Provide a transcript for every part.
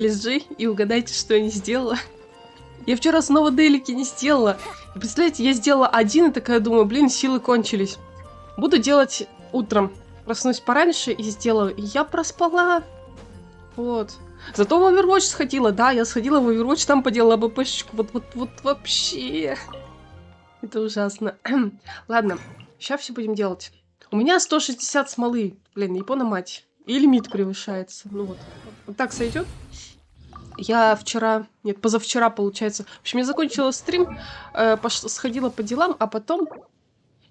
Лежи и угадайте, что я не сделала. Я вчера снова делики не сделала. И представляете, я сделала один и такая думаю, блин, силы кончились. Буду делать утром. Проснусь пораньше и сделаю. И я проспала. Вот. Зато в Overwatch сходила. Да, я сходила в Overwatch, там поделала БПшечку. Вот вообще. Это ужасно. Ладно, сейчас все будем делать. У меня 160 смолы. Блин, Япона мать. И лимит превышается. Ну вот. Вот так сойдет. Я вчера, нет, позавчера, получается. В общем, я закончила стрим, сходила по делам, а потом...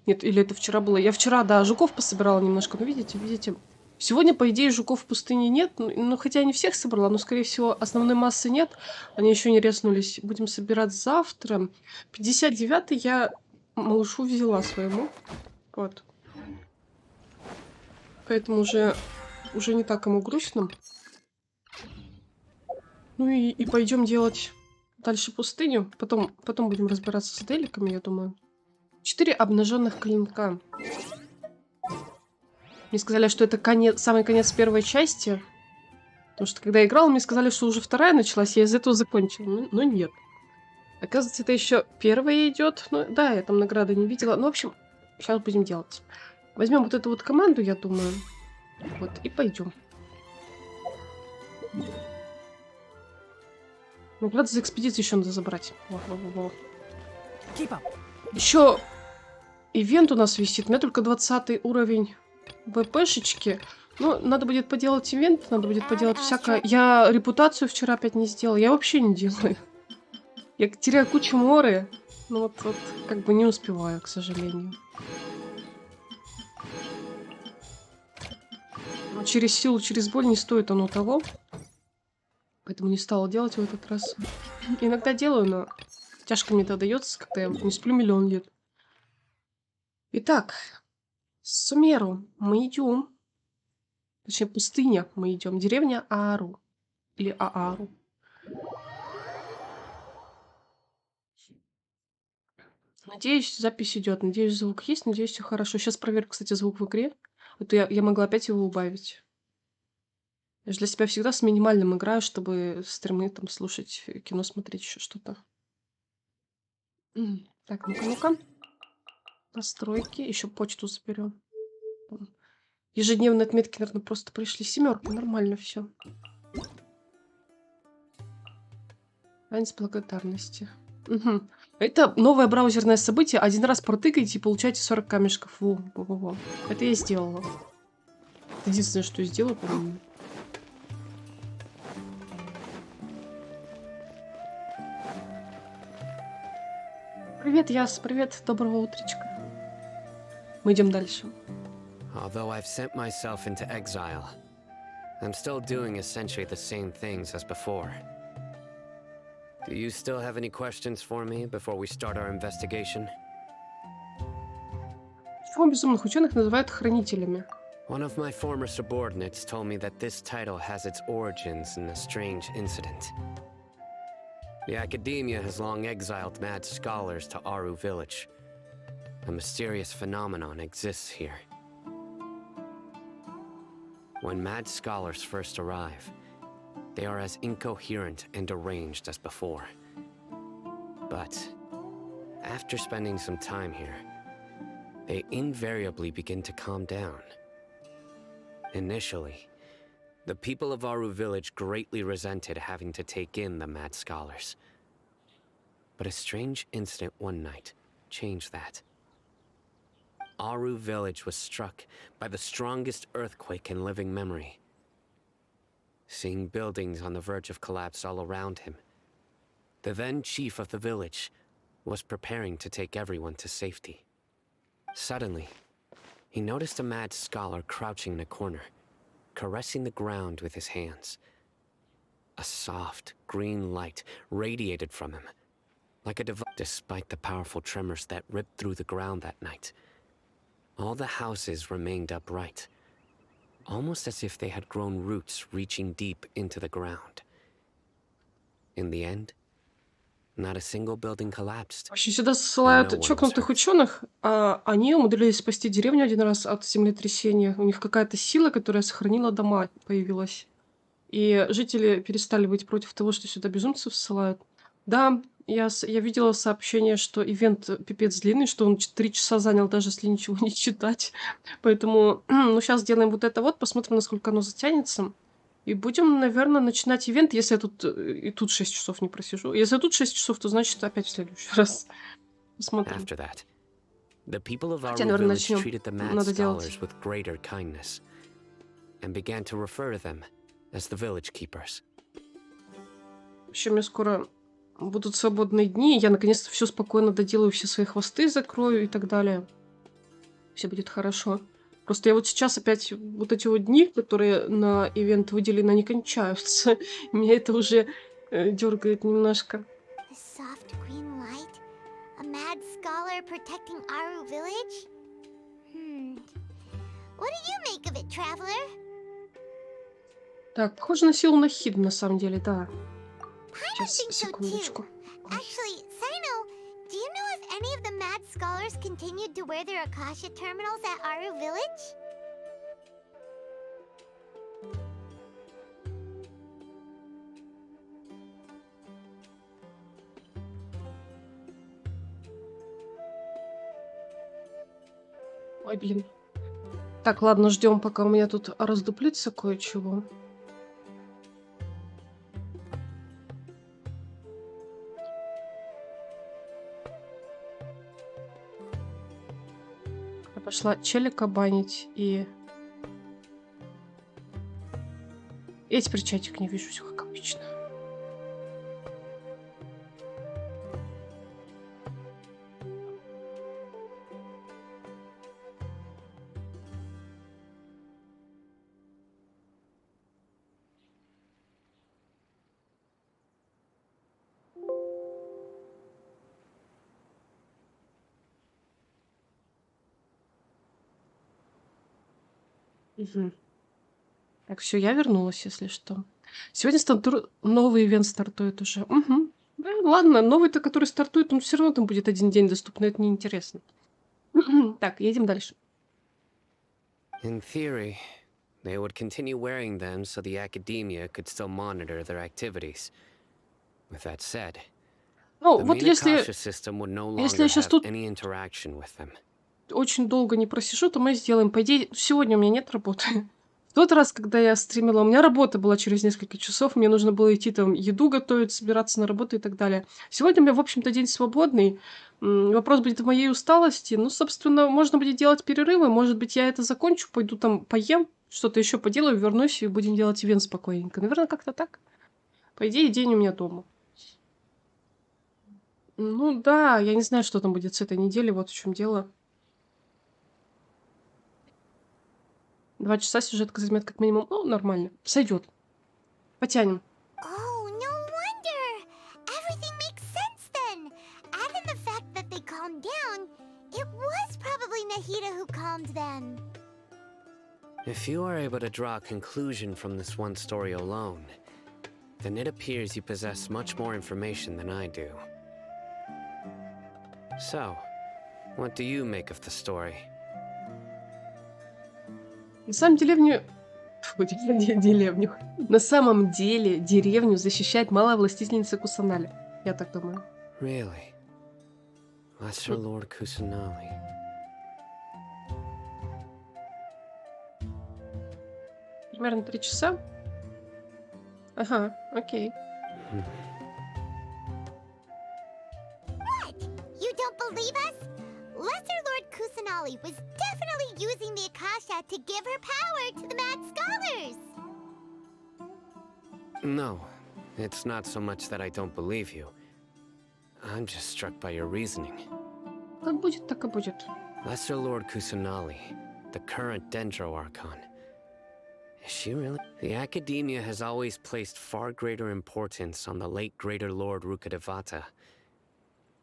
Нет, или это вчера было? Я вчера, да, жуков пособирала немножко. Ну, видите. Сегодня, по идее, жуков в пустыне нет. Ну, хотя я не всех собрала, но, скорее всего, основной массы нет. Они еще не резнулись. Будем собирать завтра. 59-й я малышу взяла своему. Вот. Поэтому уже не так ему грустно. Ну и пойдем делать дальше пустыню. Потом будем разбираться с деликами, я думаю. 4 обнаженных клинка. Мне сказали, что это самый конец первой части. Потому что когда я играла, мне сказали, что уже вторая началась, я из этого закончила. Но нет. Оказывается, это еще первая идет. Ну да, я там награды не видела. Ну, в общем, сейчас будем делать. Возьмем вот эту вот команду, я думаю. Вот, и пойдем. Награды за экспедицию еще надо забрать. Во. Еще ивент у нас висит. У меня только 20 уровень ВПшечки. Ну, надо будет поделать ивент, надо будет поделать всякое. Я репутацию вчера опять не сделала. Я вообще не делаю. Я теряю кучу моры. Ну вот как бы не успеваю, к сожалению. Но через силу, через боль не стоит оно того. Поэтому не стала делать в этот раз. Иногда делаю, но тяжко мне это дается, когда я не сплю миллион лет. Итак, Сумеру мы идем. Точнее, пустыня мы идем. Деревня Аару. Или Аару. Надеюсь, запись идет. Надеюсь, звук есть. Надеюсь, все хорошо. Сейчас проверю, кстати, звук в игре. А то я могла опять его убавить. Я же для себя всегда с минимальным играю, чтобы стримы там слушать, кино смотреть, еще что-то. Так, ну-ка. Настройки. Еще почту заберем. Ежедневные отметки, наверное, просто пришли. 7, нормально все. Танец благодарности. Угу. Это новое браузерное событие. Один раз протыкайте и получаете 40 камешков. Во. Это я сделала. Это единственное, что я сделала, по-моему. Привет, Яс. Привет. Доброго утречка. Мы идем дальше. Although I've sent myself into exile, I'm still doing essentially the same things as before. Do you still have any questions for me before we start our investigation? Почему безумных ученых называют хранителями? One of my former subordinates told me that this title has its origins in a strange incident. The academia has long exiled mad scholars to Aru village. A mysterious phenomenon exists here. When mad scholars first arrive, they are as incoherent and deranged as before. But after spending some time here, they invariably begin to calm down. Initially, the people of Aru village greatly resented having to take in the mad scholars. But a strange incident one night changed that. Aru village was struck by the strongest earthquake in living memory. Seeing buildings on the verge of collapse all around him, the then chief of the village was preparing to take everyone to safety. Suddenly, he noticed a mad scholar crouching in a corner, caressing the ground with his hands. A soft, green light radiated from him, like a device. Despite the powerful tremors that ripped through the ground that night, all the houses remained upright, almost as if they had grown roots reaching deep into the ground. In the end, not a single building collapsed. Вообще сюда ссылают чокнутых ученых, а они умудрились спасти деревню один раз от землетрясения. У них какая-то сила, которая сохранила дома, появилась. И жители перестали быть против того, что сюда безумцев ссылают. Да, я видела сообщение, что ивент пипец длинный, что он 3 часа занял, даже если ничего не читать. Поэтому, ну, сейчас сделаем вот это вот, посмотрим, насколько оно затянется. И будем, наверное, начинать ивент, если я тут и тут 6 часов не просижу. Если тут 6 часов, то значит опять в следующий раз. Посмотрим. After that, the people of Хотя, Aru наверное, village начнем. treated the mad Надо делать. scholars with greater kindness and began to refer to them as the village keepers. Еще мне скоро будут свободные дни, и я наконец-то все спокойно доделаю, все свои хвосты закрою и так далее. Все будет хорошо. Просто я вот сейчас опять вот эти вот дни, которые на ивент выделены, они кончаются. Меня это уже дергает немножко. The soft green light? A mad scholar protecting Aru village? What do you make of it, traveler? Так, похоже на силу Нахид, на самом деле, да. I Сейчас, think so секундочку. too. Actually, Sino, do you know if any of the mad scholars continued to wear their Akasha terminals at Aru village? Ой, блин. Так, ладно, ждем, пока у меня тут раздуплится кое-чего. Я пошла челика банить и... Я теперь чатик не вижу, все как обычно. Мгм. Так, все, я вернулась, если что. Сегодня новый ивент стартует уже. Мгм. Да, ладно, новый-то, который стартует, он все равно там будет один день доступный, это неинтересно. Так, едем дальше. In theory, they would continue wearing them so the academia could still monitor their activities. With that said, Ну, the вот main если, Akasha system would no если longer я сейчас have тут any interaction with them. очень долго не просижу, то мы сделаем. По идее, сегодня у меня нет работы. В тот раз, когда я стримила, у меня работа была через несколько часов, мне нужно было идти там еду готовить, собираться на работу и так далее. Сегодня у меня, в общем-то, день свободный. Вопрос будет в моей усталости. Ну, собственно, можно будет делать перерывы. Может быть, я это закончу, пойду там поем, что-то еще поделаю, вернусь и будем делать ивент спокойненько. Наверное, как-то так. По идее, день у меня дома. Ну да, я не знаю, что там будет с этой недели, вот в чем дело. 2 часа сюжетка займет как минимум. Ну, нормально. Сойдет. Потянем. Oh, no wonder! Everything makes sense then! Add in the fact that they calmed down, it was probably Nahida who calmed them. If you are able to draw a conclusion from this one story alone, then it appears you possess much more information than I do. So, what do you make of the story? На самом деревню... Фу, деревню. На самом деле деревню защищает малая властительница Кусанали. Я так думаю. Really? Lesser Lord Kusanali. Примерно 3 часа. Ага, окей. What? You don't believe us? Lesser Lord Kusanali was definitely using the Akasha to give her power to the mad scholars! No, it's not so much that I don't believe you. I'm just struck by your reasoning. Как будет, так и будет. Lesser Lord Kusanali, the current Dendro Archon. Is she really? The Academia has always placed far greater importance on the late Greater Lord Rukkhadevata.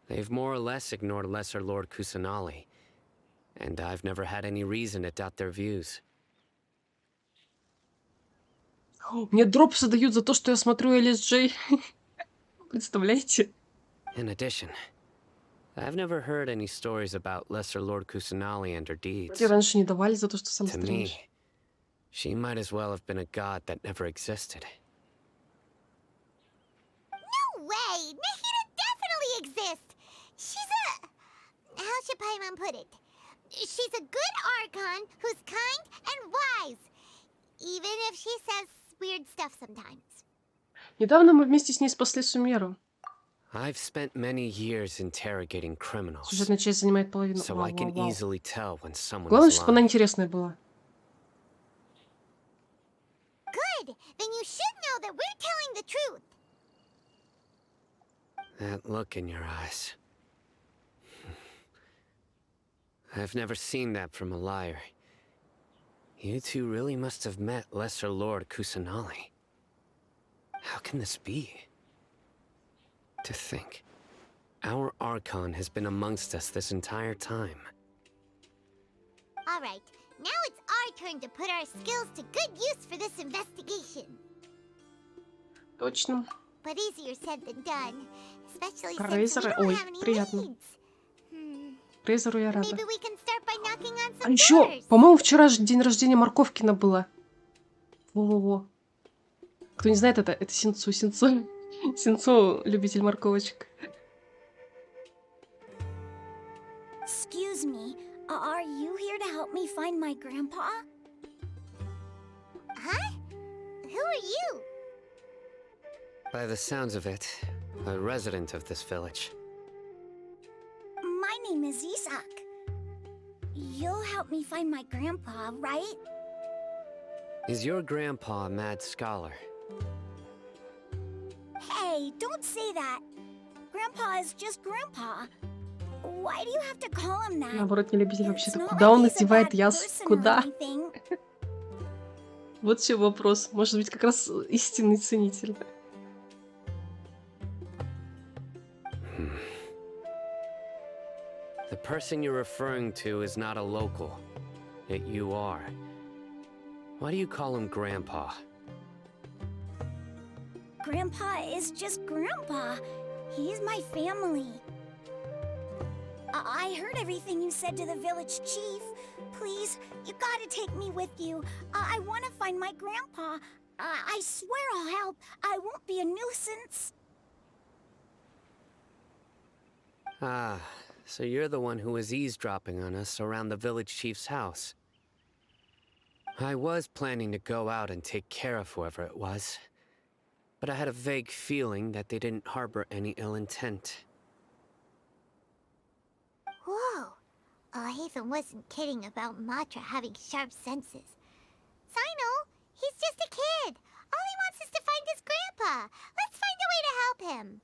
They've more or less ignored Lesser Lord Kusanali, and I've never had any reason to doubt their views. Мне дропсы дают за то, что я смотрю LSJ. Представляете? In addition, I've never heard any stories about Lesser Lord Kusanali and her deeds. Мне раньше не давали за то, что сам To me, стримишь. She might as well have been a god that never existed. No way! Nahida definitely exists! She's a... How should Paimon put it? She's a good Archon who's kind and wise. Even if she says weird stuff sometimes. Недавно мы вместе с ней спасли Сумеру. I've spent many years interrogating criminals, Сюжетная часть занимает половину. so Вау, I can вау, вау. easily tell when someone Главное, is чтобы она lying. интересная была. Good! Then you should know that we're telling the truth. That look in your eyes. I've never seen that from a liar. You two really must have met Lesser Lord Kusanali. How can this be? To think, our Archon has been amongst us this entire time. All right, now it's our turn to put our skills to good use for this investigation. Точно. But easier said than done, especially Про since we Рейзера- don't ой, have any приятно. leads. Рейзеру я рада. Maybe we can start by knocking on А some еще, doors. по-моему, вчера же день рождения Морковкина было. Во-во-во. Кто не знает, это Синцу. Синцу, любитель морковочек. Excuse me, are you here to help me find my grandpa? Huh? Who are you? By the sounds of it, a resident of this village. My name is Isak. You'll help me find my grandpa, right? Is your grandpa a mad scholar? Hey, don't say that. Grandpa is just grandpa. Why do you have to call him that? Наоборот, не любитель It's вообще-то. not Куда like он he's a одевает bad яс? person or Куда? anything. Вот еще вопрос. Может быть, как раз истинный ценитель. The person you're referring to is not a local, yet you are. Why do you call him Grandpa? Grandpa is just grandpa. He's my family. I heard everything you said to the village chief. Please, you gotta take me with you. I want to find my grandpa. I swear I'll help. I won't be a nuisance. Ah, so you're the one who was eavesdropping on us around the village chief's house. I was planning to go out and take care of whoever it was, but I had a vague feeling that they didn't harbor any ill intent. Whoa. Haven wasn't kidding about Matra having sharp senses. Sino, he's just a kid. All he wants is to find his grandpa. Let's find a way to help him.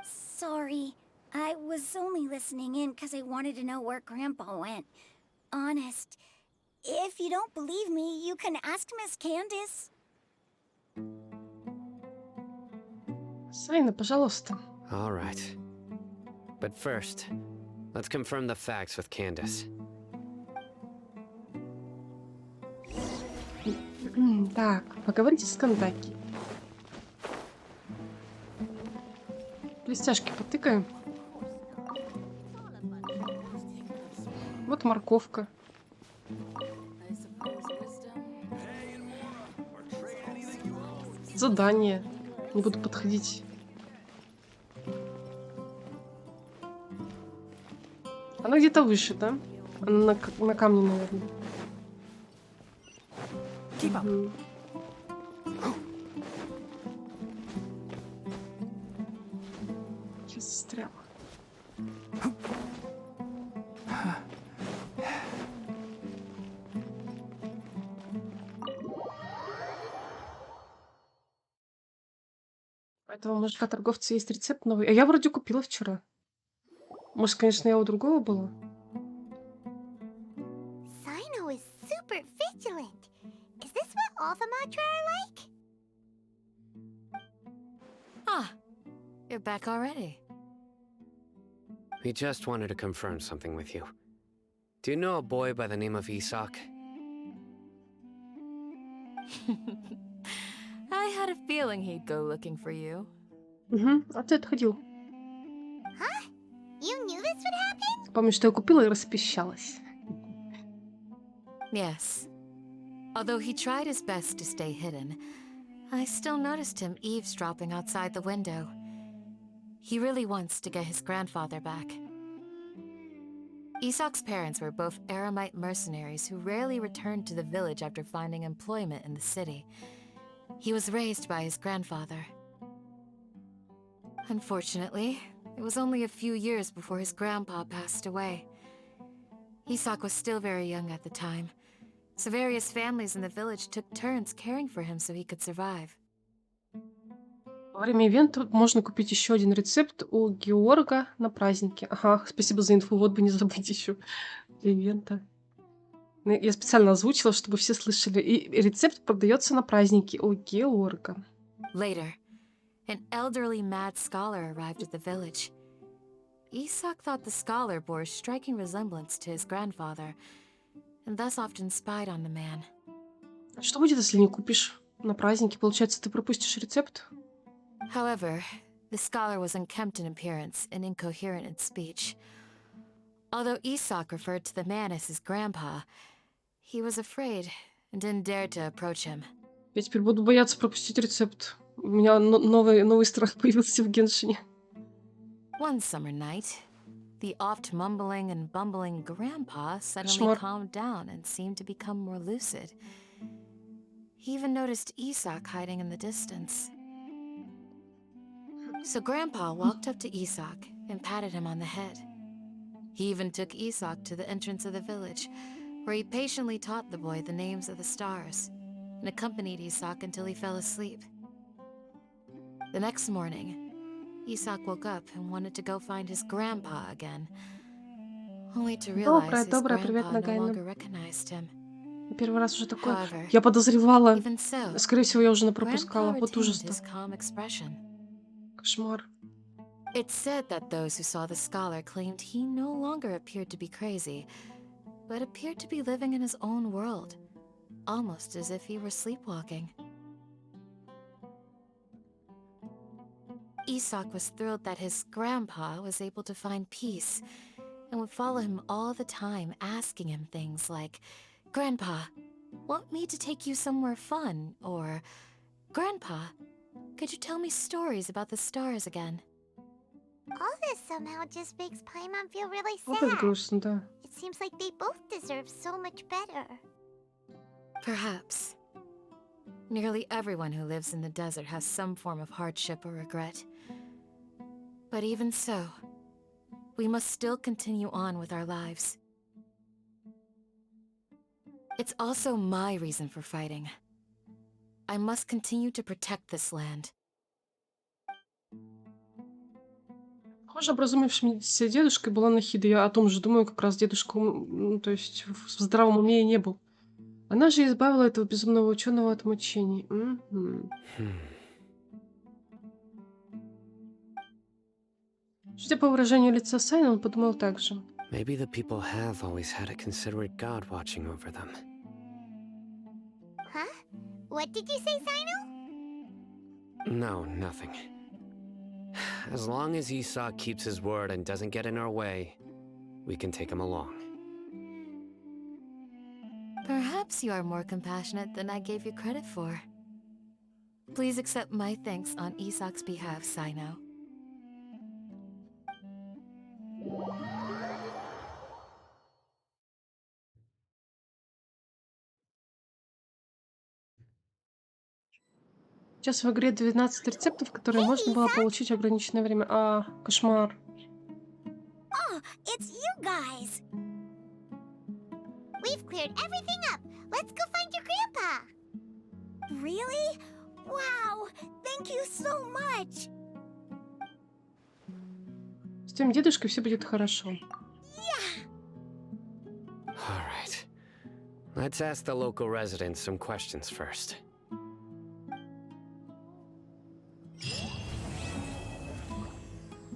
Sorry. I was only listening in because I wanted to know where Grandpa went. Honest. If you don't believe me, you can ask Miss Candace. Сайна, пожалуйста. All right. But first, let's confirm the facts with Candace. Так, поговорите с Кандаки. Блестяшки потыкаем. Вот морковка. Задание. Не буду подходить. Она где-то выше, да? Она на камне, наверное. Мгм. Я застряла. У этого мужика-торговца есть рецепт новый. А я вроде купила вчера. Может, конечно, я у другого была? Sino is super vigilant. Is this what all the Matra are like? Ah, you're back already. We just wanted to confirm something with you. Do you know a boy by the name of Isak? I had a feeling he'd go looking for you. Угу. А ты отходил. Huh? You knew this would happen? Помню, что я купила и распищалась. Yes. Although he tried his best to stay hidden, I still noticed him eavesdropping outside the window. He really wants to get his grandfather back. Isak's parents were both Aramite mercenaries who rarely returned to the village after finding employment in the city. He was raised by his grandfather. Unfortunately, it was only a few years before his grandpa passed away. Isak was still very young at the time, so various families in the village took turns caring for him so he could survive. Во время ивента можно купить еще один рецепт у Георга на празднике. Ага, спасибо за инфу, вот бы не забыть еще для ивента. Ну, я специально озвучила, чтобы все слышали. И рецепт продается на празднике у Георга. Later, an elderly mad scholar arrived at the village. Isak thought the scholar bore a striking resemblance to his grandfather, and thus often spied on the man. Что будет, если не купишь на празднике? Получается, ты пропустишь рецепт? However, the scholar was unkempt in appearance and incoherent in speech. Although Isak referred to the man as his grandpa, he was afraid and didn't dare to approach him. Я теперь буду бояться пропустить рецепт. У меня новый страх появился в Геншине. One summer night, the oft mumbling and bumbling grandpa suddenly Кошмар. calmed down and seemed to become more lucid. He even noticed Isak hiding in the distance. So Grandpa walked up to Isak and patted him on the head. He even took Isak to the entrance of the village, where he patiently taught the boy the names of the stars and accompanied Isak until he fell asleep. The next morning, Isak woke up and wanted to go find his grandpa again, only to realize his Доброе, привет, grandpa no Нагайна. longer recognized him. Первый раз уже такое. However, Я подозревала. even so, Скорее всего, я уже Grandpa напропускала. Вот retained ужас-то. his calm expression. Кошмар. It's said that those who saw the scholar claimed he no longer appeared to be crazy, but appeared to be living in his own world, almost as if he were sleepwalking. Isak was thrilled that his grandpa was able to find peace and would follow him all the time, asking him things like, "Grandpa, want me to take you somewhere fun?" Or, "Grandpa, could you tell me stories about the stars again?" All this somehow just makes Paimon feel really Вот это sad. грустно, да. It seems like they both deserve so much better. Perhaps. Nearly everyone who lives in the desert has some form of hardship or regret. But even so, we must still continue on with our lives. It's also my reason for fighting. I must continue to protect this land. Похоже, образумившимся дедушкой была Нахида. Я о том же думаю, как раз дедушка, то есть в здравом уме и не был. Она же избавила этого безумного ученого от мучений. Мгм. Судя по выражению лица Сайна, он подумал так же. Maybe the people have always had a considerate God watching over them. Huh? What did you say, Sino? No, nothing. As long as Esau keeps his word and doesn't get in our way, we can take him along. Perhaps you are more compassionate than I gave you credit for. Please accept my thanks on Isak's behalf, Sino. Сейчас в игре 12 рецептов, которые можно было получить в ограниченное время. Кошмар. Oh, it's you guys. We've cleared everything up. Let's go find your grandpa. Really? Wow, thank you so much. С твоим дедушкой все будет хорошо. All right. Let's ask the local residents some questions first.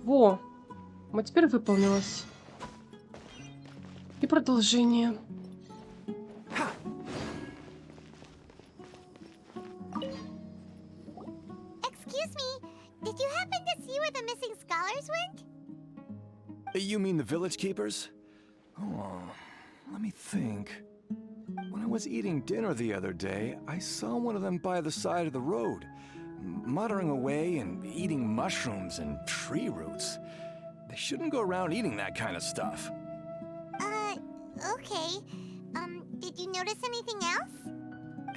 Во! Вот теперь выполнилось. И продолжение. Excuse me, did you happen to see where the missing scholars went? You mean the village keepers? Oh, let me think. When I was eating dinner the other day, I saw one of them by the side of the road, muttering away and eating mushrooms and tree roots. They shouldn't go around eating that kind of stuff. Okay. Did you notice anything else?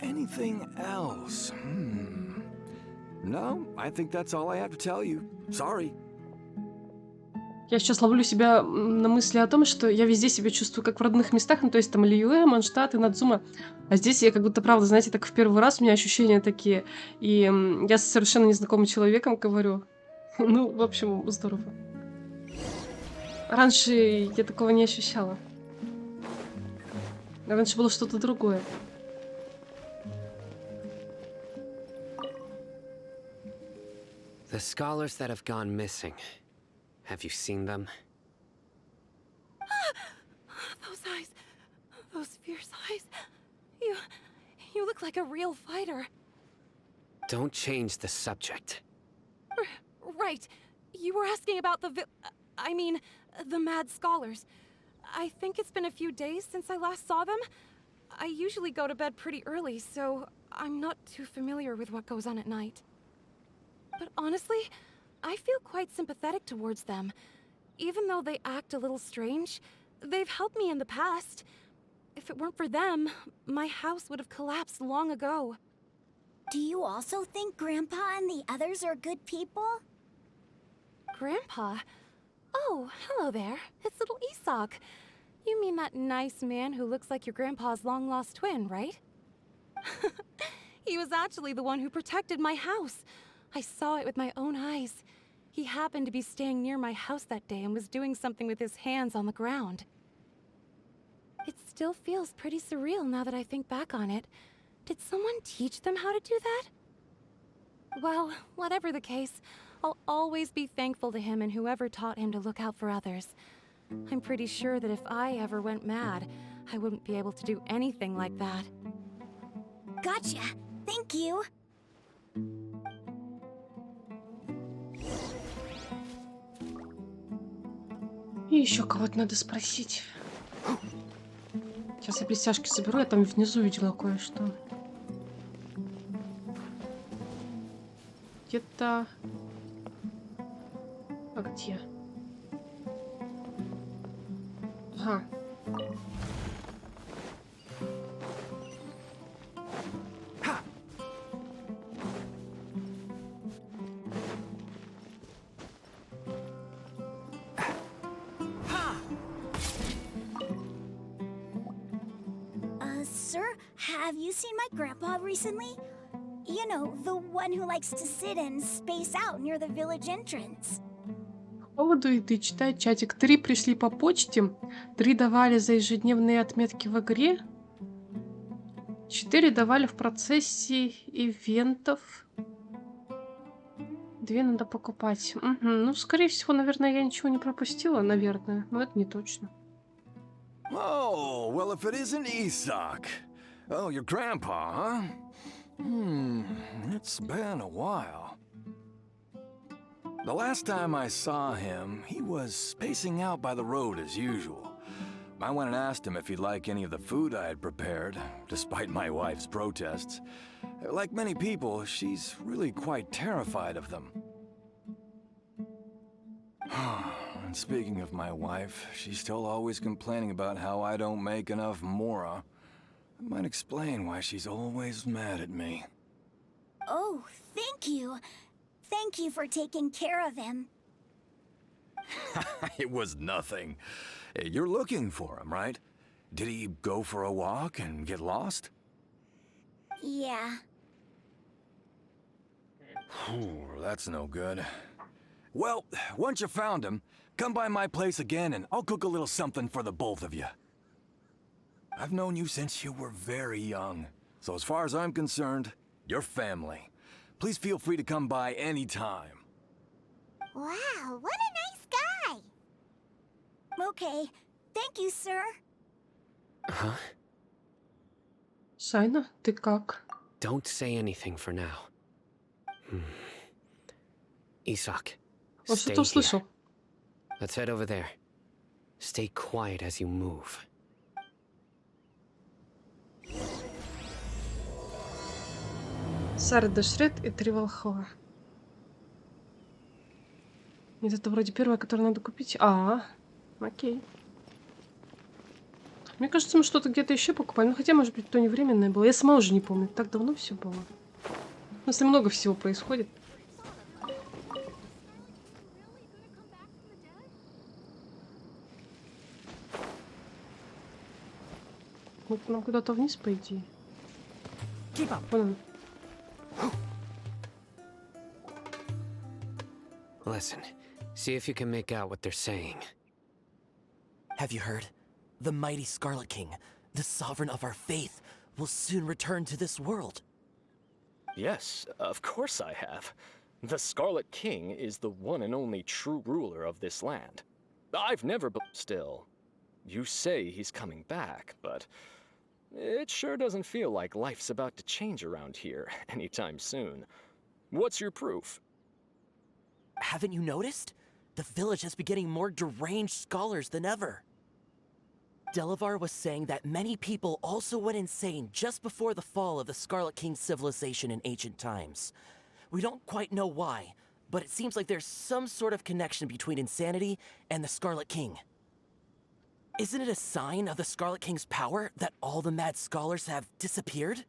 Anything else? No, I think that's all I have to tell you. Sorry. Я сейчас ловлю себя на мысли о том, что я везде себя чувствую как в родных местах, ну, то есть там Лиюэ, Манштат и Надзума. А здесь я как будто, правда, знаете, так в первый раз у меня ощущения такие. И я с совершенно незнакомым человеком говорю. Ну, в общем, здорово. Раньше я такого не ощущала. Раньше было что-то другое. The scholars that have gone missing. Have you seen them? Those eyes. Those fierce eyes. You look like a real fighter. Don't change the subject. Right. You were asking about the the mad scholars. I think it's been a few days since I last saw them. I usually go to bed pretty early, so I'm not too familiar with what goes on at night. But honestly, I feel quite sympathetic towards them. Even though they act a little strange, they've helped me in the past. If it weren't for them, my house would have collapsed long ago. Do you also think Grandpa and the others are good people? Grandpa? Oh, hello there. It's little Isak. You mean that nice man who looks like your grandpa's long-lost twin, right? He was actually the one who protected my house. I saw it with my own eyes. He happened to be staying near my house that day and was doing something with his hands on the ground. It still feels pretty surreal now that I think back on it. Did someone teach them how to do that? Well, whatever the case, I'll always be thankful to him and whoever taught him to look out for others. I'm pretty sure that if I ever went mad, I wouldn't be able to do anything like that. Gotcha. Thank you. И еще кого-то надо спросить. Сейчас я блестяшки соберу, я там внизу видела кое-что. Где-то... А где? Ага. Sir, have you seen my grandpa recently? You know, the one who likes to sit and space out near the village entrance. По поводу еды читает чатик. 3 пришли по почте, 3 давали за ежедневные отметки в игре, 4 давали в процессе ивентов, 2 надо покупать. Угу. Ну, скорее всего, наверное, я ничего не пропустила, наверное, но это не точно. Oh, well, if it isn't Isak. Oh, your grandpa, huh? It's been a while. The last time I saw him, he was spacing out by the road as usual. I went and asked him if he'd like any of the food I had prepared, despite my wife's protests. Like many people, she's really quite terrified of them. And speaking of my wife, she's still always complaining about how I don't make enough mora. That might explain why she's always mad at me. Oh, thank you. Thank you for taking care of him. It was nothing. You're looking for him, right? Did he go for a walk and get lost? Yeah. That's no good. Well, once you found him, come by my place again and I'll cook a little something for the both of you. I've known you since you were very young, so as far as I'm concerned, you're family. Please feel free to come by anytime. Wow, what a nice guy! Okay. Thank you, sir. Huh? Сайна, ты как? Don't say anything for now. Isak, Он stay что-то here. услышал. Let's head over there. Stay quiet as you move. Сара Дешрет и 3 волхва. Нет, это вроде первое, которое надо купить. Окей. Мне кажется, мы что-то где-то еще покупаем. Ну, хотя, может быть, то не временное было. Я сама уже не помню. Так давно все было. В смысле, много всего происходит. Вот нам куда-то вниз, по идее. Вон он. Listen, see if you can make out what they're saying. Have you heard? The mighty Scarlet King, the sovereign of our faith, will soon return to this world. Yes, of course I have. The Scarlet King is the one and only true ruler of this land. I've never still. You say he's coming back, but it sure doesn't feel like life's about to change around here anytime soon. What's your proof? Haven't you noticed? The village has been getting more deranged scholars than ever. Delavar was saying that many people also went insane just before the fall of the Scarlet King's civilization in ancient times. We don't quite know why, but it seems like there's some sort of connection between insanity and the Scarlet King. Isn't it a sign of the Scarlet King's power that all the mad scholars have disappeared?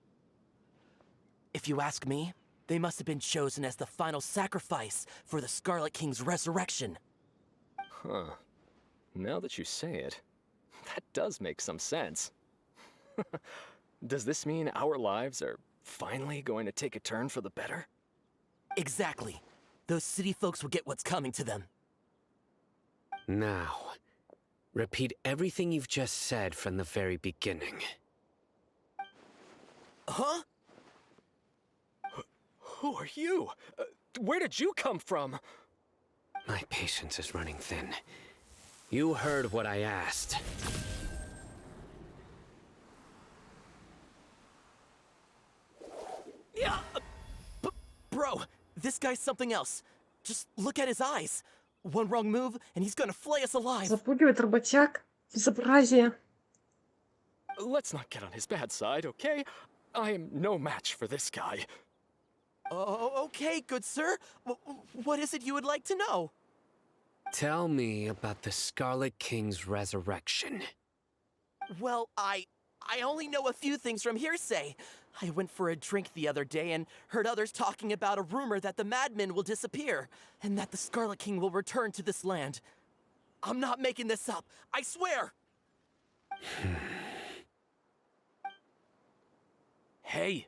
If you ask me, they must have been chosen as the final sacrifice for the Scarlet King's resurrection. Huh. Now that you say it, that does make some sense. Does this mean our lives are finally going to take a turn for the better? Exactly. Those city folks will get what's coming to them. Now, repeat everything you've just said from the very beginning. Huh? Who are you? Where did you come from? My patience is running thin. You heard what I asked. Yeah, bro, this guy's something else. Just look at his eyes. One wrong move, and he's gonna flay us alive. Запугивает работяг. Безобразие. Let's not get on his bad side, okay? I am no match for this guy. Oh, okay, good sir. What is it you would like to know? Tell me about the Scarlet King's resurrection. Well, I only know a few things from hearsay. I went for a drink the other day and heard others talking about a rumor that the madmen will disappear and that the Scarlet King will return to this land. I'm not making this up. I swear. Hey,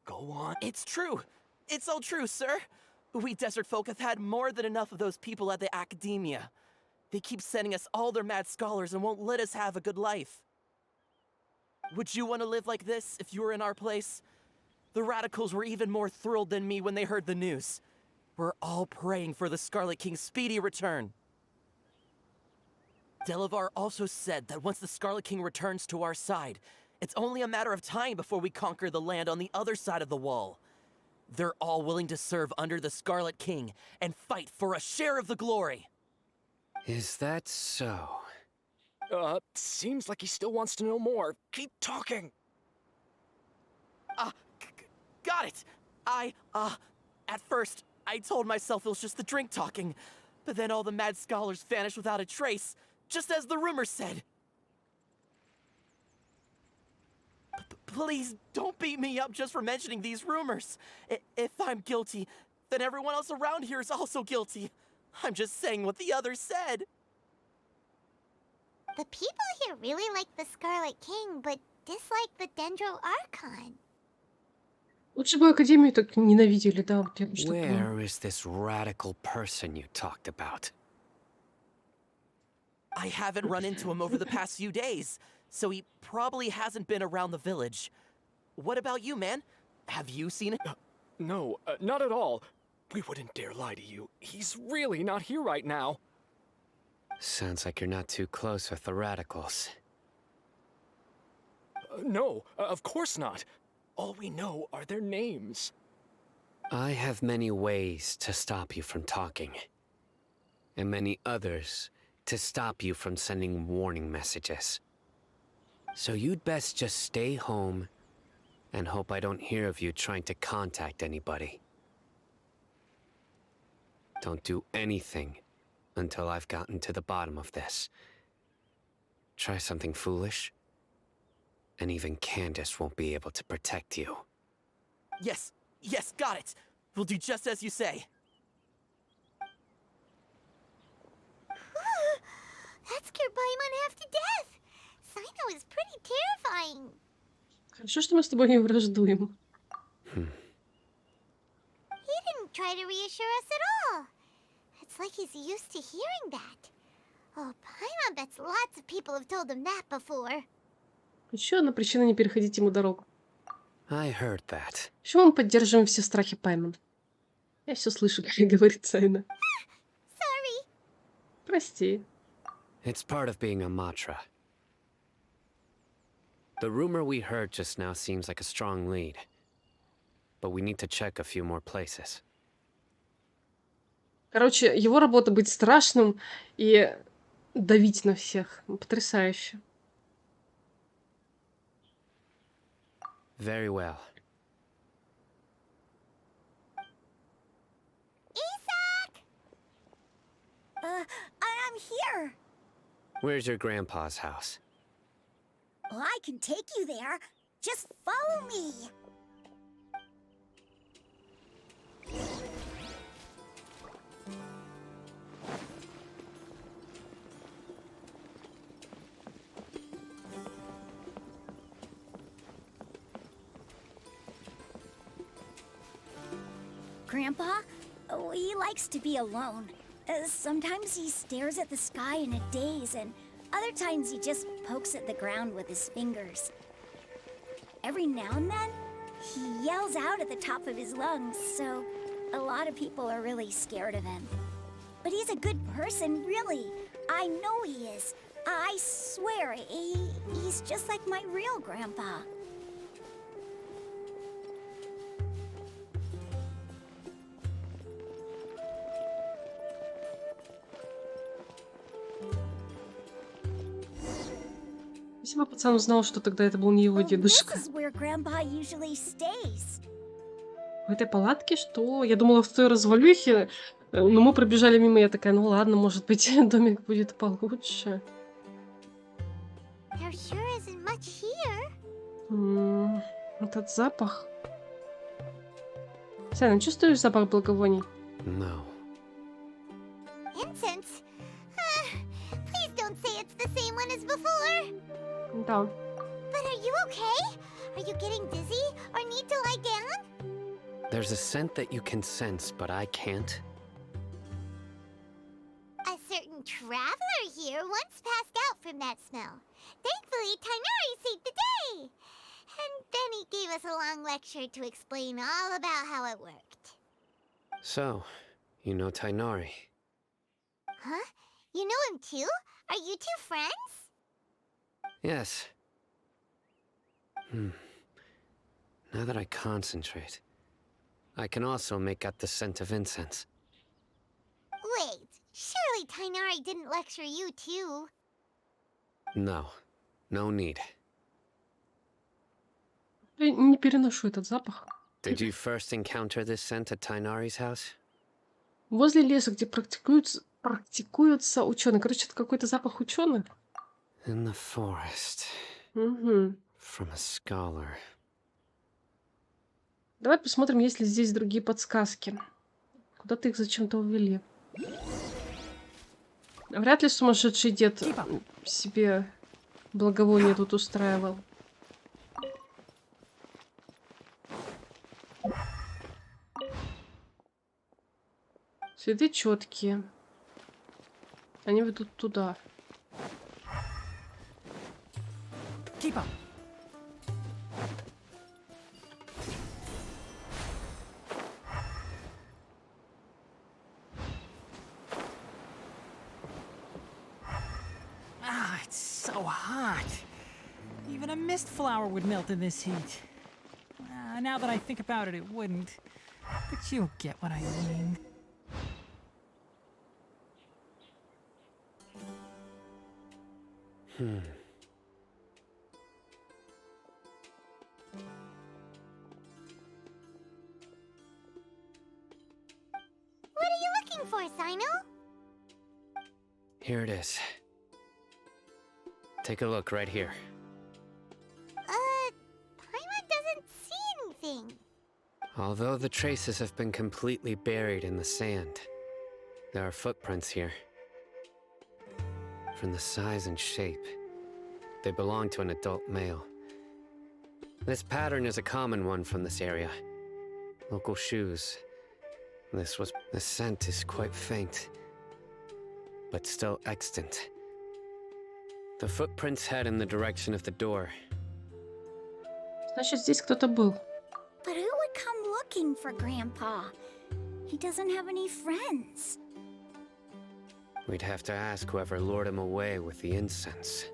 go on. It's true. It's all true, sir. We desert folk have had more than enough of those people at the academia. They keep sending us all their mad scholars and won't let us have a good life. Would you want to live like this if you were in our place? The radicals were even more thrilled than me when they heard the news. We're all praying for the Scarlet King's speedy return. Delavar also said that once the Scarlet King returns to our side, it's only a matter of time before we conquer the land on the other side of the wall. They're all willing to serve under the Scarlet King and fight for a share of the glory. Is that so? Seems like he still wants to know more. Keep talking. Got it. At first, I told myself it was just the drink talking, but then all the mad scholars vanished without a trace, just as the rumor said. Please don't beat me up just for mentioning these rumors. If I'm guilty, then everyone else around here is also guilty. I'm just saying what the others said. The people here really like the Scarlet King, but dislike the Dendro Archon. Лучше бы Академию так ненавидели, да, вот я бы что-то поняла. Where is this radical person you talked about? I haven't run into him over the past few days, so he probably hasn't been around the village. What about you, man? Have you seen him? No, not at all. We wouldn't dare lie to you. He's really not here right now. Sounds like you're not too close with the radicals. No, of course not. All we know are their names. I have many ways to stop you from talking, and many others to stop you from sending warning messages. So you'd best just stay home and hope I don't hear of you trying to contact anybody. Don't do anything until I've gotten to the bottom of this. Try something foolish, and even Candace won't be able to protect you. Yes, yes, got it. We'll do just as you say. That scared Paimon half to death. Sino is pretty terrifying. Хорошо, что мы с тобой не враждуем. He didn't try to reassure us at all. It's like he's used to hearing that. Oh, Paimon bets lots of people have told him that before. Еще одна причина не переходить ему дорогу. I heard that. Почему мы поддерживаем все страхи Паймон? Я все слышу, как говорит Сайна. Sorry. Прости. It's part of being a Matra. The rumor we heard just now seems like a strong lead. But we need to check a few more places. Короче, его работа быть страшным и давить на всех. Потрясающе. Very well. Isak! I'm here. Where's your grandpa's house? Well, I can take you there. Just follow me. Grandpa? Oh, he likes to be alone. Sometimes he stares at the sky in a daze, and other times he just pokes at the ground with his fingers. Every now and then, he yells out at the top of his lungs, so a lot of people are really scared of him. But he's a good person, really. I know he is. I swear, he's just like my real grandpa. Если бы пацан узнал, что тогда это был не его Oh, this дедушка. is where Grandpa usually stays. В этой палатке что? Я думала, в той развалюхе, но мы пробежали мимо, я такая, ну ладно, может быть, домик будет получше. There sure isn't much here. Этот запах. Сяна, чувствуешь запах благовоний? No. Incense? Please don't say it's the same one as before. Да. But are you okay? Are you getting dizzy or need to lie down? There's a scent that you can sense, but I can't. A certain traveler here once passed out from that smell. Thankfully, Tainari saved the day. And then he gave us a long lecture to explain all about how it worked. So, you know Tainari. Huh? You know him too? Are you two friends? Yes. Now that I concentrate, I can also make out the scent of incense. Wait, surely Tainari didn't lecture you too. No. No need. Я не переношу этот запах. Did you first encounter this scent at Tainari's house? Возле леса, где практикуются ученые. Короче, это какой-то запах ученых. In the forest. Угу. From a scholar. Давай посмотрим, есть ли здесь другие подсказки. Куда-то их зачем-то увели. Вряд ли сумасшедший дед себе благовоние тут устраивал. Следы четкие. Они ведут туда. Keep up. Ah, it's so hot. Even a mist flower would melt in this heat. Now that I think about it, it wouldn't. But you'll get what I mean. looking for, Sino? Here it is. Take a look right here. Paimon doesn't see anything. Although the traces have been completely buried in the sand, there are footprints here. From the size and shape, they belong to an adult male. This pattern is a common one from this area. Local shoes. The scent is quite faint, but still extant. The footprints head in the direction of the door. Значит, здесь кто-то был. But who would come looking for Grandpa? He doesn't have any friends. We'd have to ask whoever lured him away with the incense.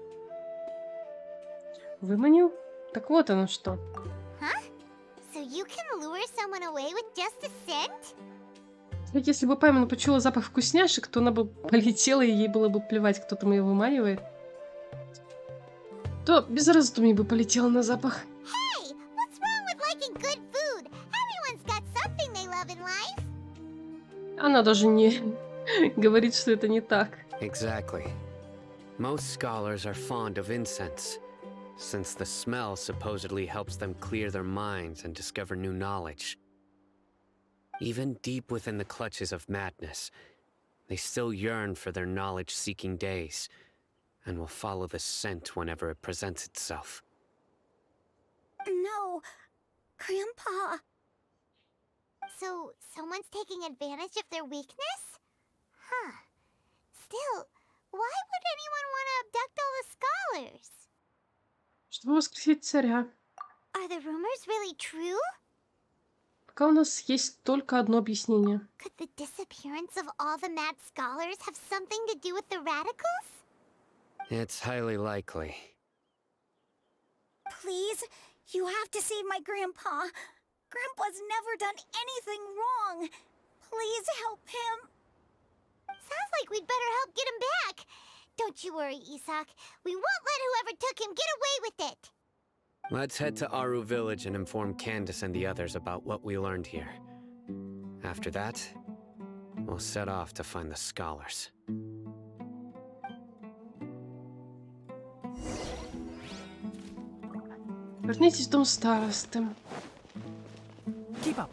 Выманил? Так вот оно что. Huh? So you can lure someone away with just a scent? Ведь если бы Паймон почуяла запах вкусняшек, то она бы полетела, и ей было бы плевать, кто там ее выманивает. То без раздумий бы полетела на запах. Hey, what's wrong with liking good food? Everyone's got something they love in life. Она даже не говорит, что это не так. Exactly. Most scholars are fond of incense, since the smell supposedly helps them clear their minds and discover new knowledge. Even deep within the clutches of madness, they still yearn for their knowledge-seeking days, and will follow the scent whenever it presents itself. No, Grandpa. So someone's taking advantage of their weakness? Huh. Still, why would anyone want to abduct all the scholars? Чтобы воскресить царя. Are the rumors really true? Пока у нас есть только одно объяснение. Could the disappearance of all the mad scholars have something to do with the radicals? It's highly likely. Please, you have to save my Grandpa. Grandpa's never done anything wrong. Please help him. Sounds like we'd better help get him back. Don't you worry, Isak. We won't let whoever took him get away with it. Let's head to Aru Village and inform Candace and the others about what we learned here. After that, we'll set off to find the scholars. Вернитесь в дом старосты. Keep up.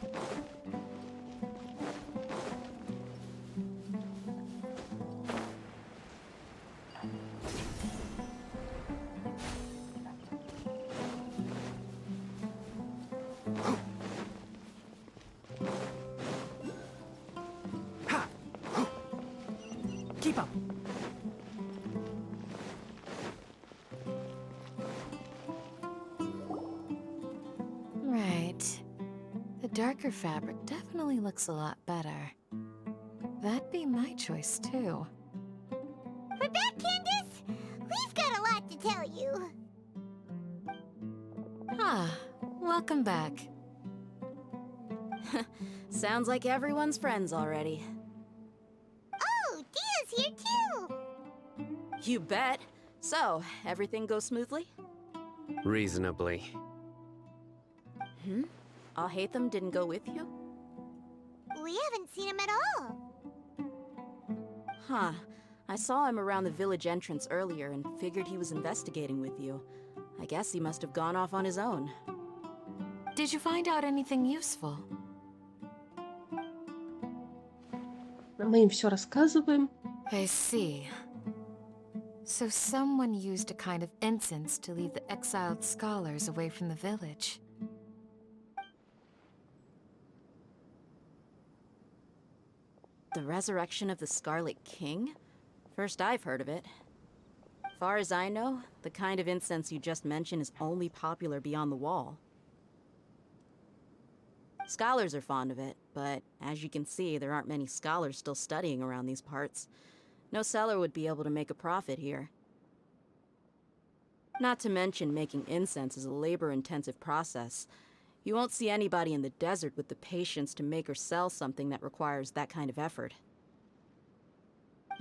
Keep up. Right. The darker fabric definitely looks a lot better. That'd be my choice, too. We're back, Candace. We've got a lot to tell you. Ah, welcome back. Sounds like everyone's friends already. Oh, Dia's here too. You bet. So, everything goes smoothly? Reasonably. Alhaitham didn't go with you? We haven't seen him at all. Huh. I saw him around the village entrance earlier and figured he was investigating with you. I guess he must have gone off on his own. Did you find out anything useful? Мы им все рассказываем. I see. So someone used a kind of incense to lead the exiled scholars away from the village. The resurrection of the Scarlet King? First I've heard of it. Far as I know, the kind of incense you just mentioned is only popular beyond the wall. Scholars are fond of it, but as you can see, there aren't many scholars still studying around these parts. No seller would be able to make a profit here. Not to mention making incense is a labor-intensive process. You won't see anybody in the desert with the patience to make or sell something that requires that kind of effort.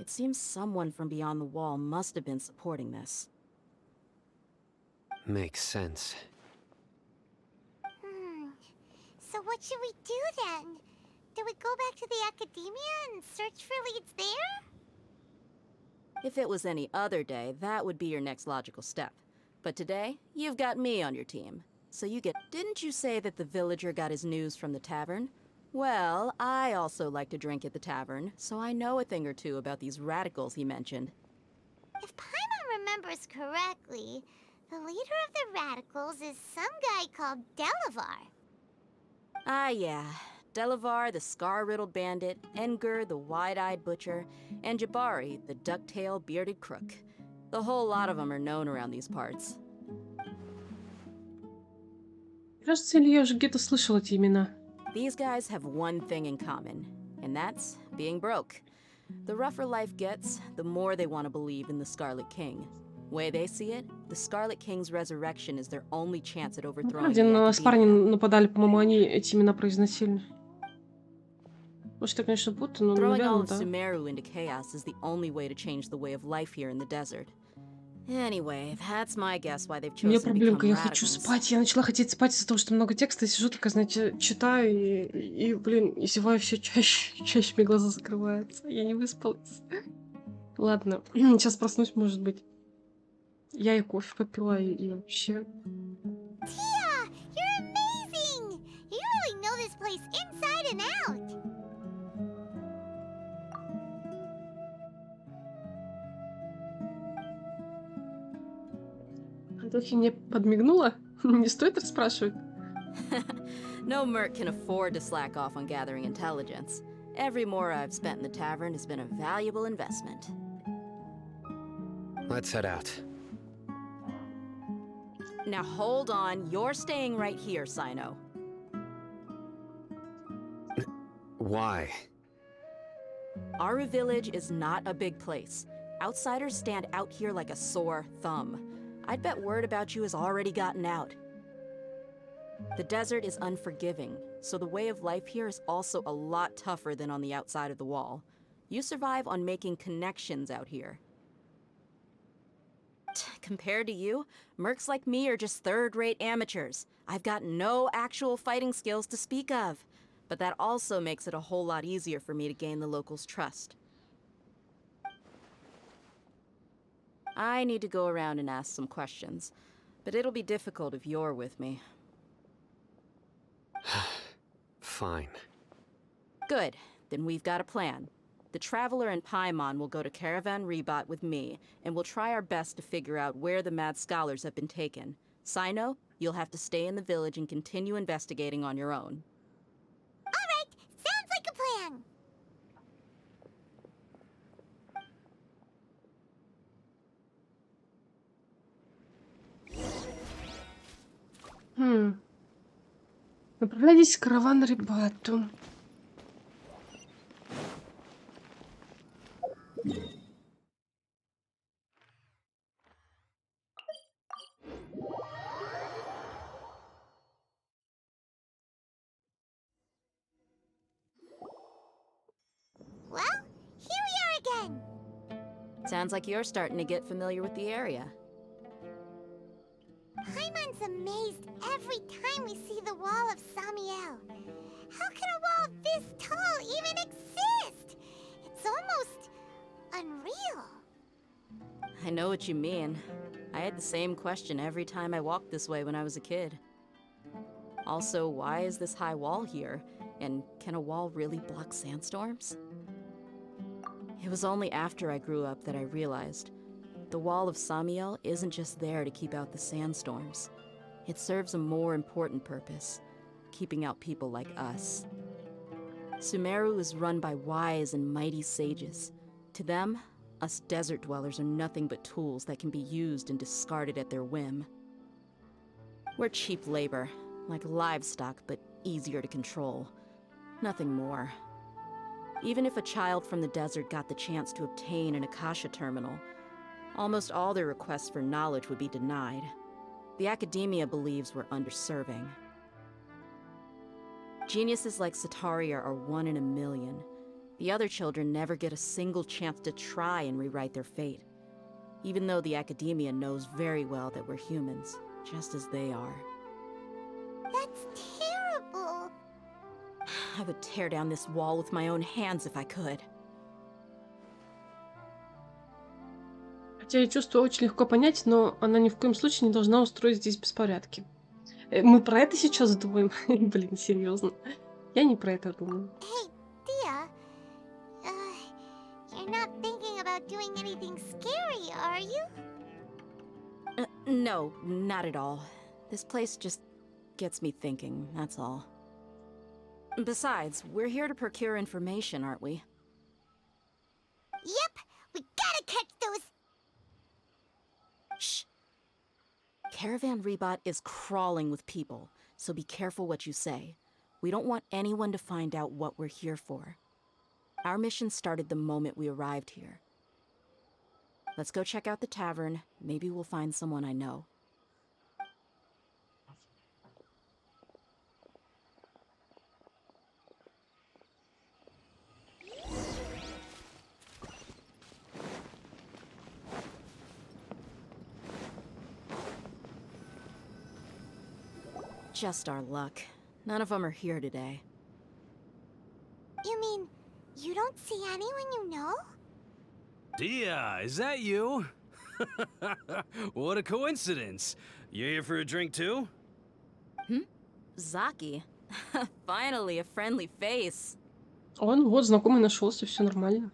It seems someone from beyond the wall must have been supporting this. Makes sense. So what should we do then? do we go back to the academia and search for leads there? If it was any other day, that would be your next logical step. But today, you've got me on your team. So you get... Didn't you say that the villager got his news from the tavern? Well, I also like to drink at the tavern, so I know a thing or two about these radicals he mentioned. If Paimon remembers correctly, the leader of the radicals is some guy called Delavar. Ah, yeah. Delavar, the scar-riddled bandit, Engur, the wide-eyed butcher, and Jabari, the duck-tailed bearded crook. The whole lot of them are known around these parts. Кажется, или я уже где-то слышал эти имена. These guys have one thing in common, and that's being broke. The rougher life gets, the more they want to believe in the Scarlet King. Way they see it, the Scarlet King's resurrection is their only chance at overthrowing Правда, the на нас парни Academia. нападали, по-моему, они эти имена произносили. Может, я, конечно, путаю, но, Throwing all наверное, of да. Sumeru into chaos is the only way to change the way of life here in the desert. Anyway, that's my guess why they've У меня chosen to проблемка, become я хочу radicals. спать. Я начала хотеть спать из-за того, что много текста. Я сижу такая, знаете, читаю и блин, и зеваю все чаще. Чаще мне глаза закрываются. Я не выспалась. Ладно, сейчас проснусь, может быть. Я и кофе попила, и вообще... Tia, you're amazing! You really know this place inside and out. Антохи мне подмигнула. Не стоит расспрашивать. No merc can afford to slack off on gathering intelligence. Every more I've spent in the tavern has been a valuable investment. Let's head out. Now hold on, you're staying right here, Sino. Why? Aru Village is not a big place. Outsiders stand out here like a sore thumb. I'd bet word about you has already gotten out. The desert is unforgiving, so the way of life here is also a lot tougher than on the outside of the wall. You survive on making connections out here. Compared to you, mercs like me are just third-rate amateurs. I've got no actual fighting skills to speak of. But that also makes it a whole lot easier for me to gain the locals' trust. I need to go around and ask some questions, but it'll be difficult if you're with me. Fine. Good, then we've got a plan. The Traveler and Paimon will go to Caravan Rebot with me, and we'll try our best to figure out where the Mad Scholars have been taken. Sino, you'll have to stay in the village and continue investigating on your own. All right, sounds like a plan. Направляйтесь в караван Рыбату. Well, here we are again. Sounds like you're starting to get familiar with the area. Paimon's amazed every time we see the wall of Samiel. How can a wall this tall even exist? It's almost unreal. I know what you mean. I had the same question every time I walked this way when I was a kid. Also, why is this high wall here? And can a wall really block sandstorms? It was only after I grew up that I realized the wall of Samiel isn't just there to keep out the sandstorms. It serves a more important purpose, keeping out people like us. Sumeru is run by wise and mighty sages. To them, us desert dwellers are nothing but tools that can be used and discarded at their whim. We're cheap labor, like livestock, but easier to control. Nothing more. Even if a child from the desert got the chance to obtain an Akasha terminal, almost all their requests for knowledge would be denied. The academia believes we're underserving. Geniuses like Sataria are 1 in a million. The other children never get a single chance to try and rewrite their fate, even though the academia knows very well that we're humans, just as they are. That's terrible. I would tear down this wall with my own hands if I could. Хотя я чувствую очень легко понять, но она ни в коем случае не должна устроить здесь беспорядки. Мы про это сейчас думаем? Блин, серьезно. Я не про это думаю. Hey, Dia. You're not thinking about doing anything scary, are you? No, not at all. This place just gets me thinking, that's all. Besides, we're here to procure information, aren't we? Yep, we gotta catch those. Shh. Caravan Rebot is crawling with people, so be careful what you say. We don't want anyone to find out what we're here for. Our mission started the moment we arrived here. Let's go check out the tavern. Maybe we'll find someone I know. Just our luck. None of them are here today. You mean you don't see anyone you know? Dia, is that you? What a coincidence. You here for a drink too? Zaki. Finally, a friendly face. Он вот знакомый нашелся, все нормально.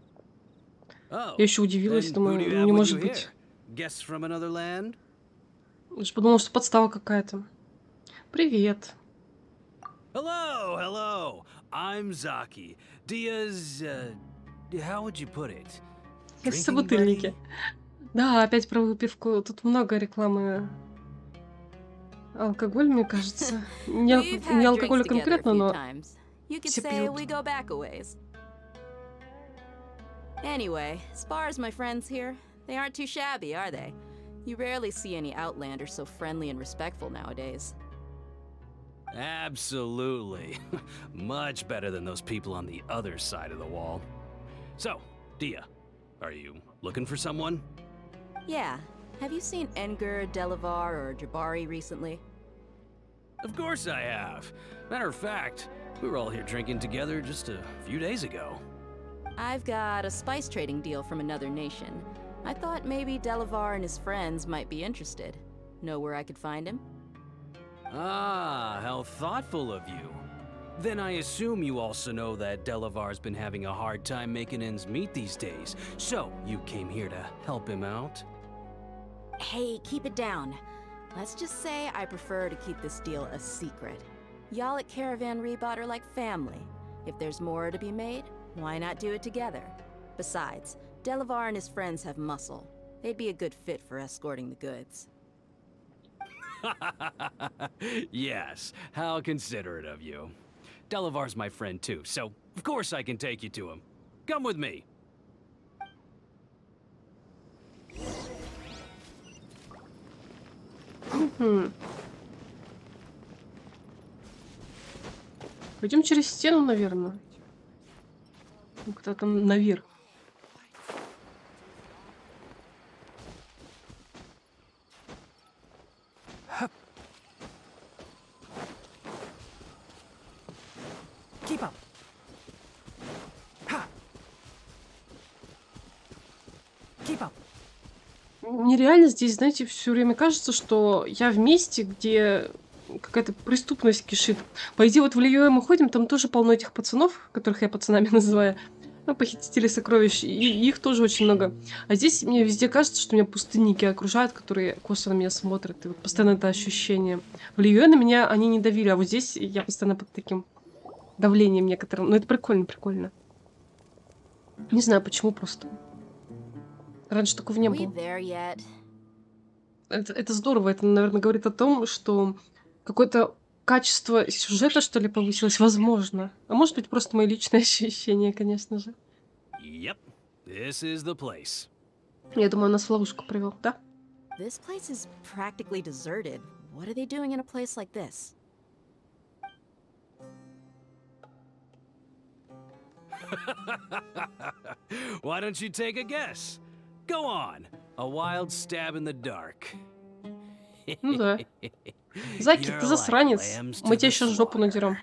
Oh, Я еще удивилась, then who думаю, do you не have with может you быть. here? Guests from another land? Я же подумала, что подстава какая-то. Привет. Hello, hello. I'm Zaki. Dia's, how would you put it? Drinking Собутыльники. buddy? Да, опять про выпивку. Тут много рекламы. Алкоголь, мне кажется. We've Не had алкоголя drinks together a конкретно, few но times. You could все say пьют. we go back a ways. Anyway, as far as my friends here, they aren't too shabby, are they? You rarely see any Outlanders so friendly and respectful nowadays. Absolutely. Much better than those people on the other side of the wall. So, Dia, are you looking for someone? Yeah. Have you seen Edgar, Delavar, or Jabari recently? Of course I have. Matter of fact, we were all here drinking together just a few days ago. I've got a spice trading deal from another nation. I thought maybe Delavar and his friends might be interested. Know where I could find him? Ah, how thoughtful of you. Then I assume you also know that Delavar's been having a hard time making ends meet these days, so you came here to help him out? Hey, keep it down. Let's just say I prefer to keep this deal a secret. Y'all at Caravan Rebot are like family. If there's more to be made, why not do it together? Besides, Delavar and his friends have muscle. They'd be a good fit for escorting the goods. Yes, how considerate of you. Delavar's my friend too, so of course I can take you to him. Come with me. Пойдем через стену, наверное. Куда там наверх. Keep up. Ha. Keep up. Мне реально здесь, знаете, все время кажется, что я в месте, где какая-то преступность кишит. По идее, вот в Лиюэ мы ходим, там тоже полно этих пацанов, которых я пацанами называю. Ну, похитители сокровищ, и их тоже очень много. А здесь мне везде кажется, что меня пустынники окружают, которые косо на меня смотрят. И вот постоянно это ощущение. В Лиюэ на меня они не давили, а вот здесь я постоянно под таким давлением некоторым. Но это прикольно, прикольно. Не знаю, почему просто. Раньше такого не We было. there yet? Это здорово. Это, наверное, говорит о том, что какое-то качество сюжета, что ли, повысилось, возможно. А может быть, просто мои личные ощущения, конечно же. Yep, this is the place. Я думаю, он нас в ловушку привел, да? This place is practically deserted. What are they doing in a place like this? Why don't you take a guess? Go on, a wild stab in the dark. Ну да. Заки, You're ты like засранец. lambs Мы to тебе the сейчас жопу slaughter. надерем.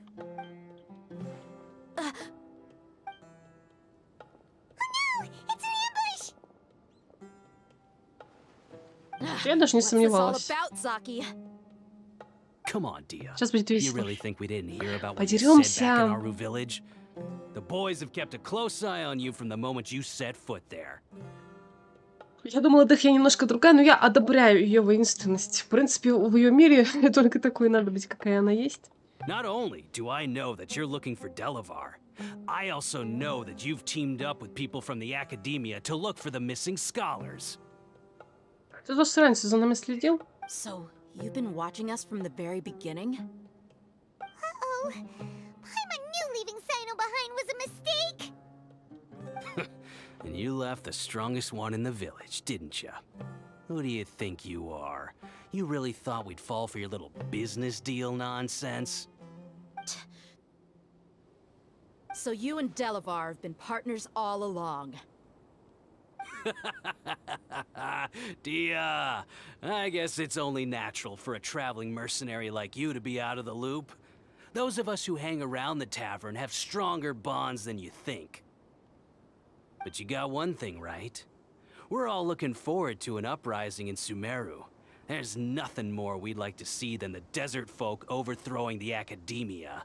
Я даже не What's this all сомневалась. about, Zaki? Come on, Dia. Сейчас будет You весело. really think we didn't hear about what you said back in Подеремся. Aru Village? The boys have kept a close eye on you from the moment you set foot there. Я думала, Дэх немножко другая, но я одобряю ее воинственность. В принципе, в ее мире только такой надо быть, какая она есть. Not only do I know that you're looking for Delavar, I also know that you've teamed up with people from the academia to look for the missing scholars. Ты тоже раньше за нами следил? So, you've been watching us from the very beginning? Uh-oh. Paimon knew leaving Sino behind was a mistake. And you left the strongest one in the village, didn't ya? Who do you think you are? You really thought we'd fall for your little business deal nonsense? So you and Delavar have been partners all along. Dia, I guess it's only natural for a traveling mercenary like you to be out of the loop. Those of us who hang around the tavern have stronger bonds than you think. But you got one thing right. We're all looking forward to an uprising in Sumeru. There's nothing more we'd like to see than the desert folk overthrowing the academia.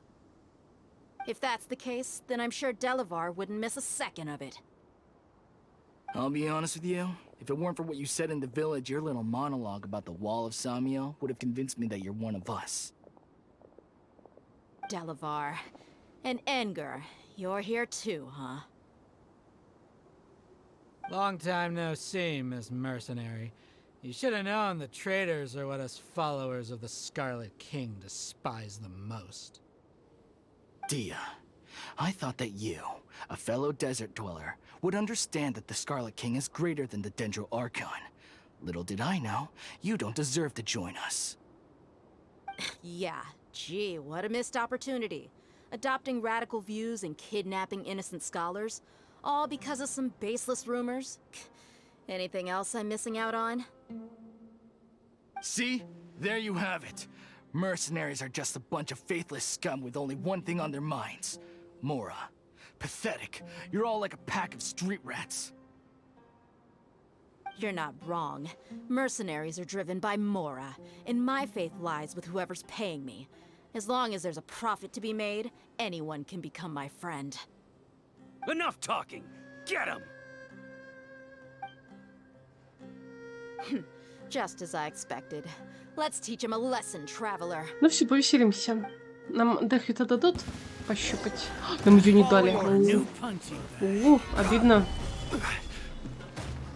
If that's the case, then I'm sure Delavar wouldn't miss a second of it. I'll be honest with you. If it weren't for what you said in the village, your little monologue about the Wall of Samiel would have convinced me that you're one of us. Delavar. And Enger, you're here too, huh? Long time no see, Miss Mercenary. You should have known the traitors are what us followers of the Scarlet King despise the most. Dia, I thought that you, a fellow desert dweller, would understand that the Scarlet King is greater than the Dendro Archon. Little did I know, you don't deserve to join us. Yeah, gee, what a missed opportunity. Adopting radical views and kidnapping innocent scholars, all because of some baseless rumors. Anything else I'm missing out on? See? There you have it. Mercenaries are just a bunch of faithless scum with only one thing on their minds. Mora. Pathetic. You're all like a pack of street rats. You're not wrong. Mercenaries are driven by Mora, and my faith lies with whoever's paying me. As long as there's a profit to be made, anyone can become my friend. Enough talking! Get him! Just as I expected. Let's teach him a lesson, traveler. Ну все, повеселимся. Нам Дэхью-то дадут пощупать? Нам ее не дали. Обидно.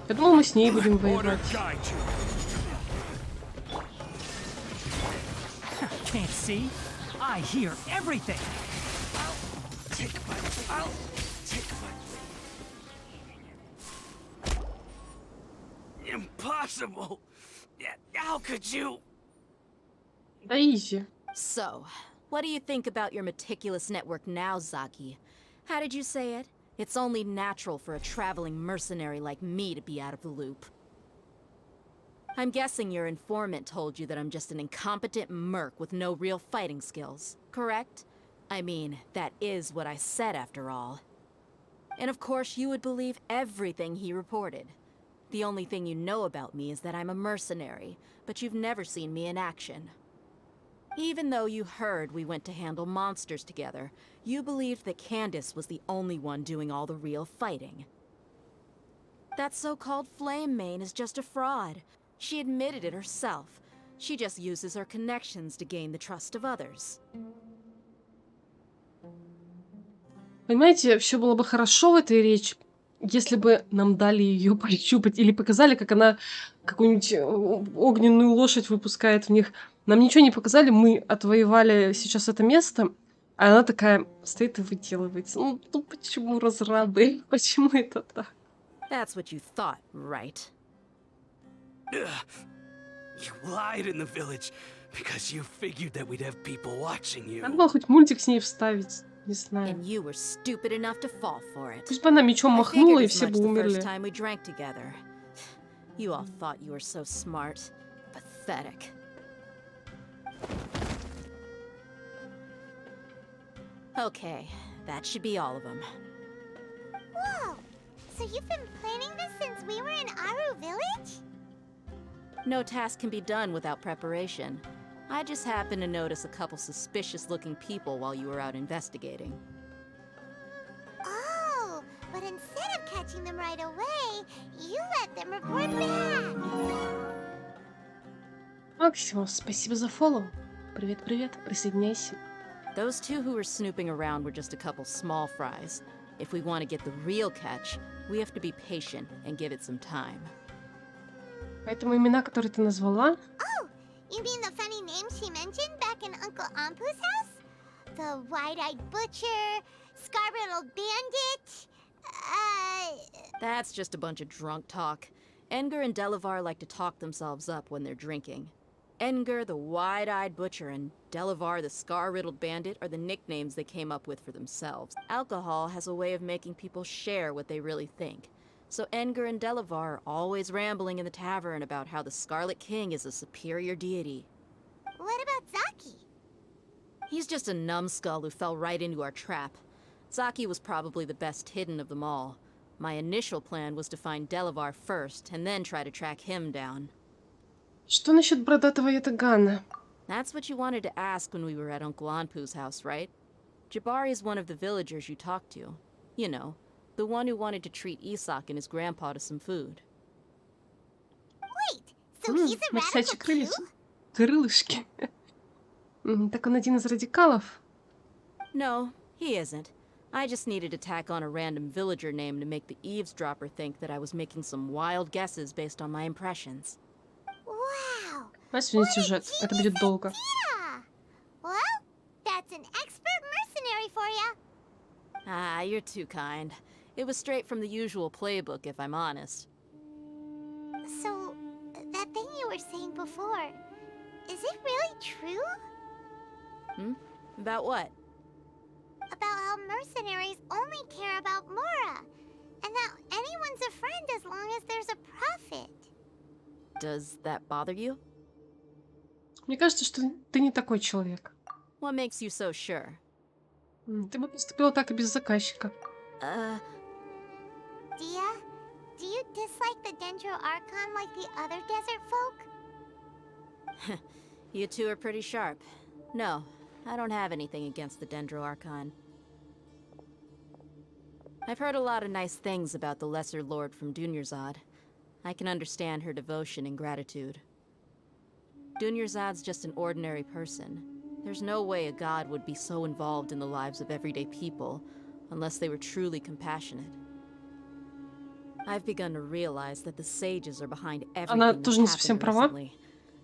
Я думал, мы с ней будем воевать. Can't see? I hear everything. Impossible! How could you? Да изи. So, what do you think about your meticulous network now, Zaki? How did you say it? It's only natural for a traveling mercenary like me to be out of the loop. I'm guessing your informant told you that I'm just an incompetent merc with no real fighting skills, correct? I mean, that is what I said after all. And of course you would believe everything he reported. The only thing you know about me is that I'm a mercenary, but you've never seen me in action. Even though you heard we went to handle monsters together, you believed that Candace was the only one doing all the real fighting. That so-called Flame Mane is just a fraud. She admitted it herself. She just uses her connections to gain the trust of others. Понимаете, все было бы хорошо в этой речи, если бы нам дали ее пощупать или показали, как она какую-нибудь огненную лошадь выпускает в них. Нам ничего не показали, мы отвоевали сейчас это место, а она такая стоит и выделывается. Ну почему разрады? Почему это так? That's what you thought, right? You lied in the village because you figured that we'd have people watching you. Надо было хоть мультик с ней вставить. Не знаю. And you were stupid enough to fall for it. Пусть бы она мечом махнула, и все бы умерли. Time we drank together. You all thought you were so smart. Pathetic. Okay, that should be all of them. Whoa! So you've been planning this since we were in Aru Village? No task can be done without preparation. I just happened to notice a couple suspicious-looking people while you were out investigating. Oh, but instead of catching them right away, you let them report back. Максимус, спасибо за фоллоу. Привет-привет, присоединяйся. Those two who were snooping around were just a couple small fries. If we want to get the real catch, we have to be patient and give it some time. Поэтому имена, которые ты назвала, Oh, you mean the funny names she mentioned back in Uncle Ampu's house? The wide-eyed butcher, scar-riddled bandit, That's just a bunch of drunk talk. Edgar and Delavar like to talk themselves up when they're drinking. Edgar, the wide-eyed butcher, and Delavar, the scar-riddled bandit, are the nicknames they came up with for themselves. Alcohol has a way of making people share what they really think. So Edgar and Delavar are always rambling in the tavern about how the Scarlet King is a superior deity. What about Zaki? He's just a numbskull who fell right into our trap. Zaki was probably the best hidden of them all. My initial plan was to find Delavar first, and then try to track him down. что насчет бородатого ятагана? That's what you wanted to ask when we were at Uncle Anpu's house, right? Jabari is one of the villagers you talked to. You know, the one who wanted to treat Isak and his grandpa to some food. Wait, so he's a Настоящие radical крылья. too? Крылышки. Так он один из радикалов? No, he isn't. I just needed to tack on a random villager name to make the eavesdropper think that I was making some wild guesses based on my impressions. Wow. Давай сменить сюжет, это будет долго. Yeah. Well, that's an expert mercenary for you. Ah, you're too kind. It was straight from the usual playbook, if I'm honest. So, that thing you were saying before, is it really true? About what? About how mercenaries only care about Mora, and that anyone's a friend as long as there's a profit. Does that bother you? Мне кажется, что ты не такой человек. What makes you so sure? Ты бы поступила так и без заказчика. Dia, do you dislike the Dendro Archon like the other desert folk? You two are pretty sharp. No, I don't have anything against the Dendro Archon. I've heard a lot of nice things about the Lesser Lord from Dunyarzad. I can understand her devotion and gratitude. Dunyarzad's just an ordinary person. There's no way a god would be so involved in the lives of everyday people unless they were truly compassionate. I've begun to realize that the sages are behind everything that's happened recently.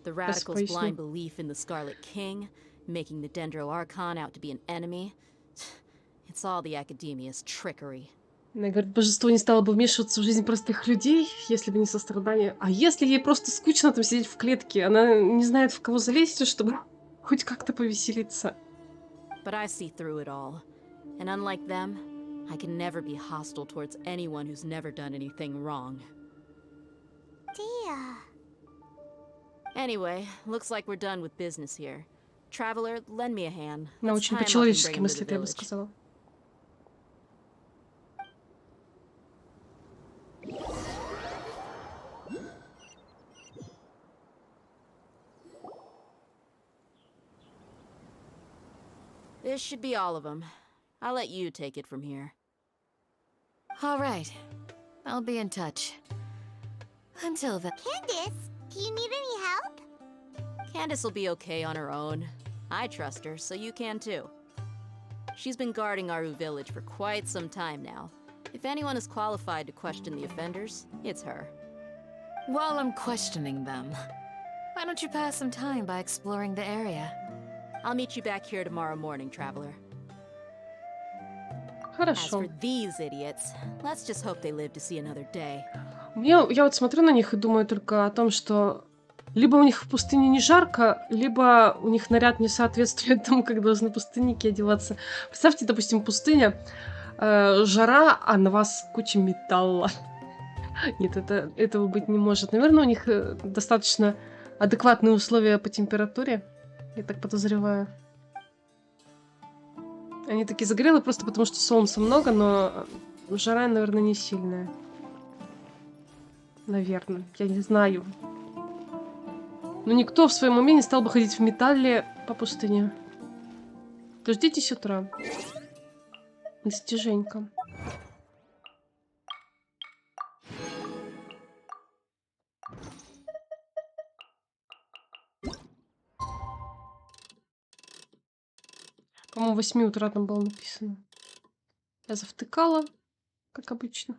The radicals' blind belief in the Scarlet King, making the Dendro Archon out to be an enemy. It's all the academia's trickery. Она говорит, божество не стало бы вмешиваться в жизнь простых людей, если бы не сострадание. А если ей просто скучно там сидеть в клетке, она не знает, в кого залезть, чтобы хоть как-то повеселиться. But I see through it all. And unlike them, I can never be hostile towards anyone who's never done anything wrong. Dia. Anyway, looks like we're done with business here. Traveler, lend me a hand. Она Let's очень tie him up and по-человечески bring him to the мыслит, я бы village. сказала. This should be all of them. I'll let you take it from here. All right. I'll be in touch. Until then. Candace, do you need any help? Candace will be okay on her own. I trust her, so you can too. She's been guarding Aru village for quite some time now. If anyone is qualified to question the offenders, it's her. While I'm questioning them, why don't you pass some time by exploring the area? I'll meet you back here tomorrow morning, Traveler. As Хорошо. for these idiots, let's just hope they live to see another day. Я вот смотрю на них и думаю только о том, что либо у них в пустыне не жарко, либо у них наряд не соответствует тому, как должны пустынники одеваться. Представьте, допустим, пустыня, жара, а на вас куча металла. Нет, этого быть не может. Наверное, у них достаточно адекватные условия по температуре, я так подозреваю. Они такие загорелые просто потому, что солнца много, но жара, наверное, не сильная. Наверное, я не знаю. Но никто в своем уме не стал бы ходить в металле по пустыне. Дождитесь утра. Достиженька. По-моему, 8 утра там было написано. Я завтыкала, как обычно.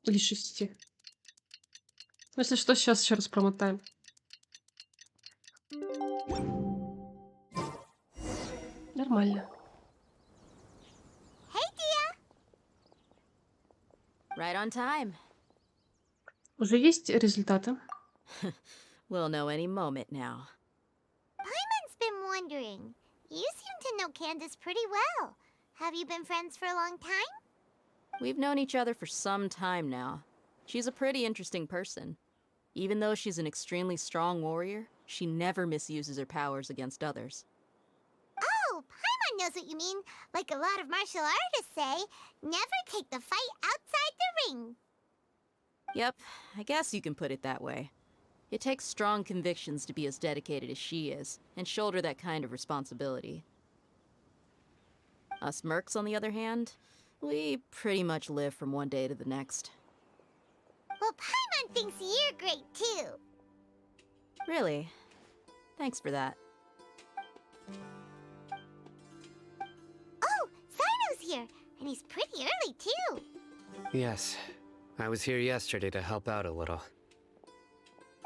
Или 6. Ну, если что, сейчас еще раз промотаем. Нормально. Hey, Dia! Right on time. Уже есть результаты? We'll know any moment now. Paimon's been wondering. You seem to know Candace pretty well. Have you been friends for a long time? We've known each other for some time now. She's a pretty interesting person. Even though she's an extremely strong warrior, she never misuses her powers against others. Oh, Paimon knows what you mean. Like a lot of martial artists say, never take the fight outside the ring. Yep, I guess you can put it that way. It takes strong convictions to be as dedicated as she is, and shoulder that kind of responsibility. Us mercs, on the other hand, we pretty much live from one day to the next. Well, Paimon thinks you're great too. Really? Thanks for that. Oh, Sino's here, and he's pretty early too. Yes. I was here yesterday to help out a little.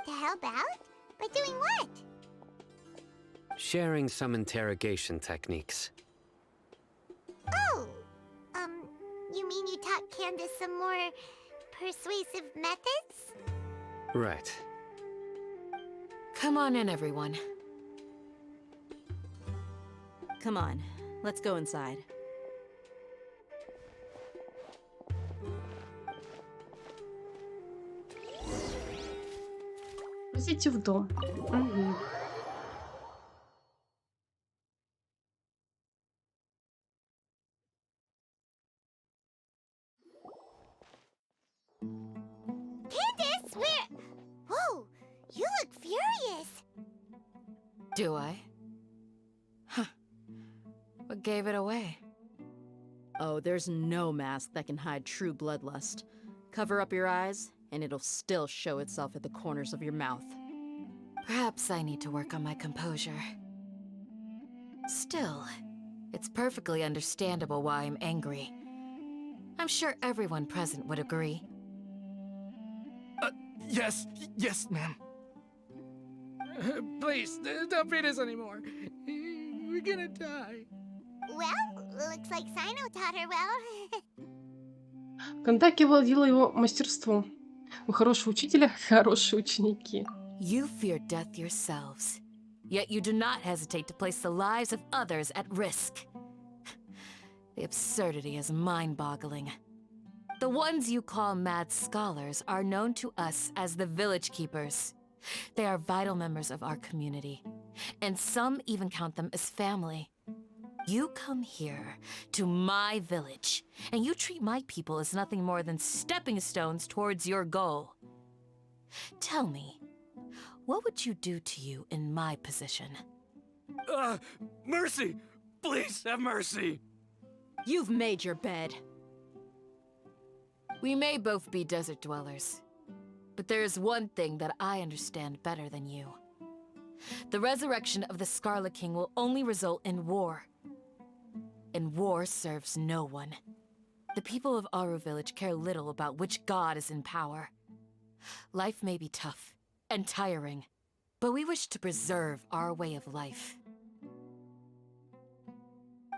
To help out? By doing what? Sharing some interrogation techniques. Oh, you mean you taught Candace some more persuasive methods? Right. Come on in, everyone. Come on, let's go inside. Идите в дом. Угу. Candace, where? Whoa, you look furious. Do I? Huh. What gave it away? Oh, there's no mask that can hide true bloodlust. Cover up your eyes, and it'll still show itself at the corners of your mouth. Perhaps I need to work on my composure. Still, it's perfectly understandable why I'm angry. I'm sure everyone present would agree. Yes, ma'am. Please, don't beat us anymore. We're gonna die. Well, looks like Sino taught her well. Кантаки владела его мастерством. У хорошего учителя хорошие ученики. You fear death yourselves, yet you do not hesitate to place the lives of others at risk. The absurdity is mind-boggling. The ones you call mad scholars are known to us as the Village Keepers. They are vital members of our community, and some even count them as family. You come here, to my village, and you treat my people as nothing more than stepping stones towards your goal. Tell me, what would you do to you in my position? Mercy! Please have mercy! You've made your bed. We may both be desert dwellers, but there is one thing that I understand better than you. The resurrection of the Scarlet King will only result in war. And war serves no one. The people of Aru Village care little about which god is in power. Life may be tough and tiring, but we wish to preserve our way of life.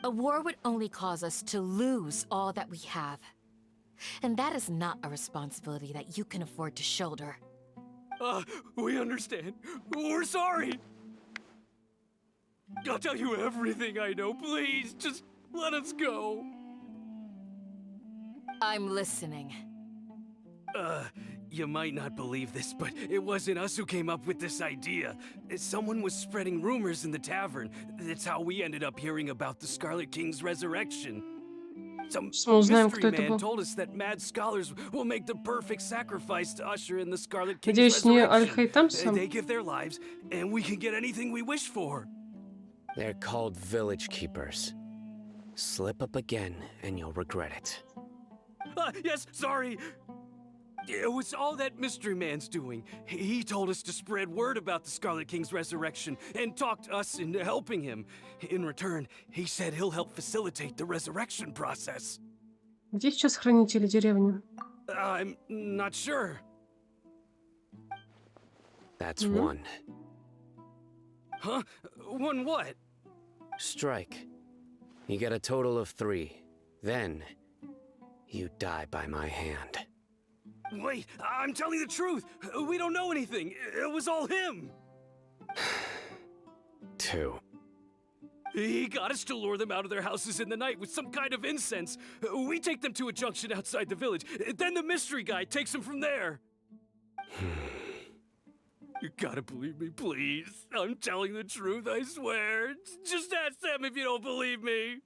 A war would only cause us to lose all that we have. And that is not a responsibility that you can afford to shoulder. We understand. We're sorry. I'll tell you everything I know. Please, just let us go. I'm listening. You might not believe this, but it wasn't us who came up with this idea. Someone was spreading rumors in the tavern. That's how we ended up hearing about the Scarlet King's resurrection. Some Мы узнаем, mystery кто это man был. told us that mad scholars will make the perfect sacrifice to usher in the Scarlet King's Надеюсь, не resurrection. Аль-Хайтам сам? They give their lives, and we can get anything we wish for. They're called village keepers. Slip up again, and you'll regret it. Yes, sorry. It was all that mystery man's doing. He told us to spread word about the Scarlet King's resurrection and talked us into helping him. In return, he said he'll help facilitate the resurrection process. Где сейчас хранители деревни? I'm not sure. That's one. Huh? One what? Strike. You get a total of 3. Then, you die by my hand. Wait, I'm telling the truth. We don't know anything. It was all him. 2. He got us to lure them out of their houses in the night with some kind of incense. We take them to a junction outside the village. Then the mystery guy takes them from there. You gotta believe me, please. I'm telling the truth, I swear. Just ask them if you don't believe me.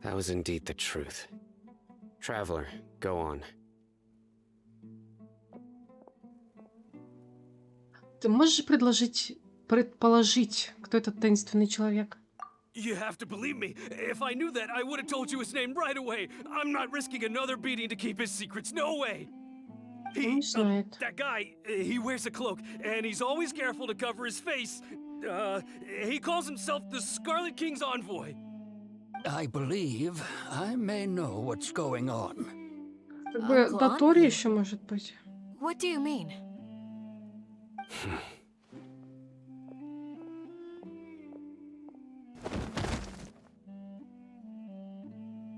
That was indeed the truth. Traveler, go on. Ты можешь предположить, кто этот таинственный человек? You have to believe me. If I knew that, I would have told you his name right away. I'm not risking another beating to keep his secrets. No way. That guy, he wears a cloak, and he's always careful to cover his face. He calls himself the Scarlet King's envoy. I believe I may know what's going on. Как бы до Тори еще может быть. What do you mean?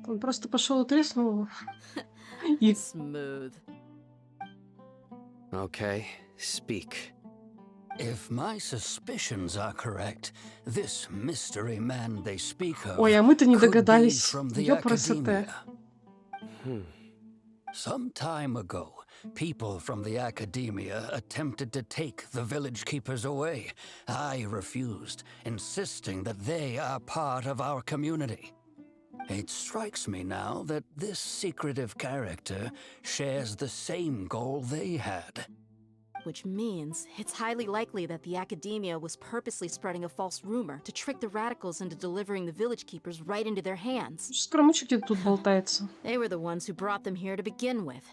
Он просто пошел и треснул. Smooth. Okay, speak. If my suspicions are correct, this mystery man they speak of Ой, а мы-то не could be догадались. from the Ёпросоте. academia. Some time ago, people from the academia attempted to take the village keepers away. I refused, insisting that they are part of our community. It strikes me now that this secretive character shares the same goal they had. Which means it's highly likely that the academia was purposely spreading a false rumor to trick the radicals into delivering the village keepers right into their hands. Скромочек где-то тут болтается. They were the ones who brought them here to begin with.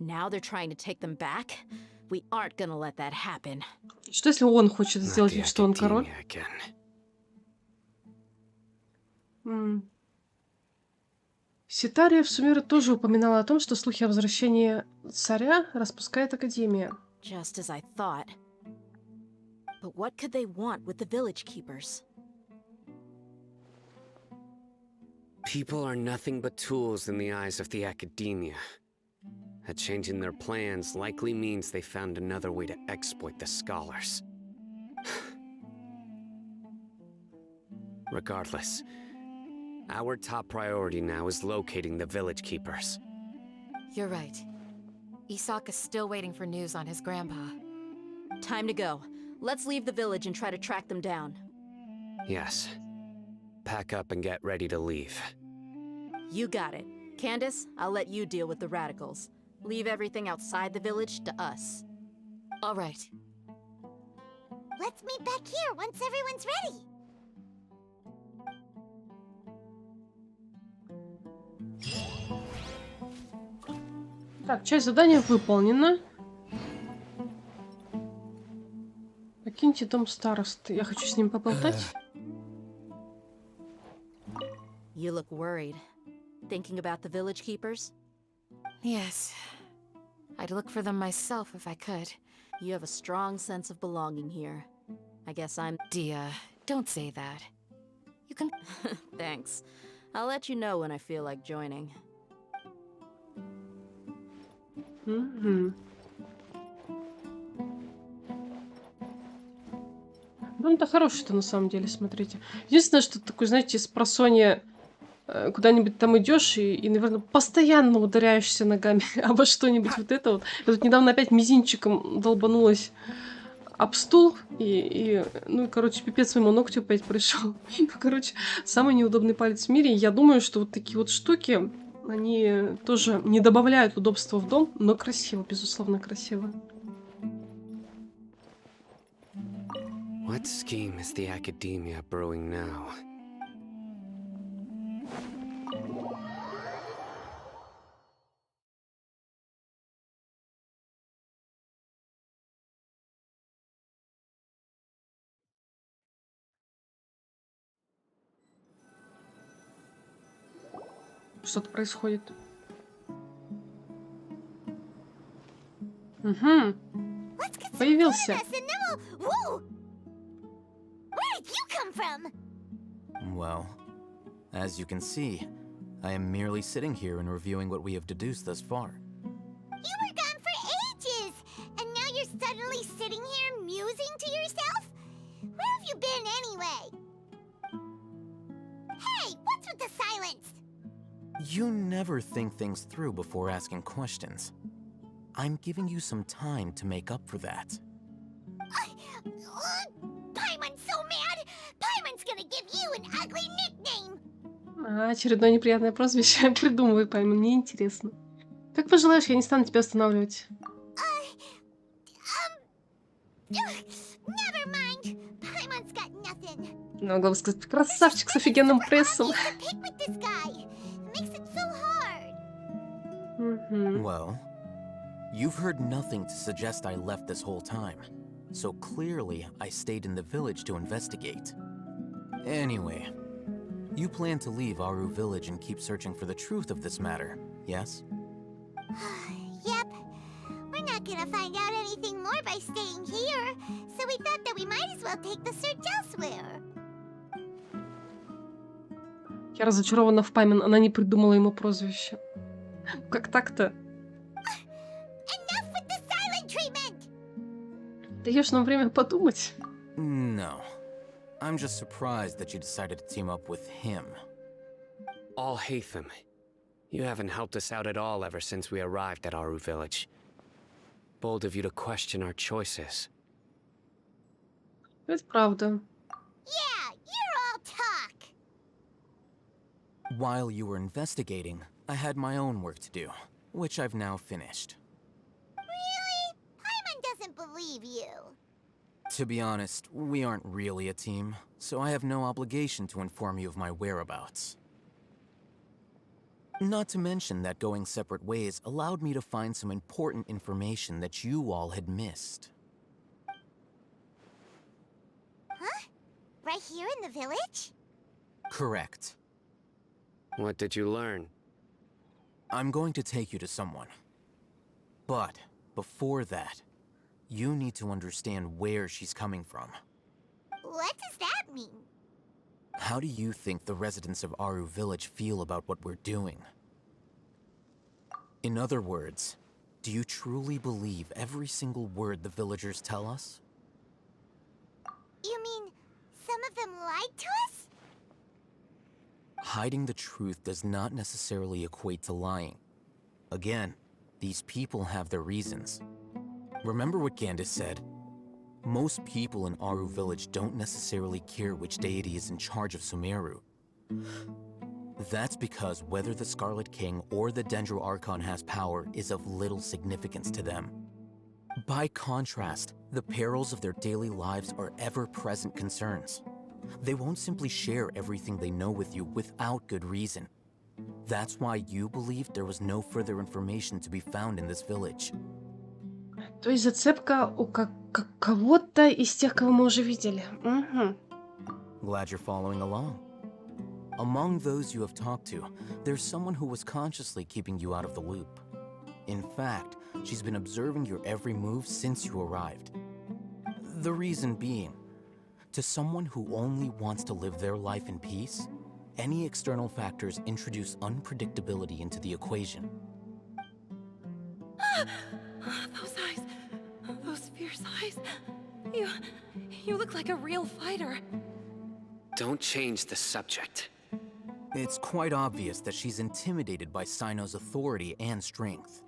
Now they're trying to take them back. We aren't gonna let that happen. Что если он хочет сделать вид, что он король? Ситария в Сумеры тоже упоминала о том, что слухи о возвращении царя распускает Академия. Just as I thought. But what could they want with the village keepers? People are nothing but tools in the eyes of the academia. A change in their plans likely means they found another way to exploit the scholars. Regardless, our top priority now is locating the village keepers. You're right. Isak is still waiting for news on his grandpa. Time to go. Let's leave the village and try to track them down. Yes. Pack up and get ready to leave. You got it. Candace, I'll let you deal with the radicals. Leave everything outside the village to us. All right. Let's meet back here once everyone's ready. Так, часть задания выполнена. Покиньте дом старосты. Я хочу с ним поболтать. You look worried. Thinking about the village keepers? Yes. I'd look for them myself if I could. You have a strong sense of belonging here. I guess I'm... Dia, don't say that. You can... Thanks. I'll let you know when I feel like joining. Угу. Ну, он-то хороший-то на самом деле, смотрите. Единственное, что такое, знаете, с просонья куда-нибудь там идешь и, наверное, постоянно ударяешься ногами обо что-нибудь вот это вот. Я тут недавно опять мизинчиком долбанулась об стул, ну, короче, пипец своему ногтю опять пришел. Ну, короче, самый неудобный палец в мире. И я думаю, что вот такие вот штуки, они тоже не добавляют удобства в дом, но красиво, безусловно, красиво. What scheme is the Academia brewing now? Что-то происходит. Угу. Появился. Where did you come from? Well, as you can see, I am merely sitting here and reviewing what we have deduced thus far. You were gone for ages, and now you're suddenly sitting here musing to yourself? Where have you been anyway? Hey, what's with the silence? You never think things through before asking questions. I'm giving you some time to make up for that. Paimon's so mad! Paimon's gonna give you an ugly nickname! Очередное неприятное прозвище. Придумывай, Паймон, мне интересно. Как пожелаешь, я не стану тебя останавливать. Never mind. Paimon's got nothing. Ну, главное сказать, красавчик с офигенным прессом. Pick with this guy. It makes it so hard. Well, you've heard nothing to suggest I left this whole time. So clearly, I stayed in the village to investigate. Anyway, you plan to leave Aru village and keep searching for the truth of this matter, yes? Yep. We're not gonna find out anything more by staying here, so we thought that we might as well take the search elsewhere. Я разочарована в Паймон, она не придумала ему прозвище. Как так-то? Enough with the silent treatment! Даешь нам время подумать? No. I'm just surprised that you decided to team up with him. Alhaitham, you haven't helped us out at all ever since we arrived at Aru village. Bold of you to question our choices. Это правда. Yeah, you're all talk. While you were investigating, I had my own work to do, which I've now finished. Really? Paimon doesn't believe you. To be honest, we aren't really a team, so I have no obligation to inform you of my whereabouts. Not to mention that going separate ways allowed me to find some important information that you all had missed. Huh? Right here in the village? Correct. What did you learn? I'm going to take you to someone. But before that, you need to understand where she's coming from. What does that mean? How do you think the residents of Aru village feel about what we're doing? In other words, do you truly believe every single word the villagers tell us? You mean some of them lied to us? Hiding the truth does not necessarily equate to lying. Again, these people have their reasons. Remember what Gandis said? Most people in Aru village don't necessarily care which deity is in charge of Sumeru. That's because whether the Scarlet King or the Dendro Archon has power is of little significance to them. By contrast, the perils of their daily lives are ever-present concerns. They won't simply share everything they know with you without good reason. That's why you believed there was no further information to be found in this village. То есть зацепка у кого-то из тех, кого мы уже видели. Glad you're following along. Among those you have talked to, there's someone who was consciously keeping you out of the loop. In fact, she's been observing your every move since you arrived. The reason being, to someone who only wants to live their life in peace, any external factors introduce unpredictability into the equation. Those eyes. Those fierce eyes. You look like a real fighter. Don't change the subject. It's quite obvious that she's intimidated by Sino's authority and strength.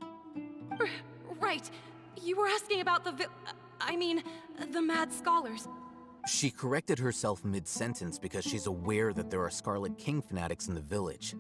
Right. You were asking about I mean, the mad scholars. She corrected herself mid-sentence because she's aware that there are Scarlet King fanatics in the village.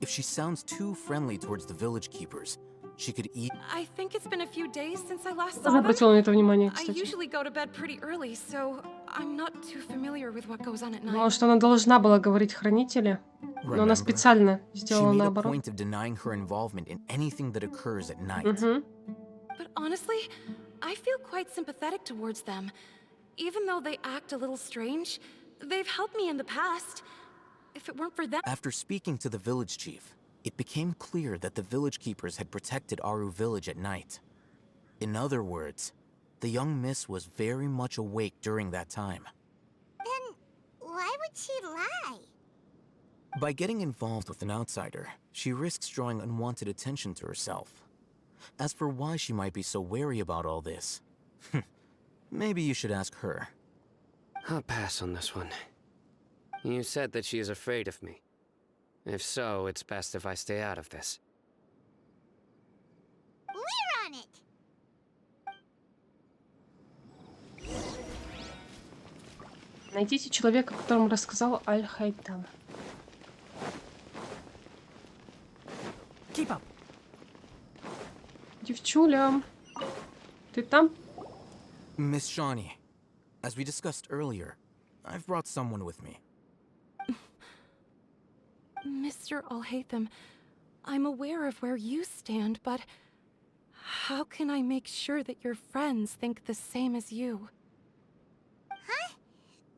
If she sounds too friendly towards the village keepers, she could eat. I think it's been a few days since I last Тоже saw them. обратила на это внимание, I кстати. usually go to bed pretty early, so I'm not too familiar with what goes on at Думала, night. что она должна была говорить хранители, но она Remember, специально she сделала made a наоборот. point of denying her involvement in anything that occurs at night. But honestly, I feel quite sympathetic towards them. Even though they act a little strange, they've helped me in the past. If it weren't for them... After speaking to the village chief, it became clear that the village keepers had protected Aru village at night. In other words, the young miss was very much awake during that time. Then why would she lie? By getting involved with an outsider, she risks drawing unwanted attention to herself. As for why she might be so wary about all this, maybe you should ask her. I'll pass on this one. You said that she is afraid of me. If so, it's best if I stay out of this. We're on it! Найдите человека, которому рассказал Аль-Хайтам. Keep up. Девчуля, ты там? Miss Shawnee, as we discussed earlier, I've brought someone with me. Mr. Alhaitham, I'm aware of where you stand, but how can I make sure that your friends think the same as you? Huh?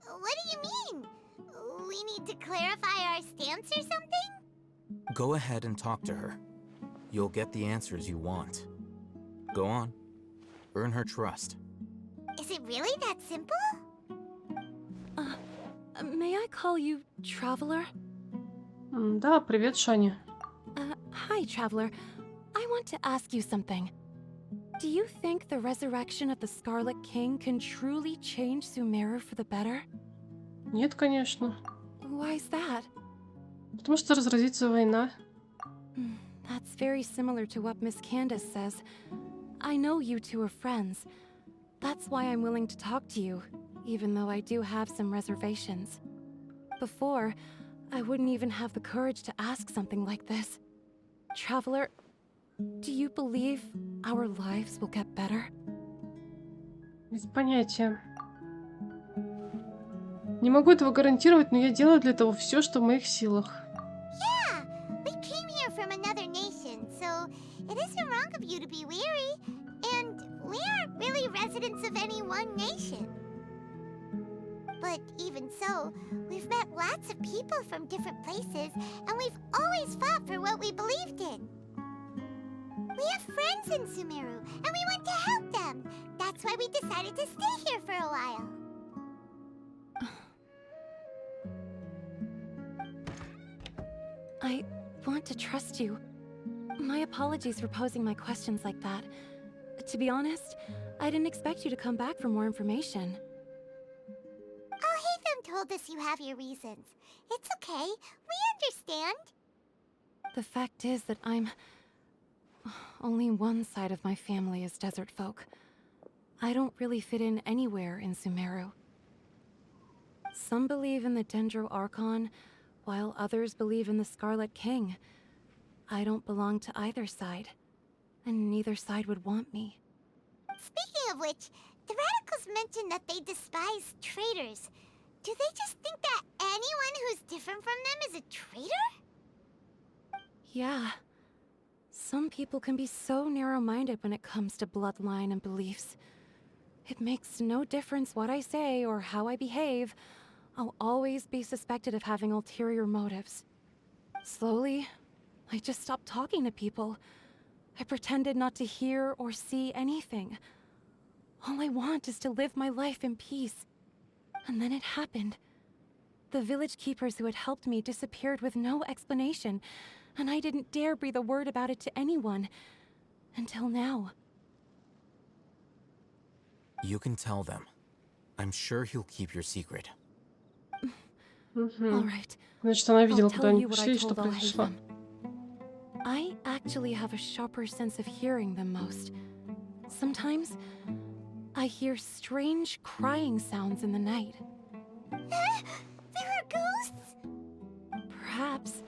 What do you mean? We need to clarify our stance or something? Go ahead and talk to her. You'll get the answers you want. Go on. Earn her trust. Is it really that simple? May I call you Traveler? Да, привет, Шани. Hi, Traveler. I want to ask you something. Do you think the resurrection of the Scarlet King can truly change Sumeru for the better? Нет, конечно. Why is that? Потому что разразится война. That's very similar to what Miss Candace says. I know you two are friends. That's why I'm willing to talk to you, even though I do have some reservations. Before, I wouldn't even have the courage to ask something like this. Traveler, do you believe our lives will get better? Без понятия. Не могу этого гарантировать, но я делаю для этого все, что в моих силах. Yeah, we came here from another nation, so it isn't wrong of you to be weary. And we aren't really residents of any one nation. But even so, we've met lots of people from different places, and we've always fought for what we believed in. We have friends in Sumeru, and we want to help them. That's why we decided to stay here for a while. I want to trust you. My apologies for posing my questions like that. To be honest, I didn't expect you to come back for more information. Alhaitham told us you have your reasons. It's okay. We understand. The fact is that only one side of my family is desert folk. I don't really fit in anywhere in Sumeru. Some believe in the Dendro Archon, while others believe in the Scarlet King. I don't belong to either side, and neither side would want me. Speaking of which, the radicals mentioned that they despise traitors. Do they just think that anyone who's different from them is a traitor? Yeah. Some people can be so narrow-minded when it comes to bloodline and beliefs. It makes no difference what I say or how I behave. I'll always be suspected of having ulterior motives. Slowly, I just stopped talking to people. I pretended not to hear or see anything. All I want is to live my life in peace. And then it happened. The village keepers who had helped me disappeared with no explanation, and I didn't dare breathe a word about it to anyone. Until now. You can tell them. I'm sure he'll keep your secret. All right. Значит, она видела, I'll куда tell они you what I пришли и что told произошло. Alhaitham. I actually have a sharper sense of hearing than most. Sometimes, I hear strange crying sounds in the night. There are ghosts? Perhaps.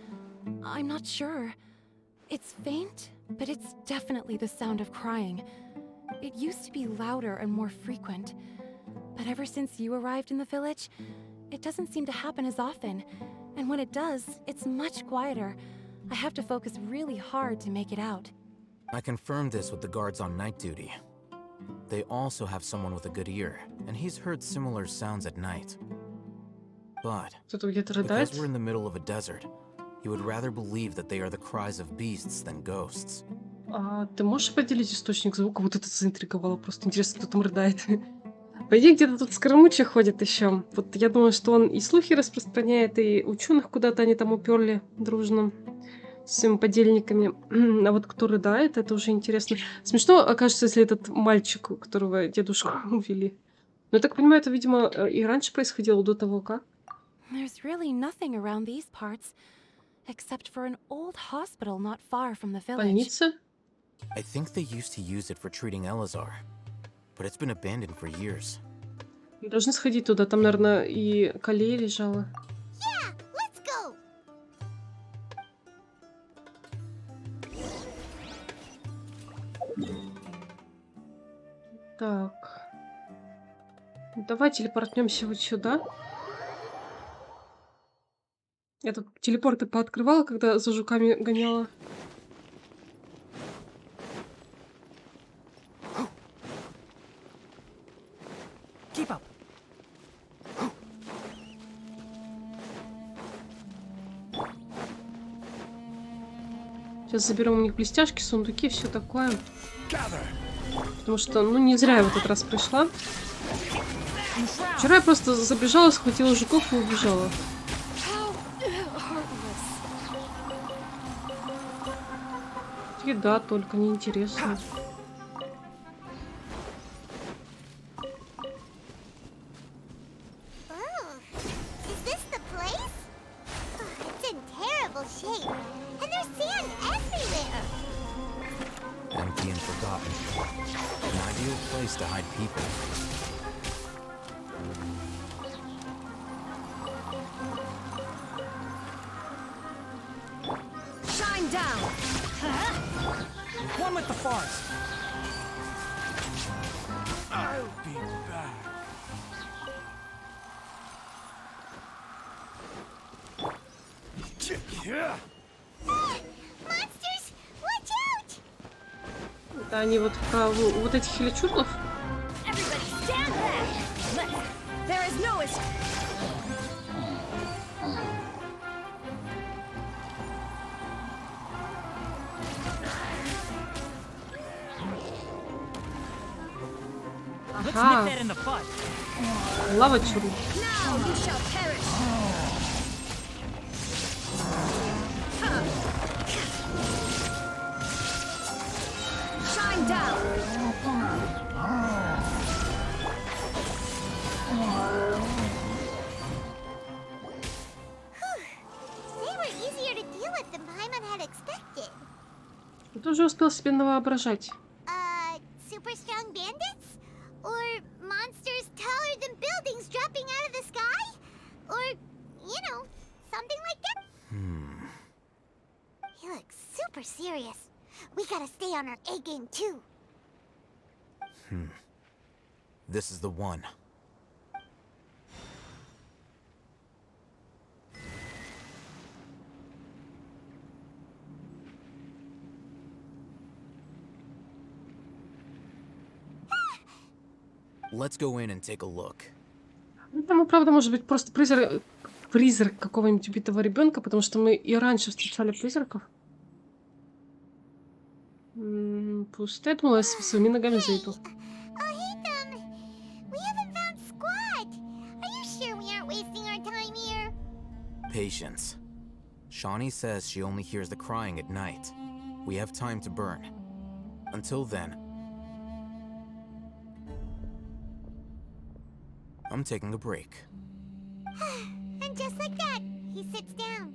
I'm not sure. It's faint, but it's definitely the sound of crying. It used to be louder and more frequent. But ever since you arrived in the village, it doesn't seem to happen as often. And when it does, it's much quieter. I have to focus really hard to make it out. I confirmed this with the guards on night duty. They also have someone with a good ear, and he's heard similar sounds at night. But Кто-то где-то because рыдает. we're in the middle of a desert, he would rather believe that they are the cries of beasts than ghosts. А ты можешь определить источник звука? Вот это заинтриговало. Просто интересно, кто там рыдает. По идее, где-то тут скоромуча ходит еще. Вот я думаю, что он и слухи распространяет, и ученых куда-то они там уперли дружно с своими подельниками. А вот кто рыдает, это уже интересно. Смешно окажется, если этот мальчик, у которого дедушку увели. Но я так понимаю, это, видимо, и раньше происходило, до того как. There's really nothing around these parts, except for an old hospital not far from the village. Больница? I think they used to use it for treating Elazar, but it's been abandoned for years. Мы должны сходить туда. Там, наверное, и Калея лежала. Yeah, let's go! Так. Давай телепортнемся вот сюда. Я тут телепорты пооткрывала, когда за жуками гоняла. Keep up. Сейчас заберем у них блестяшки, сундуки, все такое. Потому что, ну, не зря я в этот раз пришла. Вчера я просто забежала, схватила жуков и убежала. Еда только, неинтересно. Oh, is this the place? It's in terrible shape, and there's sand everywhere. Empty and forgotten. An ideal place to hide people. Shine down! One with the forest. I'll be back. Monsters, watch out! Это они вот про вот этих хиличурнов? Everybody stand back! There is no escape. Let's Ага, nip that in the bud. лава чуру. Now you shall perish. Shine down. They were easier to deal with than Paimon had expected. Ты уже успел себе навоображать. Super strong bandits? Or monsters taller than buildings dropping out of the sky? Or, you know, something like that? He looks super serious. We gotta stay on our A game too. This is the one. Let's go in and take a look. Ну, там, правда, может быть просто призрак какого-нибудь убитого ребенка, потому что мы и раньше встречали призраков. Пусто. Я думала, я своими ногами зайду. Oh, hey, them. We haven't found squat. Are you sure we aren't wasting our time here? Patience. Shawnee says she only hears the crying at night. We have time to burn. Until then, I'm taking a break. And just like that, he sits down.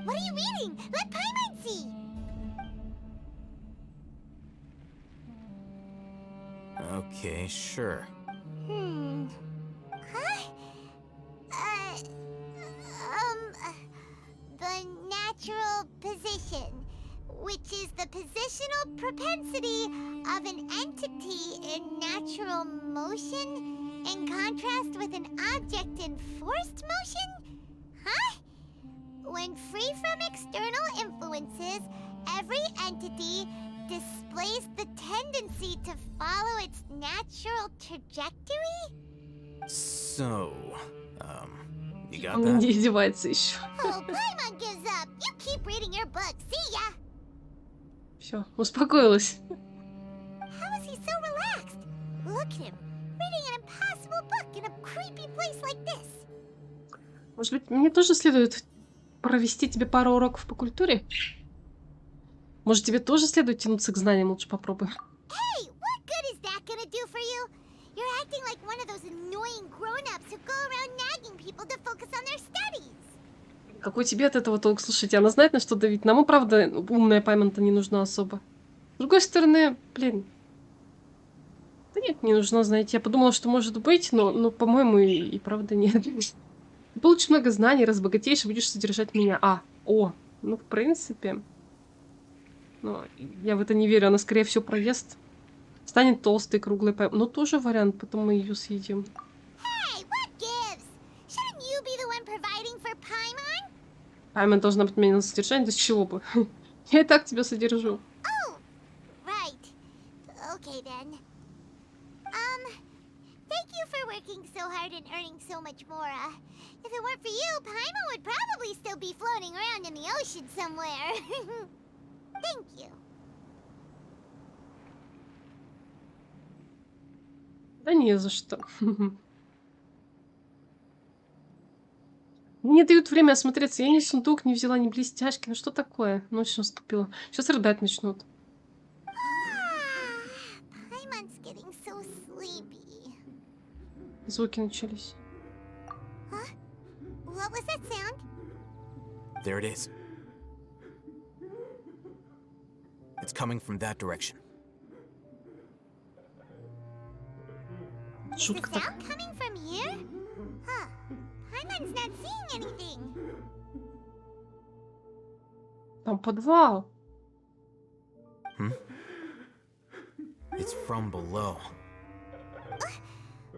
What are you reading? Let Paimon see. Okay, sure. Huh? The natural position, which is the positional propensity of an entity in natural motion in contrast with an object in forced motion? Huh? When free from external influences, every entity displays the tendency to follow its natural trajectory? So, you got Он that? не издевается еще. Oh, Paimon gives up. You keep reading your book. See ya. Все, успокоилась. How is he so relaxed? Look at him, reading an impossible book in a creepy place like this. Может быть, мне тоже следует провести тебе пару уроков по культуре? Может, тебе тоже следует тянуться к знаниям? Лучше попробуй. Hey, what good is that gonna do for you? You're acting like one of those annoying grown-ups who go around nagging people to focus on their studies. Какой тебе от этого толк? Слушайте, она знает, на что давить. Нам и правда умная Паймон-то не нужна особо. С другой стороны, блин. Да нет, не нужна, знаете. Я подумала, что может быть, но по-моему, и правда нет. Ты получишь много знаний, разбогатеешь и будешь содержать меня. Ну, в принципе. Но я в это не верю. Она, скорее всего, проест. Станет толстой, круглой. Ну, тоже вариант, потом мы ее съедим. Hey, what gives? Shouldn't you be the one providing for Paimon? Паймон должна быть меня на содержание, да с чего бы? Я и так тебя содержу. Oh, right. Okay then. Thank you for working so hard and earning so much more. If it weren't for you, Paimon would probably still be floating around in the ocean somewhere. Thank you. Да не за что. Мне не дают время осмотреться. Я ни сундук не взяла, ни блестяшки. Ну что такое? Ночь наступила. Сейчас рыдать начнут. Paimon's getting so sleepy. Звуки начались. Huh? What was that sound? There it is. It's coming from that direction. Is the sound coming from here? Huh. Paimon's not seeing anything. Там подвал. It's from below.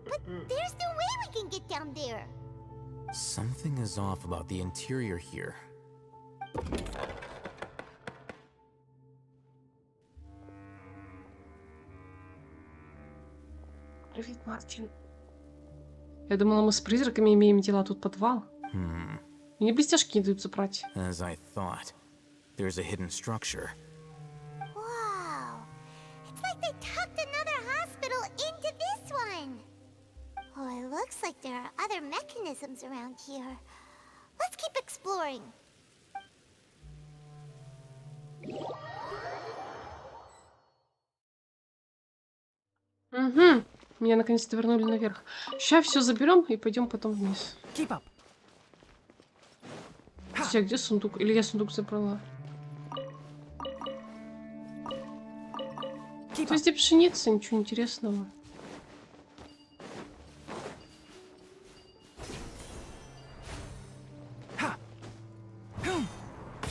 But there's no way we can get down there. Something is off about the interior here. Привет, Мартин. Я думала, мы с призраками имеем дела, тут подвал. Мне блестяшки не дают забрать. As I thought. There's a hidden structure. Wow. It's like they tucked another hospital into this one. Oh, it looks like there are other mechanisms around here. Let's keep exploring. Угу. Меня наконец-то вернули наверх. Сейчас все заберем и пойдем потом вниз. Подожди, а где сундук? Или я сундук забрала? То есть где пшеница, ничего интересного.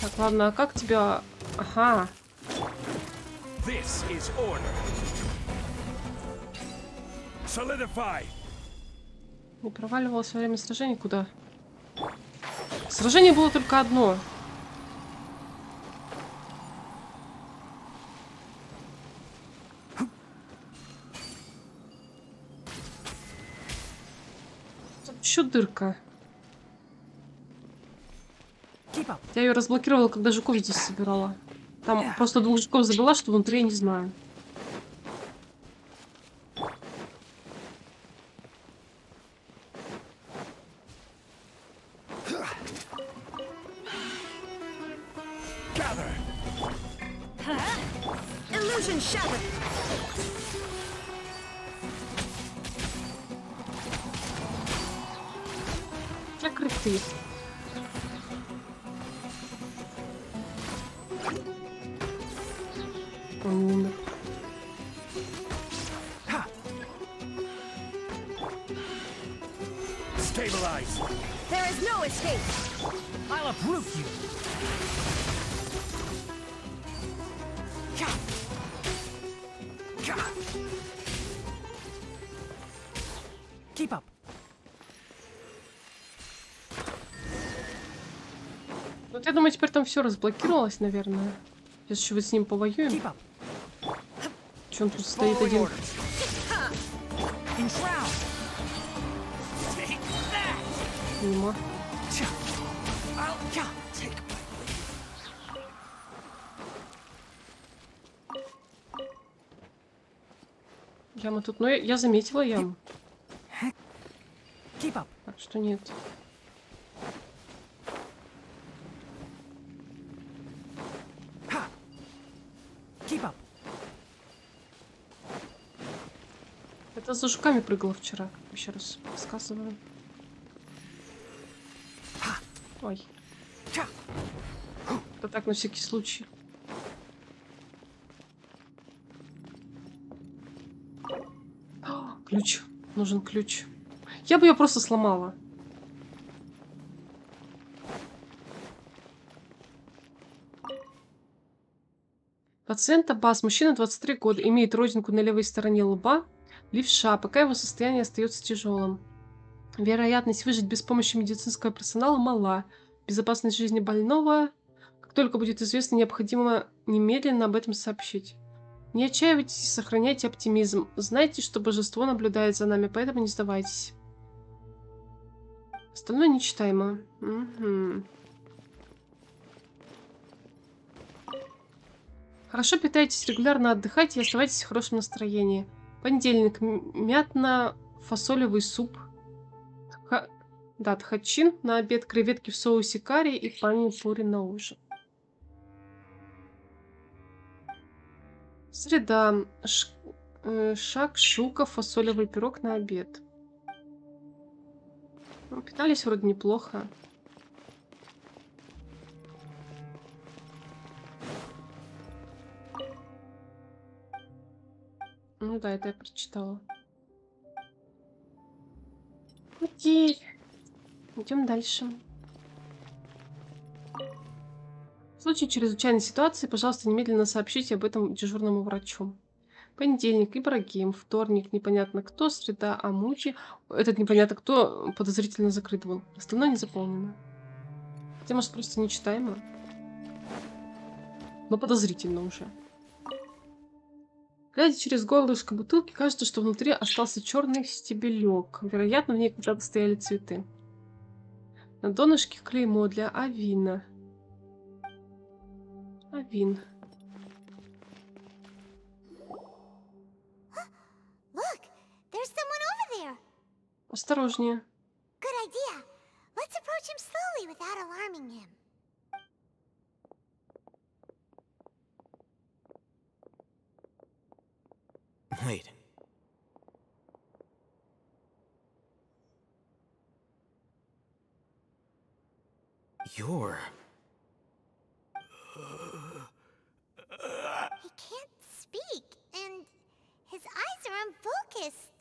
Так, ладно, а как тебя... Ага. This is order. Solidify. Не проваливалось во время сражения куда? Сражение было только одно. Тут еще дырка. Я ее разблокировала, когда жуков здесь собирала. Там просто 2 жуков забила, что внутри, я не знаю. Illusion shattered. Закрытые. Он умер. eyes. There is no escape. I'll uproot you. Keep up. Вот я думаю, теперь там все разблокировалось, наверное. Сейчас еще вот с ним повоюем. Че он тут стоит один? Мимо. Яма тут, но я заметила яму. Так что нет. Это за жуками прыгала вчера. Еще раз рассказываю. Ой. Это так, на всякий случай. О, ключ. Нужен ключ. Я бы ее просто сломала. Пациент Аббас, мужчина 23 года, имеет родинку на левой стороне лба, левша, пока его состояние остается тяжелым. Вероятность выжить без помощи медицинского персонала мала. Безопасность жизни больного. Как только будет известно, необходимо немедленно об этом сообщить. Не отчаивайтесь, сохраняйте оптимизм. Знайте, что божество наблюдает за нами, поэтому не сдавайтесь. Остальное нечитаемо. Угу. Хорошо питайтесь, регулярно отдыхайте и оставайтесь в хорошем настроении. Понедельник. Мятно-фасолевый суп. Да, тхачин на обед, креветки в соусе карри и пани-пури на ужин. Среда. Шак-шука, фасолевый пирог на обед. Ну, питались вроде неплохо. Ну да, это я прочитала. Окей. Идем дальше. В случае чрезвычайной ситуации, пожалуйста, немедленно сообщите об этом дежурному врачу. Понедельник, Ибрагим. Вторник, непонятно кто. Среда, Амучи. Этот непонятно кто подозрительно закрыт был. Остальное не заполнено. Хотя, может, просто нечитаемо. Но подозрительно уже. Глядя через горлышко бутылки, кажется, что внутри остался черный стебелек. Вероятно, в ней когда-то стояли цветы. На донышке клеймо для Авина. Авин. Look, there's someone over there. Осторожнее. Good idea. Let's approach him slowly without alarming him. Wait. You're... He can't speak, and his eyes are unfocused.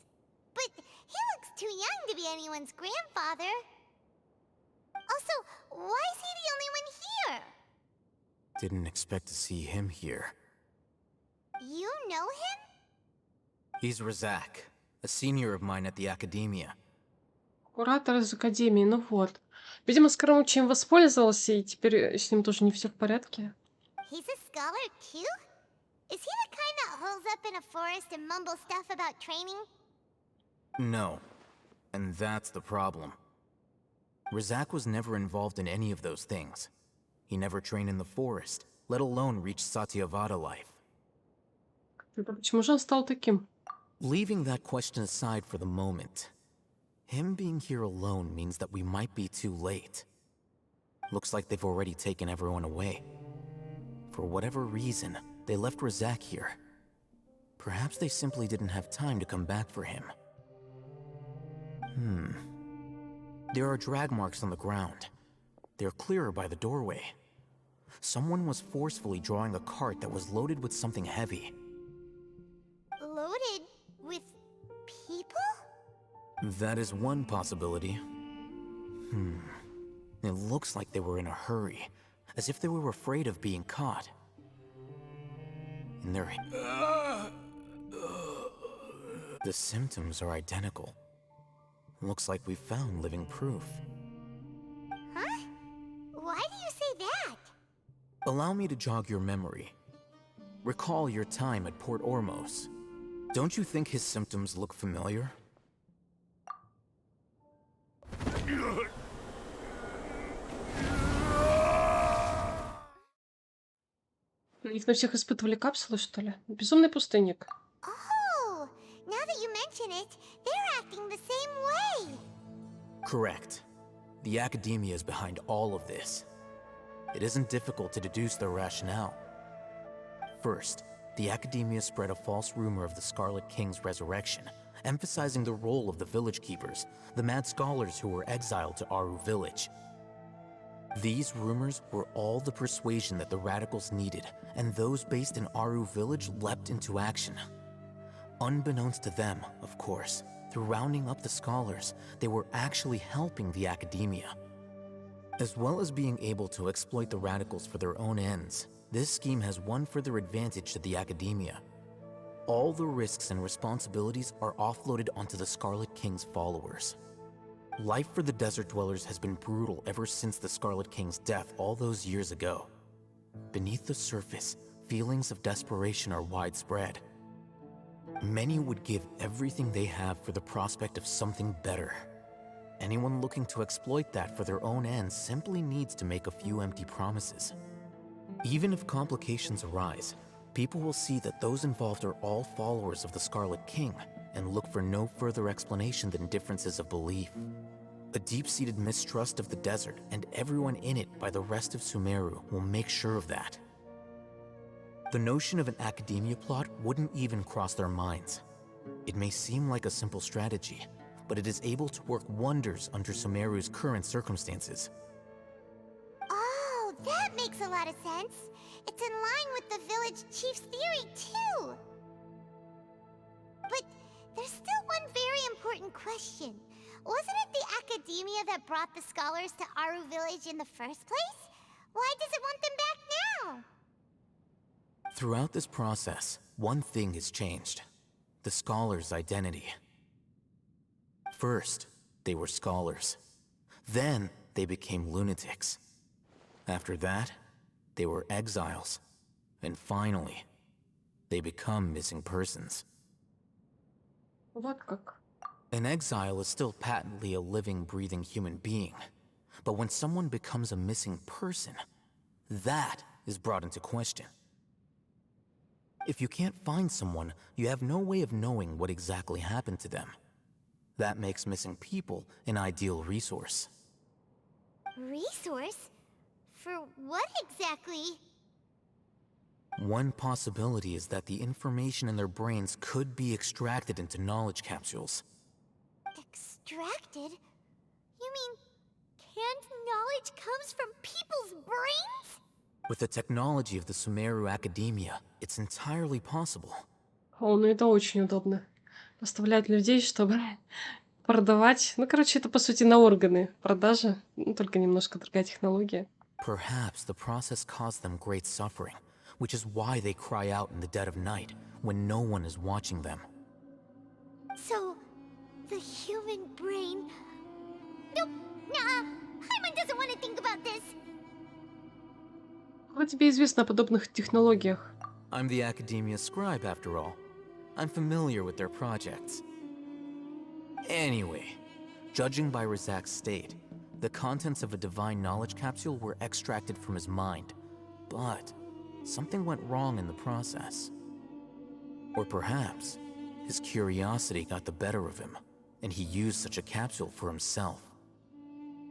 But he looks too young to be anyone's grandfather. Also, why is he the only one here? Didn't expect to see him here. You know him? He's Razak, a senior of mine at the Academia. Куратор из Академии, ну вот. Видимо, Скоромучий воспользовался, и теперь с ним тоже не все в порядке. He's a scholar too? Is he the kind that holes up in a forest and mumbles stuff about training? No. And that's the problem. Razak was never involved in any of those things. He never trained in the forest, let alone reach Satyavada life. Почему же он стал таким? Leaving that question aside for the moment, him being here alone means that we might be too late. Looks like they've already taken everyone away. For whatever reason, they left Razak here. Perhaps they simply didn't have time to come back for him. There are drag marks on the ground. They're clearer by the doorway. Someone was forcefully drawing a cart that was loaded with something heavy. Loaded with people? That is one possibility. It looks like they were in a hurry, as if they were afraid of being caught. And the symptoms are identical. Looks like we found living proof. Huh? Why do you say that? Allow me to jog your memory. Recall your time at Port Ormos. Don't you think his symptoms look familiar? Их на всех испытывали капсулы, что ли? Безумный пустынник. Oh, now that you mention it, they're acting the same way. Correct. The academia is behind all of this. It isn't difficult to deduce their rationale. First, the academia spread a false rumor of the Scarlet King's resurrection, emphasizing the role of the village keepers, the mad scholars who were exiled to Aru village. These rumors were all the persuasion that the radicals needed, and those based in Aru village leapt into action. Unbeknownst to them, of course, through rounding up the scholars, they were actually helping the academia. As well as being able to exploit the radicals for their own ends, this scheme has one further advantage to the academia. All the risks and responsibilities are offloaded onto the Scarlet King's followers. Life for the desert dwellers has been brutal ever since the Scarlet King's death all those years ago. Beneath the surface, feelings of desperation are widespread. Many would give everything they have for the prospect of something better. Anyone looking to exploit that for their own ends simply needs to make a few empty promises. Even if complications arise, people will see that those involved are all followers of the Scarlet King and look for no further explanation than differences of belief. A deep-seated mistrust of the desert and everyone in it by the rest of Sumeru will make sure of that. The notion of an academia plot wouldn't even cross their minds. It may seem like a simple strategy, but it is able to work wonders under Sumeru's current circumstances. Oh, that makes a lot of sense. It's in line with the village chief's theory, too. But there's still one very important question. Wasn't it the academia that brought the scholars to Aru village in the first place? Why does it want them back now? Throughout this process, one thing has changed: the scholars' identity. First, they were scholars. Then, they became lunatics. After that, they were exiles. And finally, they become missing persons. Вот как. An exile is still patently a living, breathing human being. But when someone becomes a missing person, that is brought into question. If you can't find someone, you have no way of knowing what exactly happened to them. That makes missing people an ideal resource. Resource? For what exactly? One possibility is that the information in their brains could be extracted into knowledge capsules. Extracted? You mean canned knowledge comes from people's brains? With the technology of the Sumeru Academia, it's entirely possible. О, ну это очень удобно. Поставлять людей, чтобы продавать. Ну, короче, это по сути на органы продажи. Ну, только немножко другая технология. Perhaps the process caused them great suffering, which is why they cry out in the dead of night when no one is watching them. So, the human brain... Nope, nah, Hyman doesn't want to think about this. Что тебе известно о подобных технологиях? I'm the Academia scribe, after all. I'm familiar with their projects. Anyway, judging by Razak's state, the contents of a divine knowledge capsule were extracted from his mind. But something went wrong in the process. Or perhaps his curiosity got the better of him, and he used such a capsule for himself.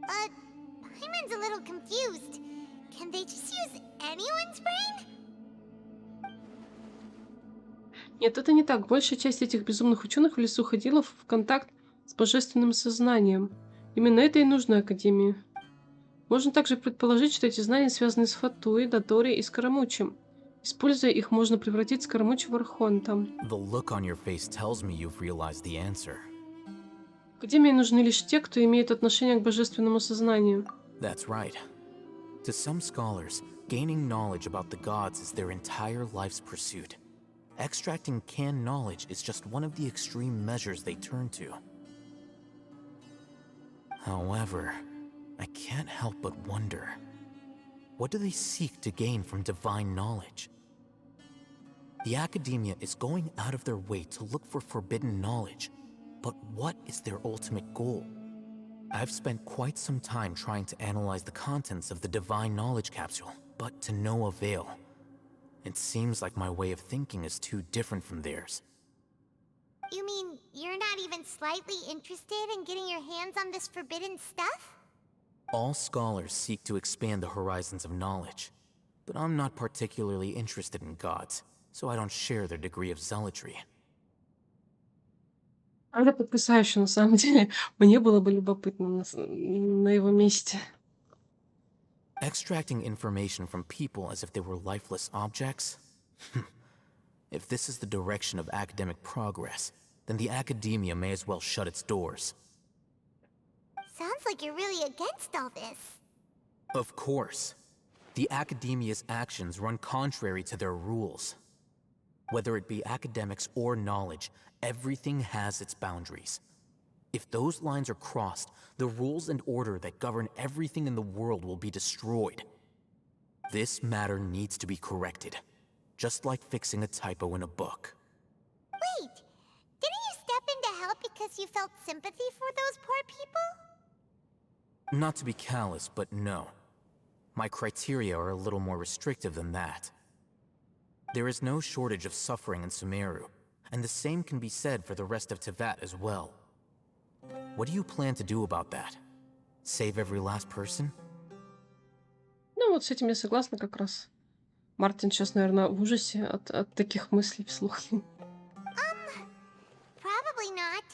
Hyman's a little confused. Can they just use anyone's brain? Нет, это не так. Большая часть этих безумных ученых в лесу ходила в контакт с божественным сознанием. Именно это и нужно Академии. Можно также предположить, что эти знания связаны с Фатуей, Датори и Скоромучем. Используя их, можно превратить Скоромуча в Архонта. The look on your face tells me you've realized the answer. Академии нужны лишь те, кто имеет отношение к божественному сознанию. That's right. To some scholars, gaining knowledge about the gods is their entire life's pursuit. Extracting canned knowledge is just one of the extreme measures they turn to. However, I can't help but wonder, what do they seek to gain from divine knowledge? The academia is going out of their way to look for forbidden knowledge, but what is their ultimate goal? I've spent quite some time trying to analyze the contents of the divine knowledge capsule, but to no avail. It seems like my way of thinking is too different from theirs. You mean you're not even slightly interested in getting your hands on this forbidden stuff? All scholars seek to expand the horizons of knowledge, but I'm not particularly interested in gods, so I don't share their degree of zealotry. Это потрясающе, на самом деле. Мне было бы любопытно на его месте. Extracting information from people as if they were lifeless objects? If this is the direction of academic progress, then the academia may as well shut its doors. Sounds like you're really against all this. Of course. The academia's actions run contrary to their rules. Whether it be academics or knowledge, everything has its boundaries. If those lines are crossed, the rules and order that govern everything in the world will be destroyed. This matter needs to be corrected, just like fixing a typo in a book. Wait, didn't you step in to help because you felt sympathy for those poor people? Not to be callous, but no. My criteria are a little more restrictive than that. There is no shortage of suffering in Sumeru, and the same can be said for the rest of Teyvat as well. What do you plan to do about that? Save every last person? Ну, вот с этим я согласна как раз. Мартин сейчас, наверное, в ужасе от таких мыслей вслух. Probably not.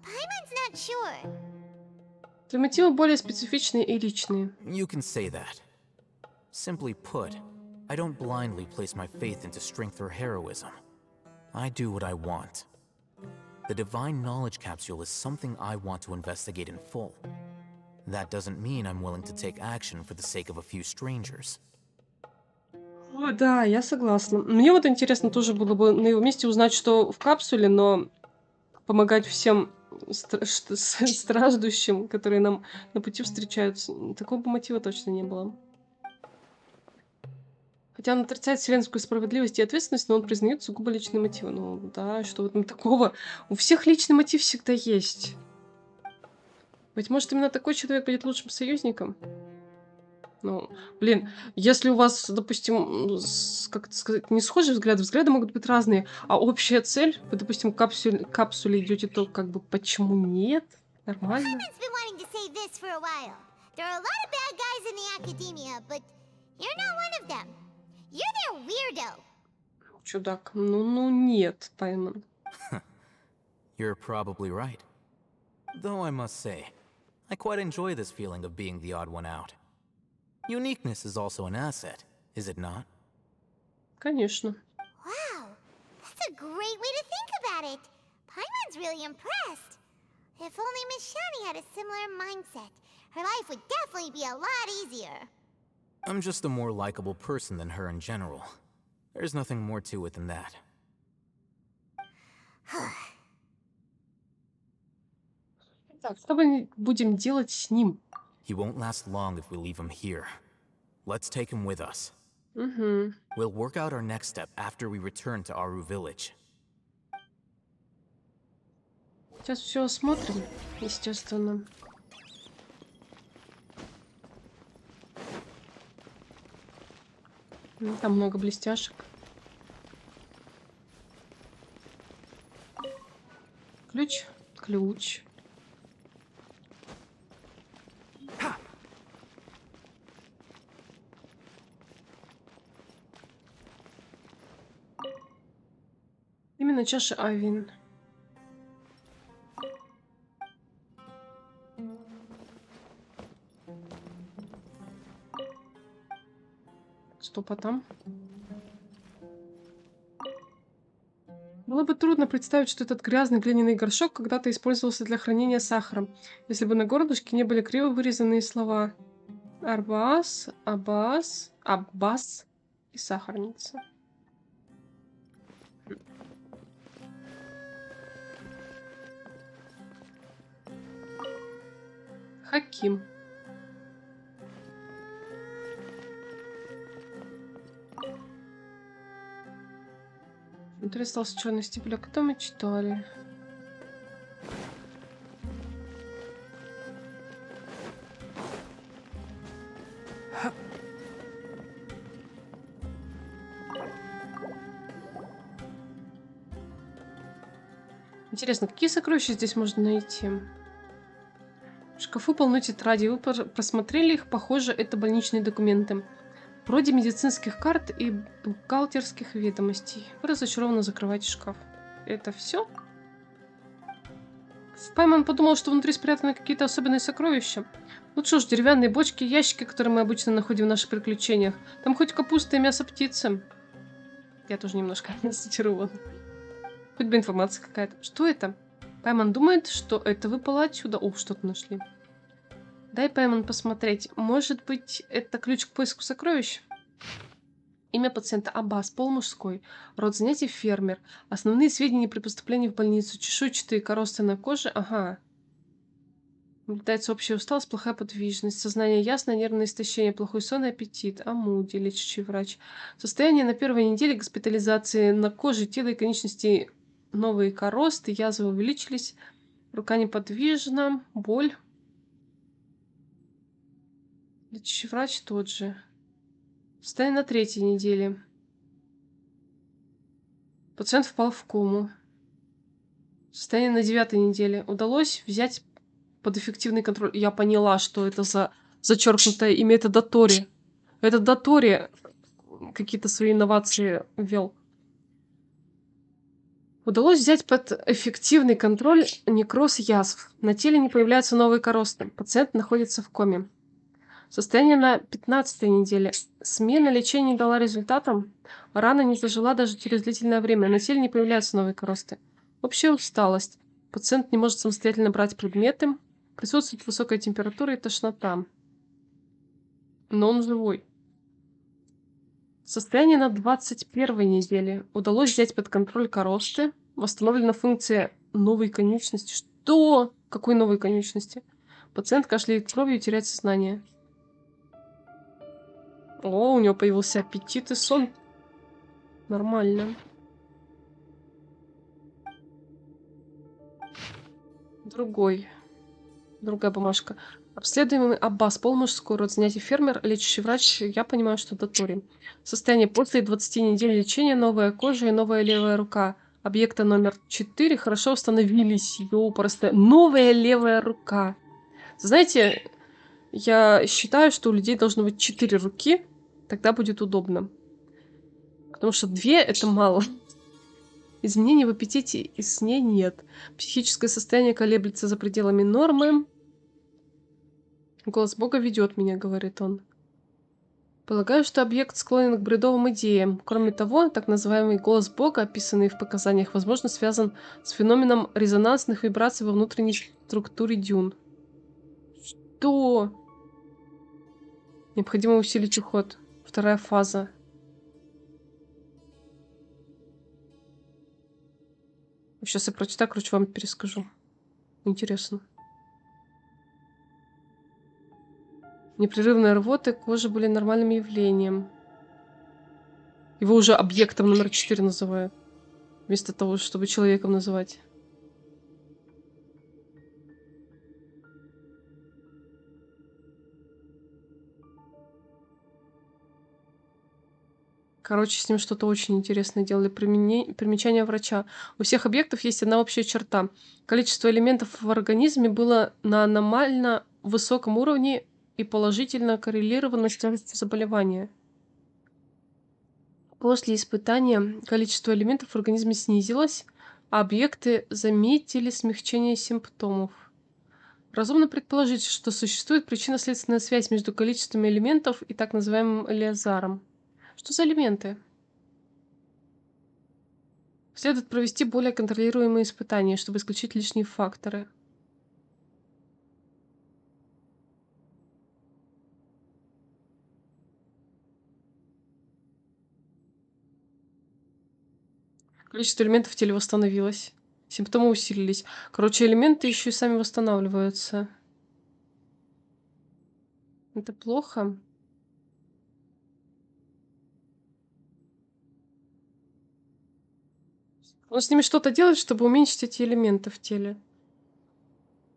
Paimon's not sure. Твои мотивы более специфичные и личные. You can say that. Simply put, I don't blindly place my faith into strength or heroism. I do what I want. The divine knowledge capsule is something I want to investigate in full. That doesn't mean I'm willing to take action for the sake of a few strangers. О, да, я согласна. Мне вот интересно тоже было бы на его месте узнать, что в капсуле, но помогать всем страждущим, которые нам на пути встречаются, такого бы мотива точно не было. Хотя он отрицает вселенскую справедливость и ответственность, но он признает сугубо личные мотивы. Ну да, что в этом такого? У всех личный мотив всегда есть. Быть может, именно такой человек будет лучшим союзником? Ну, блин, если у вас, допустим, как это сказать, не схожие взгляды, взгляды могут быть разные, а общая цель, вы, допустим, в капсуле идете, то как бы почему нет? Нормально. Paimon's been wanting to say this for a while. There are a lot of bad guys in the academia, but you're not one of them. You're their weirdo. Чудак. Ну нет, Паймон. You're probably right. Though I must say, I quite enjoy this feeling of being the odd one out. Uniqueness is also an asset, is it not? Конечно. Wow, that's a great way to think about it. Paimon's really impressed. If only Miss Shani had a similar mindset, her life would definitely be a lot easier. I'm just a more likable person than her in general. There's nothing more to it than that. Так, что мы будем делать с ним? He won't last long if we leave him here. Let's take him with us. Угу. We'll work out our next step after we return to Aru Village. Сейчас все осмотрим, естественно. Там много блестяшек. Ключ. Ключ. Именно чаша Авин. Стоп, а там? Было бы трудно представить, что этот грязный глиняный горшок когда-то использовался для хранения сахара, если бы на горлышке не были криво вырезанные слова Арбас, Аббас, Аббас и сахарница. Хаким. Внутри остался черный стебелек, это мы читали. Интересно, какие сокровища здесь можно найти? В шкафу полно тетрадей. Вы просмотрели их? Похоже, это больничные документы. Вроде медицинских карт и бухгалтерских ведомостей. Вы разочарованно закрываете шкаф. Это все? Пайман подумал, что внутри спрятаны какие-то особенные сокровища. Лучше уж деревянные бочки и ящики, которые мы обычно находим в наших приключениях. Там хоть капуста и мясо птицы. Я тоже немножко разочарован. Хоть бы информация какая-то. Что это? Пайман думает, что это выпало отсюда. О, что-то нашли. Дай, Пайман, посмотреть. Может быть, это ключ к поиску сокровищ? Имя пациента Аббас, пол мужской. Род занятий фермер. Основные сведения при поступлении в больницу. Чешуйчатые коросты на коже. Ага. Наблюдается общая усталость, плохая подвижность. Сознание ясное, нервное истощение, плохой сон и аппетит. Амуди, лечащий врач. Состояние на первой неделе госпитализации. На коже, тело и конечности новые коросты. Язвы увеличились. Рука неподвижна. Боль. Лечащий врач тот же. Состояние на третьей неделе. Пациент впал в кому. Состояние на 9-й неделе. Удалось взять под эффективный контроль. Я поняла, что это за зачеркнутое имя. Это Дотори. Это Дотори какие-то свои инновации ввел. Удалось взять под эффективный контроль некроз язв. На теле не появляются новые коросты. Пациент находится в коме. Состояние на 15-й неделе. Смена лечения не дала результатом. Рана не зажила даже через длительное время. На теле не появляются новые коросты. Общая усталость. Пациент не может самостоятельно брать предметы. Присутствует высокая температура и тошнота. Но он живой. Состояние на 21-й неделе. Удалось взять под контроль коросты. Восстановлена функция новой конечности. Что? Какой новой конечности? Пациент кашляет кровью и теряет сознание. О, у него появился аппетит и сон. Нормально. Другая бумажка. Обследуемый Аббас, пол мужской, род занятий фермер, лечащий врач, я понимаю, что Дотори. Состояние после 20 недель лечения, новая кожа и новая левая рука. Объекта номер 4 хорошо установились. Просто новая левая рука. Знаете, я считаю, что у людей должно быть 4 руки, тогда будет удобно. Потому что 2 это мало. Изменений в аппетите и сне нет. Психическое состояние колеблется за пределами нормы. Голос Бога ведет меня, говорит он. Полагаю, что объект склонен к бредовым идеям. Кроме того, так называемый голос Бога, описанный в показаниях, возможно, связан с феноменом резонансных вибраций во внутренней структуре дюн. Что? Необходимо усилить уход. Вторая фаза. Сейчас я прочитаю, короче, вам перескажу. Интересно. Непрерывные рвоты кожи были нормальным явлением. Его уже объектом номер 4 называют. Вместо того, чтобы человеком называть. Короче, с ним что-то очень интересное делали. Примечание врача. У всех объектов есть одна общая черта. Количество элементов в организме было на аномально высоком уровне и положительно коррелировано с тяжестью заболевания. После испытания количество элементов в организме снизилось, а объекты заметили смягчение симптомов. Разумно предположить, что существует причинно-следственная связь между количеством элементов и так называемым Элиазаром. Что за элементы? Следует провести более контролируемые испытания, чтобы исключить лишние факторы. Количество элементов в теле восстановилось. Симптомы усилились. Короче, элементы еще и сами восстанавливаются. Это плохо. Он с ними что-то делает, чтобы уменьшить эти элементы в теле.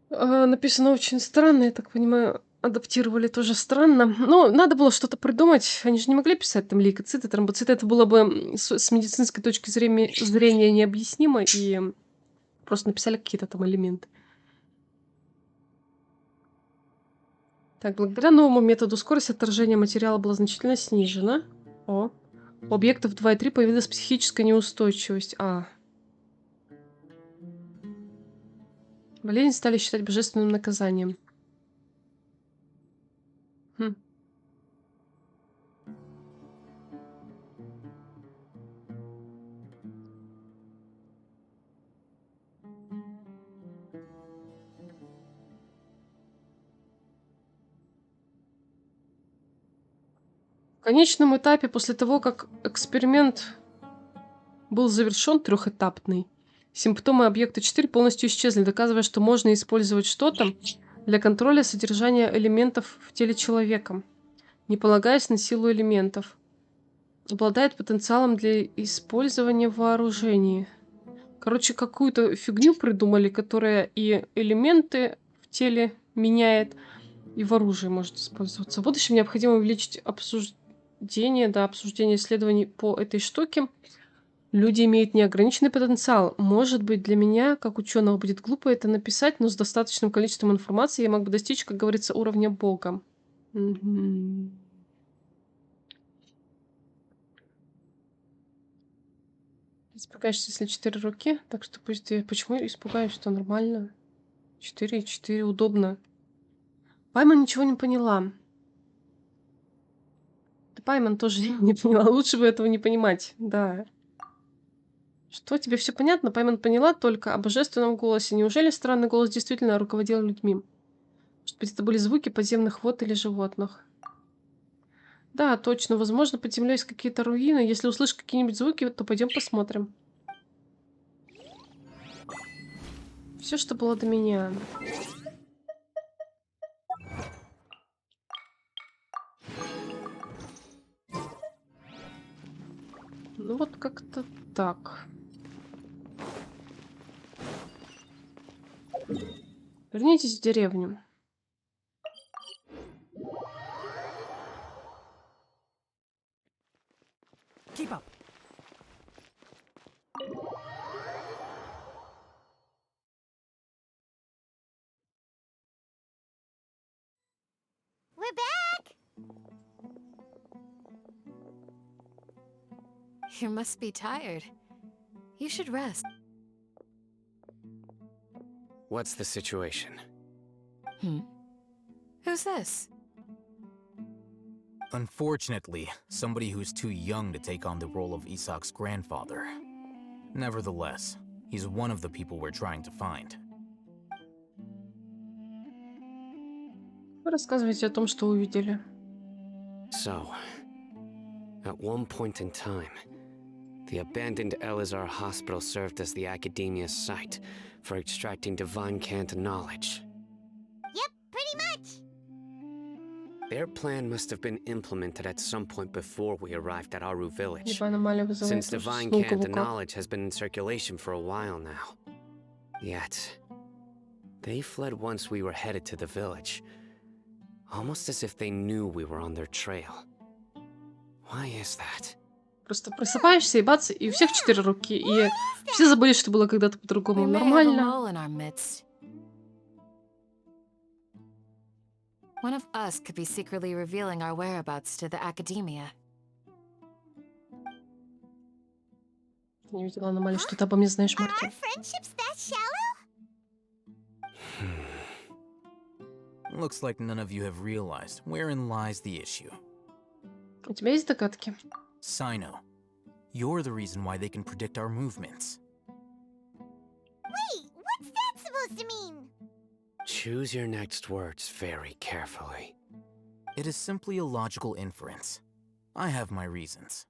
Написано очень странно, я так понимаю, адаптировали тоже странно. Но надо было что-то придумать. Они же не могли писать там лейкоциты, тромбоциты. Это было бы с медицинской точки зрения необъяснимо, и просто написали какие-то там элементы. Так, благодаря новому методу скорость отторжения материала была значительно снижена. О. У объектов 2 и 3 появилась психическая неустойчивость. Болезнь стали считать божественным наказанием. Хм. В конечном этапе, после того, как эксперимент был завершен, трехэтапный, симптомы объекта 4 полностью исчезли, доказывая, что можно использовать что-то для контроля содержания элементов в теле человека, не полагаясь на силу элементов. Обладает потенциалом для использования в вооружении. Короче, какую-то фигню придумали, которая и элементы в теле меняет, и в оружии может использоваться. В будущем необходимо увеличить обсуждение исследований по этой штуке. Люди имеют неограниченный потенциал. Может быть, для меня, как ученого, будет глупо это написать, но с достаточным количеством информации я могу достичь, как говорится, уровня Бога. Мгм. Испугаешься, если 4 руки, так что пусть ты... Почему я испугаюсь, что нормально? 4 и 4 удобно. Пайман ничего не поняла. Да Пайман тоже не поняла. Лучше бы этого не понимать. Да. Что, тебе все понятно? Пайман поняла только о божественном голосе. Неужели странный голос действительно руководил людьми? Может быть, это были звуки подземных вод или животных? Да, точно. Возможно, под землей есть какие-то руины. Если услышишь какие-нибудь звуки, то пойдем посмотрим. Все, что было до меня. Ну вот как-то так. Вернитесь в деревню. Keep up. We're back! You must be tired. You should rest. What's the situation? Who's this? Unfortunately, somebody who's too young to take on the role of Isak's grandfather. Nevertheless, he's one of the people we're trying to find. Вы рассказывайте о том, что увидели. So, at one point in time, the abandoned Elazar Hospital served as the Academia's site for extracting divine cant knowledge. Yep, pretty much. Their plan must have been implemented at some point before we arrived at Aru village, Либо аномалия вызывает since divine смуглого cant как. knowledge has been in circulation for a while now. Yet, they fled once we were headed to the village, almost as if they knew we were on their trail. Why is that? Просто просыпаешься и бац, и у всех 4 руки. И все забыли, что было когда-то по-другому. We may have a Нормально. mole in our midst. One of us could be secretly revealing our whereabouts to the Academia. Не видела аномалии, что ты обо мне знаешь, Are Марти. our friendships that shallow? Looks like none of you have realized wherein lies the issue. У тебя есть догадки? Sino. You're the reason why they can predict our movements. Wait, what's that supposed to mean? Choose your next words very carefully. It is simply a logical inference. I have my reasons.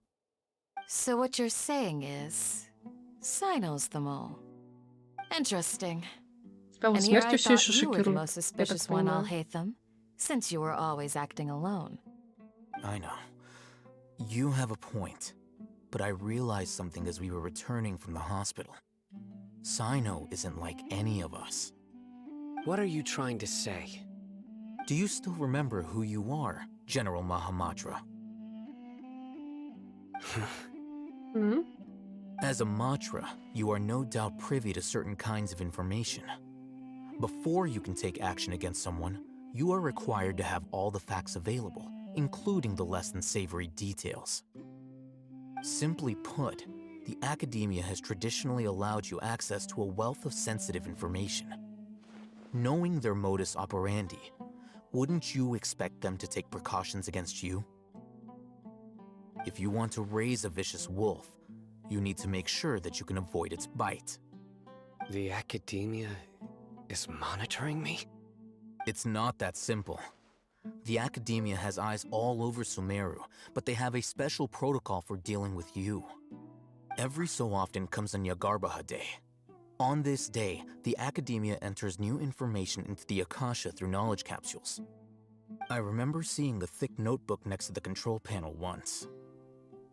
So what you're saying is, Sino's the mole. Interesting. Тебя вот And here I смертью все thought еще you were the шокирует. most Я так suspicious one, понимаю. Alhaitham, since you were always acting alone. I know. You have a point. But I realized something as we were returning from the hospital. Sino isn't like any of us. What are you trying to say? Do you still remember who you are, General Mahamatra? М? As a Matra, you are no doubt privy to certain kinds of information. Before you can take action against someone, you are required to have all the facts available, including the less than savory details. Simply put, the academia has traditionally allowed you access to a wealth of sensitive information. Knowing their modus operandi, wouldn't you expect them to take precautions against you? If you want to raise a vicious wolf, you need to make sure that you can avoid its bite. The academia is monitoring me? It's not that simple. The academia has eyes all over Sumeru, but they have a special protocol for dealing with you. Every so often comes a Nyagarbaha Day. On this day, the academia enters new information into the Akasha through knowledge capsules. I remember seeing a thick notebook next to the control panel once.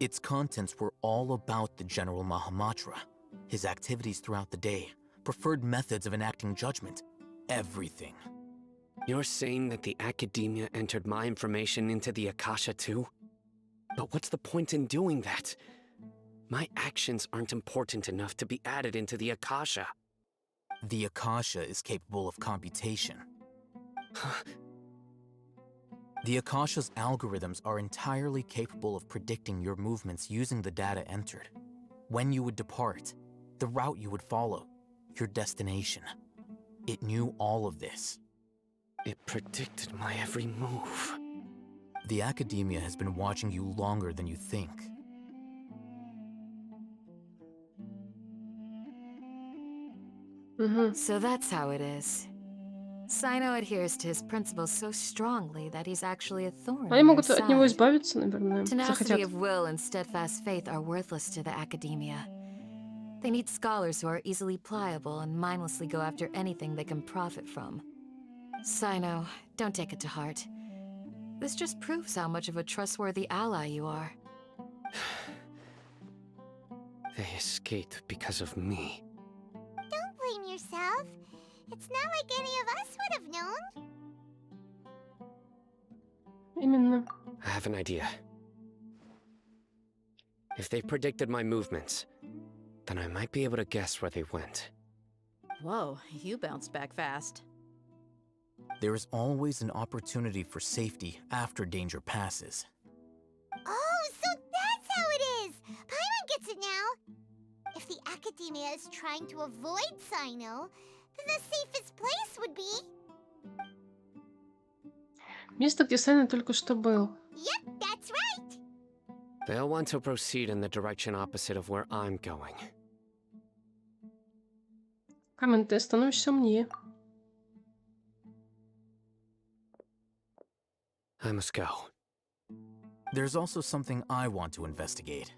Its contents were all about the General Mahamatra, his activities throughout the day, preferred methods of enacting judgment, everything. You're saying that the academia entered my information into the Akasha too? But what's the point in doing that? My actions aren't important enough to be added into the Akasha. The Akasha is capable of computation. The Akasha's algorithms are entirely capable of predicting your movements using the data entered. When you would depart, the route you would follow, your destination. It knew all of this. It predicted my every move. The academia has been watching you longer than you think. So that's how it is. Sino adheres to his principles so strongly that he's actually a thorn Они in your могут от него side. избавиться, наверное, Tenacity захотят. of will and steadfast faith are worthless to the academia. They need scholars who are easily pliable and mindlessly go after anything they can profit from. Sino, don't take it to heart. This just proves how much of a trustworthy ally you are. They escaped because of me. Don't blame yourself. It's not like any of us would have known. Именно. I have an idea. If they predicted my movements, then I might be able to guess where they went. Whoa, you bounced back fast. There is always an opportunity for safety after danger passes. Oh, so that's how it is! Paimon gets it now! If the academia is trying to avoid Sino, then the safest place would be... Место, где Сайна только что был. Yep, that's right! They'll want to proceed in the direction opposite of where I'm going. Камен, ты становишься умнее. I must go. There's also something I want to investigate.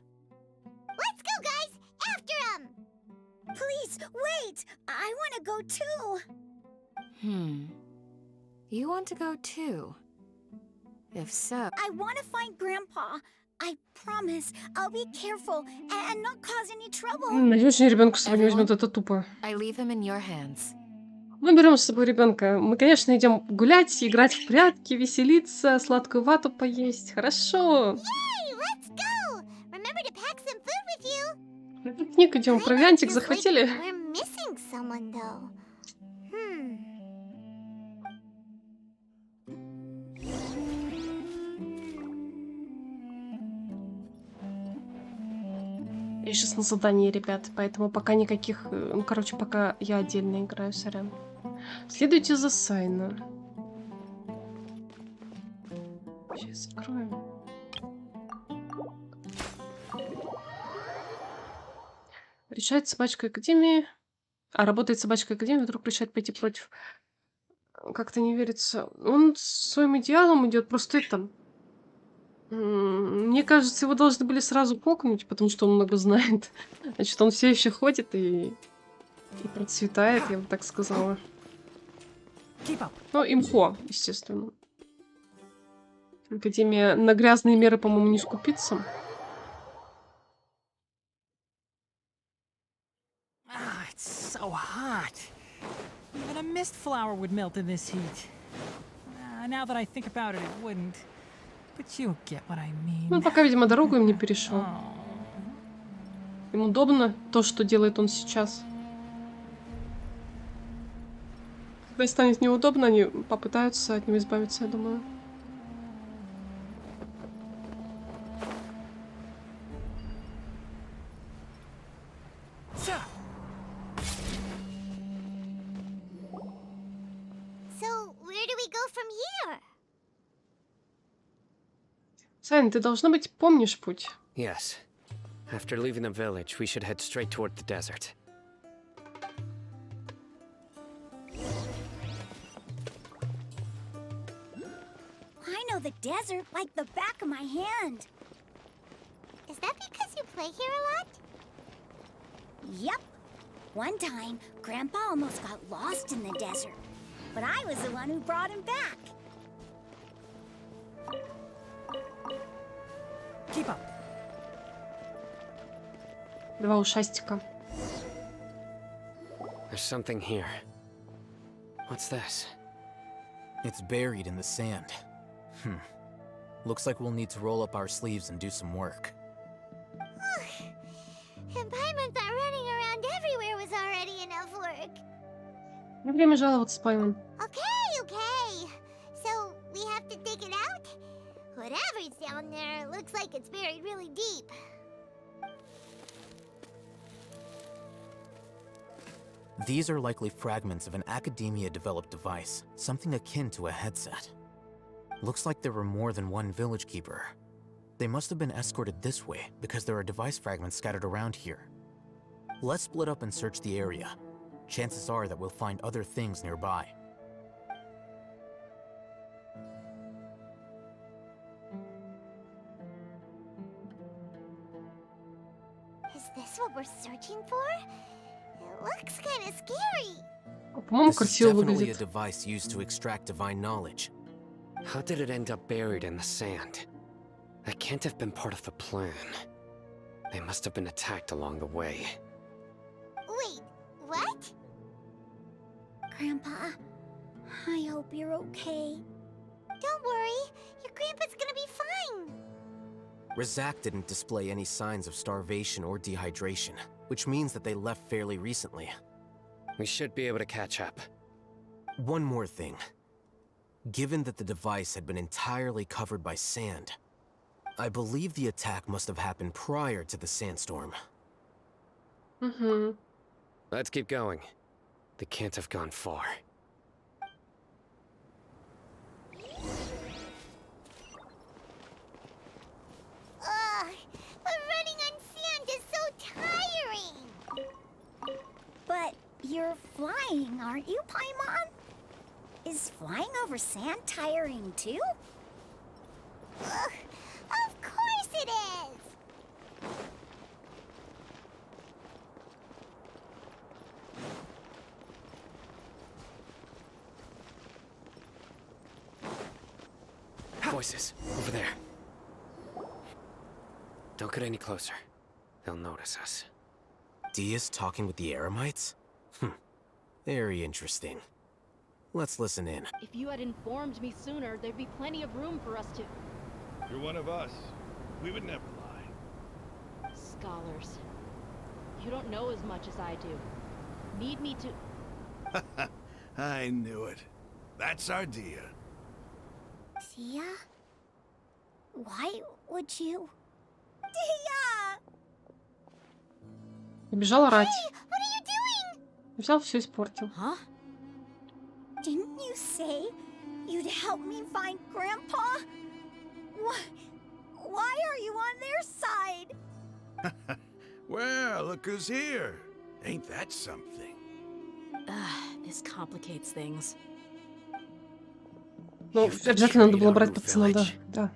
Let's go, guys! After him! Please, wait! I want to go too. You want to go too? If so... I want to find Grandpa. I promise I'll be careful and not cause any trouble. Надеюсь, ребенка с собой не возьмет, это тупо. I leave him in your hands. Мы берем с собой ребенка. Мы, конечно, идем гулять, играть в прятки, веселиться, сладкую вату поесть. Хорошо. Yay! Let's go! Remember to pack some food with you! На пикник идем, провиантик захватили. We're missing someone, though. Я сейчас на задании, ребят, поэтому пока никаких... Ну, короче, пока я отдельно играю, сорян. Следуйте за Сайна. Сейчас закроем. Решает собачка Академии. А работает собачка Академии, вдруг решает пойти против. Как-то не верится. Он своим идеалом идет просто это. Мне кажется, его должны были сразу покнуть, потому что он много знает. Значит, он все еще ходит и процветает, я бы так сказала. Ну, имхо, естественно. Академия на грязные меры, по-моему, не скупится. Ah, it's so hot. Even a mist flower would melt in this heat. Now that I think about it, it wouldn't. But you'll get what I mean. Ну, пока, видимо, дорогу им не перешел. Им удобно то, что делает он сейчас. Когда станет неудобно, они попытаются от него избавиться, я думаю. So, where do we go from here? Сайн, ты, должно быть, помнишь путь. Yes. After leaving the village, we should head straight toward the desert. I know the desert like the back of my hand. Is that because you play here a lot? Yep. One time, Grandpa almost got lost in the desert, but I was the one who brought him back. Keep up. Два ушастика. There's something here. What's this? It's buried in the sand. Looks like we'll need to roll up our sleeves and do some work. And Paimon thought running around everywhere was already enough work. Не время жаловаться, Паймон. Okay. So, we have to dig it out? Whatever's down there looks like it's buried really deep. These are likely fragments of an Academia-developed device, something akin to a headset. Looks like there were more than one village keeper. They must have been escorted this way because there are device fragments scattered around here. Let's split up and search the area. Chances are that we'll find other things nearby. Is this what we're searching for? It looks kind of scary. По-моему, This is красиво definitely a выглядит. device used to extract divine knowledge. How did it end up buried in the sand? That can't have been part of the plan. They must have been attacked along the way. Wait, what? Grandpa, I hope you're okay. Don't worry, your grandpa's gonna be fine. Razak didn't display any signs of starvation or dehydration, which means that they left fairly recently. We should be able to catch up. One more thing. Given that the device had been entirely covered by sand, I believe the attack must have happened prior to the sandstorm. Let's keep going. They can't have gone far. Ugh, but running on sand is so tiring. But you're flying, aren't you, Paimon? Is flying over sand tiring too? Ugh, of course it is. Voices, over there. Don't get any closer. They'll notice us. Dia's talking with the Eremites? Very interesting. Let's listen in. If you had informed me sooner, there'd be plenty of room for us to... You're one of us. We would never lie. Scholars. You don't know as much as I do. Need me to... I knew it. That's our Dia. Dia? Why would you? Dia! Убежал орать. What are you doing? Взял, все испортил. Huh? Didn't you say you'd help me find Grandpa? Why are you on their side? Well, look who's here. Ain't that something? This complicates things. Ну, обязательно надо было брать пацана, да. Да.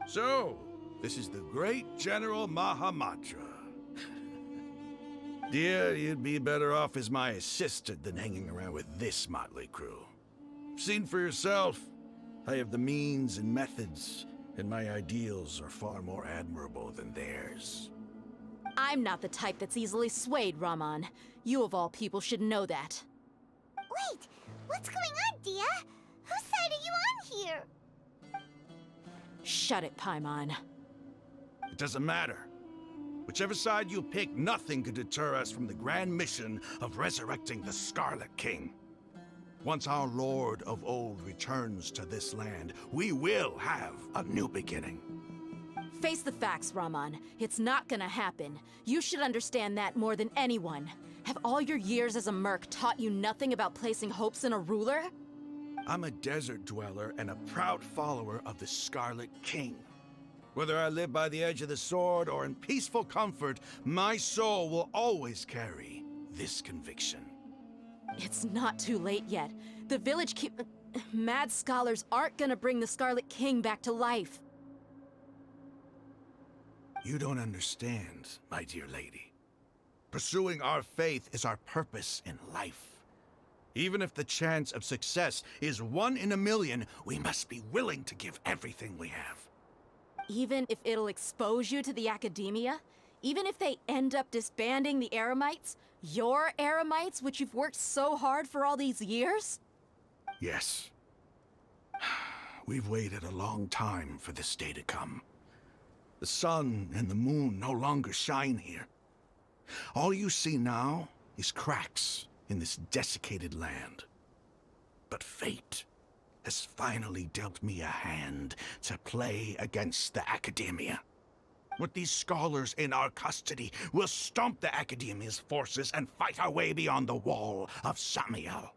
So, this is the great General Mahamatra. Dear, you'd be better off as my assistant than hanging around with this motley crew. Seen for yourself. I have the means and methods, and my ideals are far more admirable than theirs. I'm not the type that's easily swayed, Raman. You of all people should know that. Wait, what's going on, Dia? Whose side are you on here? Shut it, Paimon. It doesn't matter. Whichever side you pick, nothing could deter us from the grand mission of resurrecting the Scarlet King. Once our Lord of Old returns to this land, we will have a new beginning. Face the facts, Raman. It's not gonna happen. You should understand that more than anyone. Have all your years as a merc taught you nothing about placing hopes in a ruler? I'm a desert dweller and a proud follower of the Scarlet King. Whether I live by the edge of the sword or in peaceful comfort, my soul will always carry this conviction. It's not too late yet. The village mad scholars aren't gonna bring the Scarlet King back to life. You don't understand, my dear lady. Pursuing our faith is our purpose in life. Even if the chance of success is 1 in a million, we must be willing to give everything we have. Even if it'll expose you to the academia? Even if they end up disbanding the Eremites? Your Eremites, which you've worked so hard for all these years? Yes. We've waited a long time for this day to come. The sun and the moon no longer shine here. All you see now is cracks in this desiccated land. But fate has finally dealt me a hand to play against the Academia. With these scholars in our custody, we'll stomp the Academia's forces and fight our way beyond the wall of Samiel.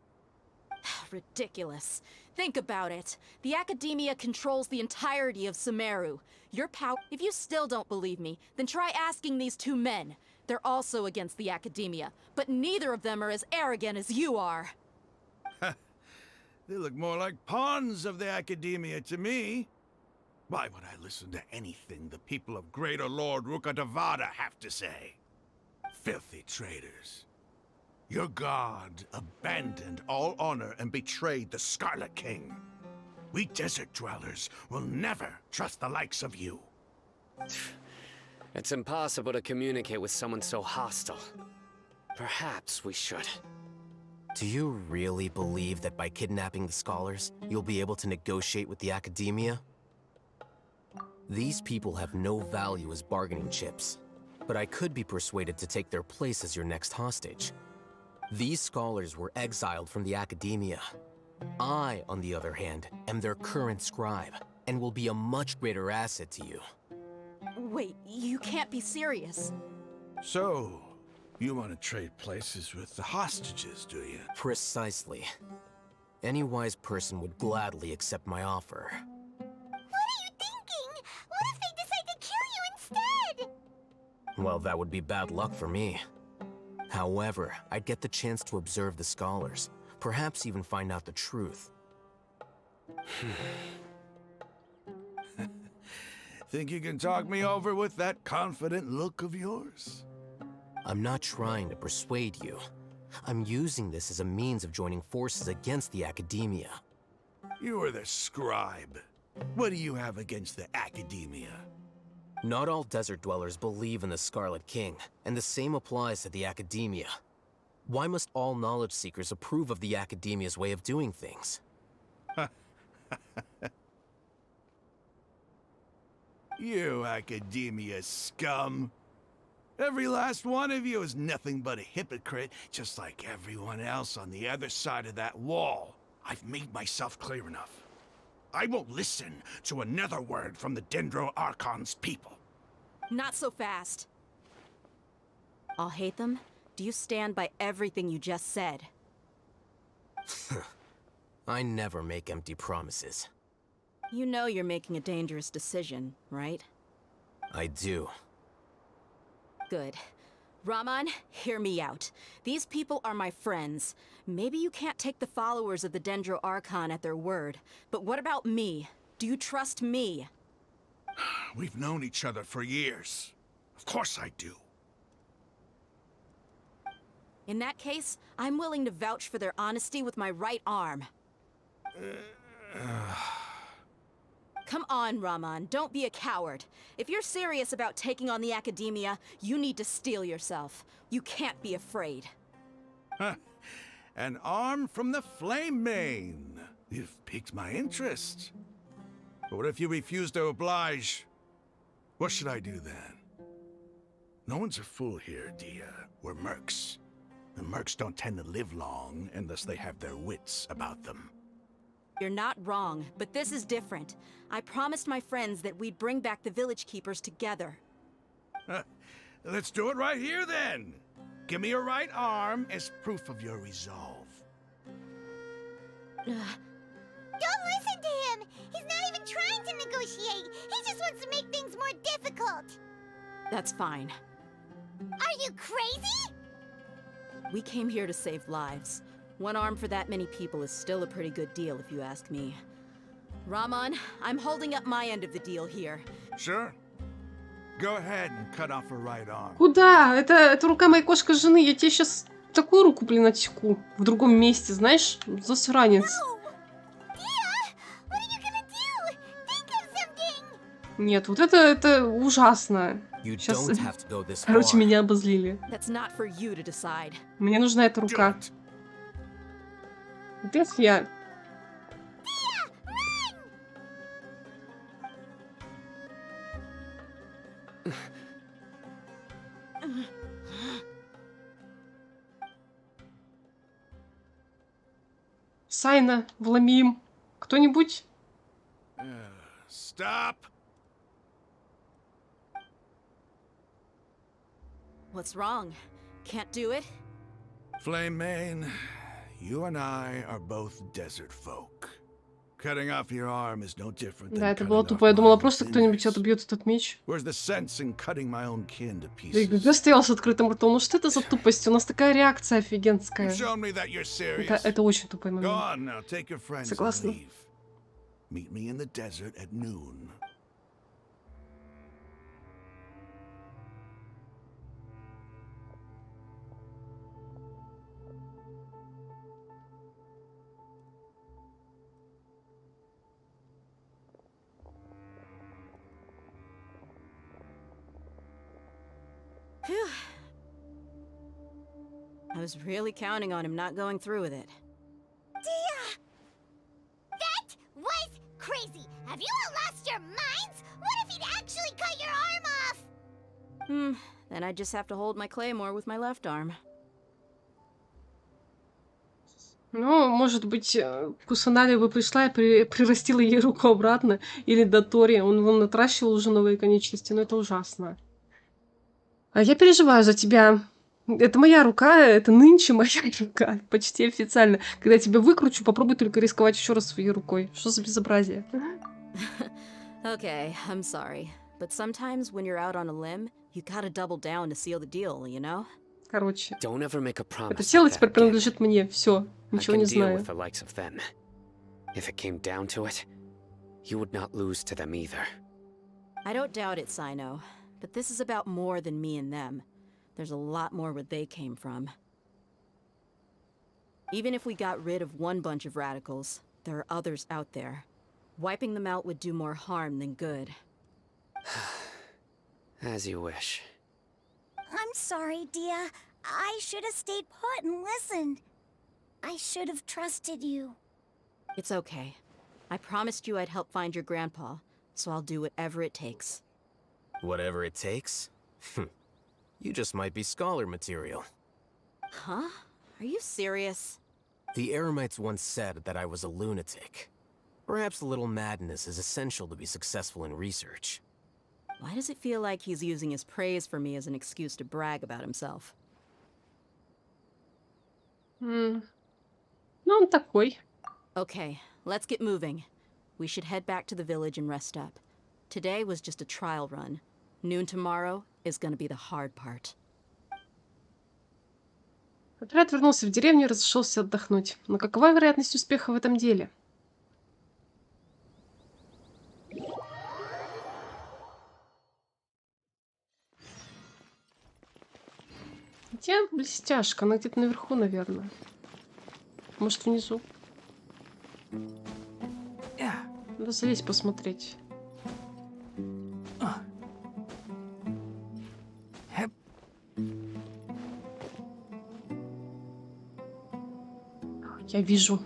Ridiculous. Think about it. The Academia controls the entirety of Sumeru. Your power— If you still don't believe me, then try asking these two men. They're also against the Academia, but neither of them are as arrogant as you are. They look more like pawns of the Academia to me. Why would I listen to anything the people of Greater Lord Rukkhadevata have to say? Filthy traitors. Your god abandoned all honor and betrayed the Scarlet King. We desert dwellers will never trust the likes of you. It's impossible to communicate with someone so hostile. Perhaps we should. Do you really believe that by kidnapping the scholars, you'll be able to negotiate with the Academia? These people have no value as bargaining chips, but I could be persuaded to take their place as your next hostage. These scholars were exiled from the Academia. I, on the other hand, am their current scribe, and will be a much greater asset to you. Wait, you can't be serious. So, you want to trade places with the hostages, do you? Precisely. Any wise person would gladly accept my offer. What are you thinking? What if they decide to kill you instead? Well, that would be bad luck for me. However, I'd get the chance to observe the scholars, perhaps even find out the truth. Think you can talk me over with that confident look of yours? I'm not trying to persuade you. I'm using this as a means of joining forces against the Academia. You are the scribe. What do you have against the Academia? Not all desert dwellers believe in the Scarlet King, and the same applies to the Academia. Why must all knowledge seekers approve of the Academia's way of doing things? You Academia scum. Every last one of you is nothing but a hypocrite, just like everyone else on the other side of that wall. I've made myself clear enough. I won't listen to another word from the Dendro Archon's people. Not so fast. I'll hate them. Do you stand by everything you just said? I never make empty promises. You know you're making a dangerous decision, right? I do. Good. Raman, hear me out. These people are my friends. Maybe you can't take the followers of the Dendro Archon at their word, but what about me? Do you trust me? We've known each other for years. Of course I do. In that case, I'm willing to vouch for their honesty with my right arm. Come on, Raman, don't be a coward. If you're serious about taking on the Academia, you need to steel yourself. You can't be afraid. An arm from the Flame Mane. You've piqued my interest. But what if you refuse to oblige? What should I do then? No one's a fool here, Dia. We're mercs. And mercs don't tend to live long unless they have their wits about them. You're not wrong, but this is different. I promised my friends that we'd bring back the village keepers together. Let's do it right here then. Give me your right arm as proof of your resolve. Don't listen to him! He's not even trying to negotiate! He just wants to make things more difficult! That's fine. Are you crazy? We came here to save lives. One arm for that many people is still a pretty good deal, if you ask me. Raman, I'm holding up my end of the deal here. Sure. Go ahead and cut off her right arm. Куда? Это рука моей кошка жены. Я тебе сейчас такую руку, блин, отсеку. В другом месте, знаешь? Засранец. Нет, вот это ужасно. Сейчас, короче, меня обозлили. Мне нужна эта рука. Опять я. Сайна, вломим. Кто-нибудь? Stop. What's wrong? Can't do it? Flame Mane, you and I are both desert folk. Cutting off your arm is no different than Да, это было тупо. Я думала, просто кто-нибудь отобьет этот меч. Where's the sense in cutting my own kin to Да и pieces? ГГ стоял с открытым ртом. Ну что это за тупость? У нас такая реакция офигенская. Show me that you're serious. Это очень тупой Go момент. on now, take your friends and Согласна. leave. Meet me in the desert at noon. Phew. I was really counting on him not going through with it. Dia! That was crazy! Have you all lost your minds? What if he'd actually cut your arm off? Then I just have to hold my claymore with my left arm. Ну, может быть, Кусанари бы пришла и прирастила ей руку обратно. Или Дотори. Он натращил уже новые конечности, но это ужасно. А я переживаю за тебя. Это моя рука, это нынче моя рука. Почти официально. Когда я тебя выкручу, попробуй только рисковать еще раз своей рукой. Что за безобразие? Okay, I'm sorry. But sometimes when you're out on a limb, you gotta double down to seal the deal, you know? Короче. Don't ever make a promise Это тело like теперь that again. принадлежит мне. Все. I Ничего can не deal знаю. with the likes of them. If it came down to it, you would not lose to them either. I don't doubt it, Sino. But this is about more than me and them. There's a lot more where they came from. Even if we got rid of one bunch of radicals, there are others out there. Wiping them out would do more harm than good. As you wish. I'm sorry, Dia. I should have stayed put and listened. I should have trusted you. It's okay. I promised you I'd help find your grandpa, so I'll do whatever it takes. Whatever it takes? You just might be scholar material. Huh? Are you serious? The Eremites once said that I was a lunatic. Perhaps a little madness is essential to be successful in research. Why does it feel like he's using his praise for me as an excuse to brag about himself? Ну, он такой. Okay, let's get moving. We should head back to the village and rest up. Today was just a trial run. Noon tomorrow is gonna be the hard part. Отряд вернулся в деревню и разошелся отдохнуть. Но какова вероятность успеха в этом деле? Где блестяшка? Она где-то наверху, наверное. Может, внизу? Надо залезть посмотреть. Я вижу.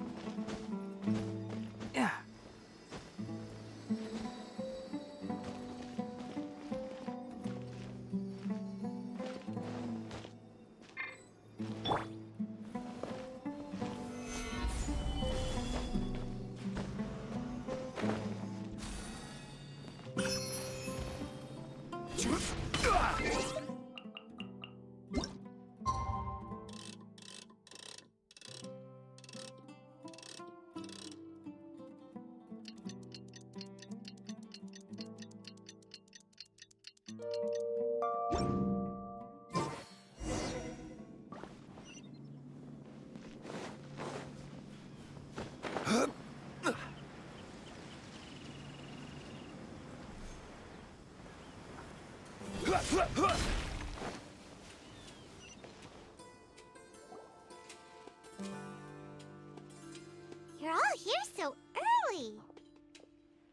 You're all here so early.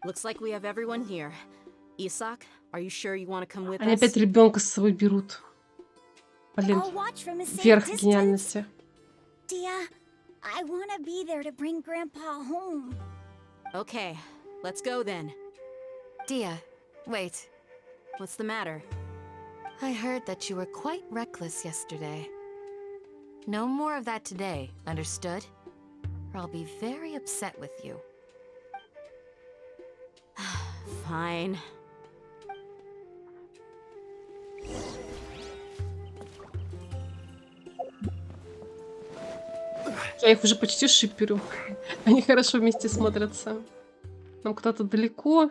Looks like we have everyone here. Isak, are you sure you want to come with Они us? опять ребенка с собой берут. Блин, I'll watch from a safe верх distance. гениальности. Dia, I want to be there to bring Grandpa home. Okay, let's go then. Dia, wait. What's the matter? I heard that you were quite reckless yesterday. No more of that today, understood? Or I'll be very upset with you. Fine. Я их уже почти шиперю. Они хорошо вместе смотрятся. Там кто-то далеко.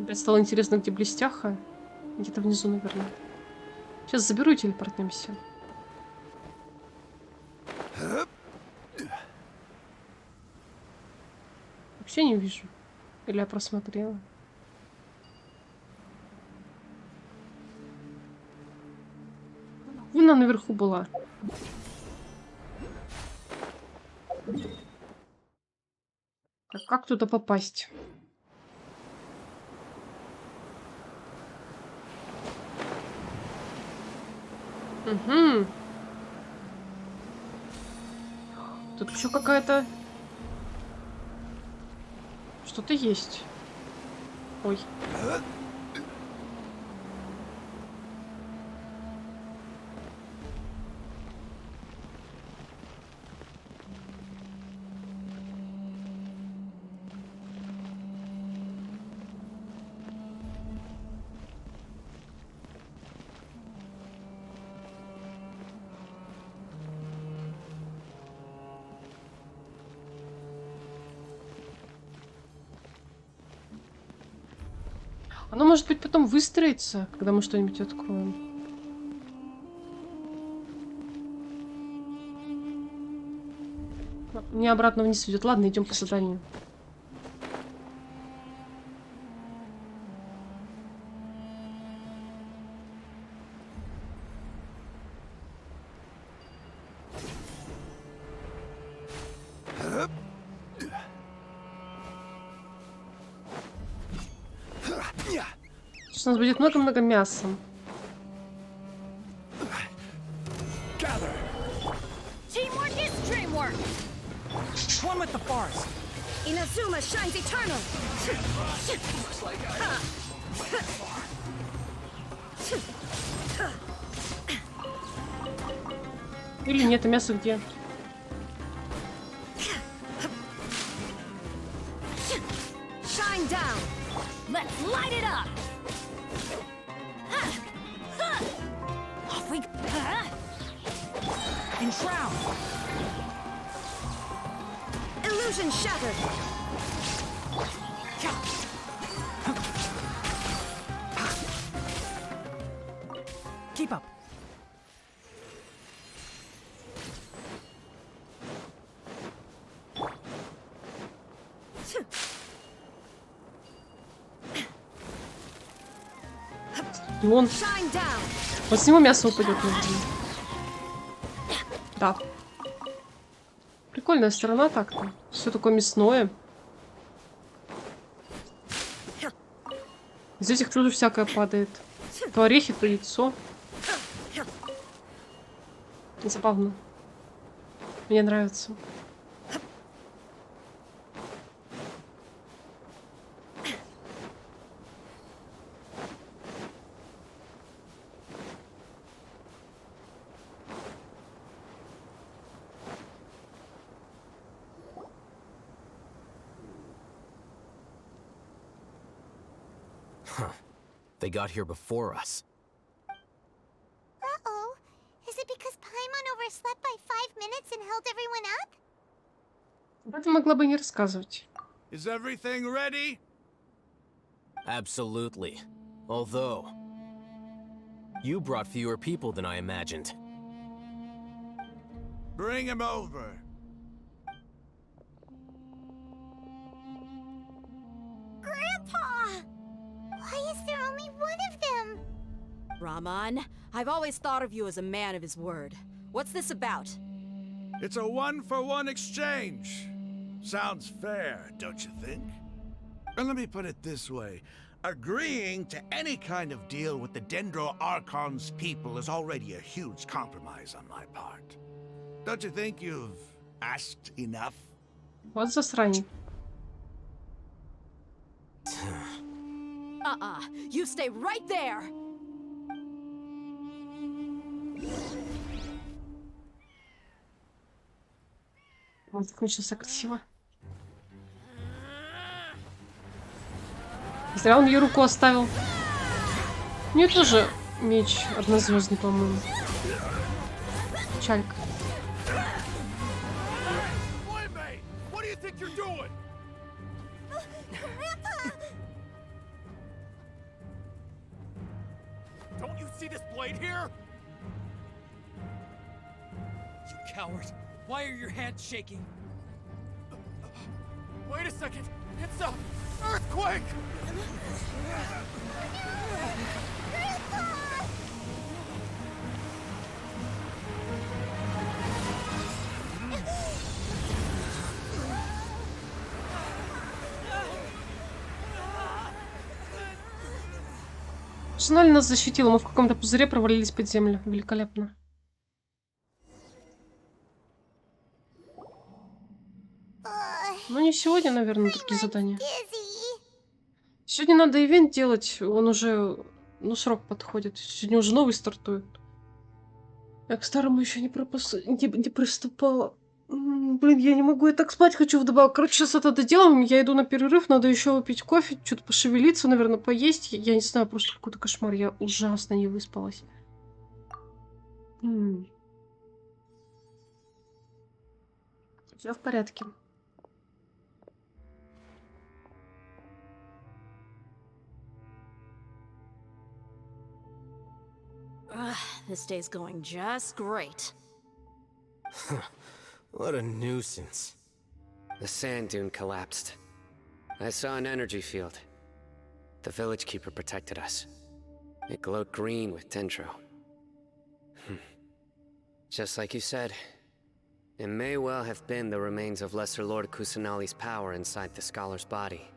Опять стало интересно, где блестяха. Где-то внизу, наверное. Сейчас заберу и телепортнемся. Вообще не вижу. Или я просмотрела. Она наверху была. Так, как туда попасть? Угу. Тут еще какая-то... Что-то есть. Ой. Оно, может быть, потом выстроится, когда мы что-нибудь откроем. Мне обратно вниз идет. Ладно, идем по заданию. Сейчас у нас будет много-много мяса. Teamwork is dreamwork. One with the forest. Inazuma shines eternal. Или нет, а мясо где? Shine down. Let's light it up! Off we go! Enshroud! Illusion shattered! Keep up. И он... Вот с него мясо упадет. Да. Прикольная сторона так-то. Все такое мясное. Из этих тоже всякое падает. То орехи, то яйцо. Забавно. Мне нравится. They got here before us. Uh-oh. Is it because Paimon overslept by 5 minutes and held everyone up? Об этом могла бы не рассказывать. Is everything ready? Absolutely. Although, you brought fewer people than I imagined. Bring him over. Grandpa! Why is there only one of them? Raman, I've always thought of you as a man of his word. What's this about? It's a one-for-one exchange. Sounds fair, don't you think? And let me put it this way. Agreeing to any kind of deal with the Dendro Archon's people is already a huge compromise on my part. Don't you think you've asked enough? Вот засранец. You stay right there! Вот закончился красиво. Зря он ей руку оставил. У нее тоже меч однозвездный, по-моему. Чалька. Don't you see this blade here? You coward! Why are your hands shaking? Wait a second! It's a earthquake! Персонально нас защитил, мы в каком-то пузыре провалились под землю. Великолепно. Ну не сегодня, наверное, такие задания. Сегодня надо ивент делать, он уже, ну, срок подходит. Сегодня уже новый стартует. Я к старому еще не приступала. Блин, я не могу, я так спать хочу вдобавок. Короче, сейчас это доделаем, я иду на перерыв, надо еще выпить кофе, что-то пошевелиться, наверное, поесть. Я не знаю, просто какой-то кошмар, я ужасно не выспалась. Все в порядке. This day's going just great. What a nuisance. The sand dune collapsed. I saw an energy field. The village keeper protected us. It glowed green with dendro. Just like you said, it may well have been the remains of Lesser Lord Kusanali's power inside the scholar's body.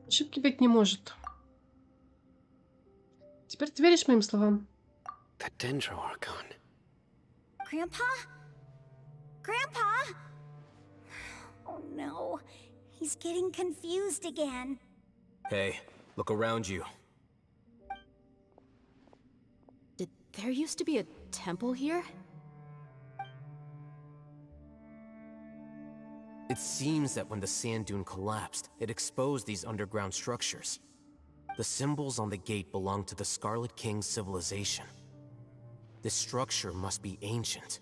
Ошибки быть не может. Теперь ты веришь моим словам? The Dendro Archon. Grandpa? Grandpa? Oh no, he's getting confused again. Hey, look around you. Did there used to be a temple here? It seems that when the sand dune collapsed, it exposed these underground structures. The symbols on the gate belong to the Scarlet King's civilization. This structure must be ancient.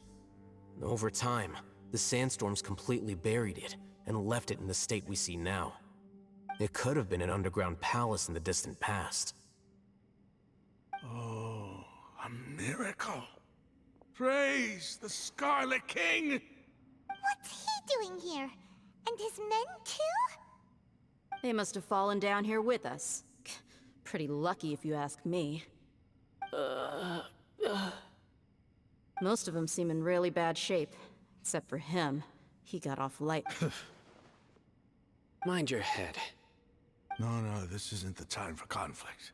Over time, the sandstorms completely buried it and left it in the state we see now. It could have been an underground palace in the distant past. Oh, a miracle. Praise the Scarlet King! What's he doing here? And his men too? They must have fallen down here with us. Pretty lucky if you ask me. Most of them seem in really bad shape. Except for him. He got off light. Mind your head. No, this isn't the time for conflict.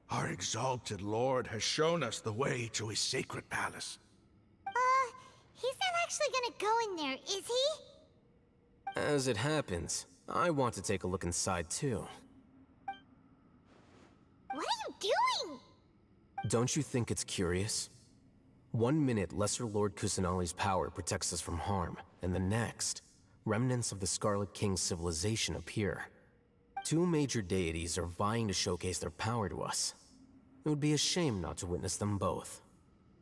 Our exalted lord has shown us the way to his sacred palace. He's not actually gonna go in there, is he? As it happens, I want to take a look inside too. What are you doing? Don't you think it's curious? 1 minute, Lesser Lord Kusanali's power protects us from harm, and the next, remnants of the Scarlet King's civilization appear. 2 major deities are vying to showcase their power to us. It would be a shame not to witness them both.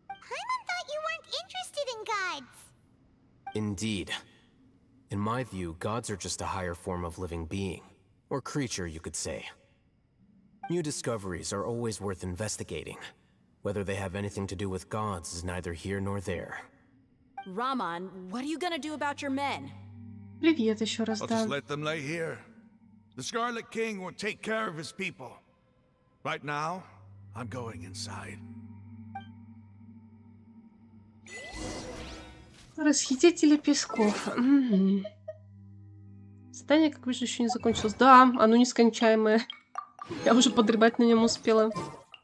Paimon thought you weren't interested in gods. Indeed. In my view, gods are just a higher form of living being, or creature, you could say. New discoveries are always worth investigating. Whether they have anything to do with gods is neither here nor there. Raman, what are you gonna do about your men? Привет еще раз, I'll да. just let them lay here. The Scarlet King will take care of his people. Right now, I'm going inside. Расхитители песков. Задание, как вижу, еще не закончилось. Да, оно нескончаемое. Я уже подрыбать на нем успела.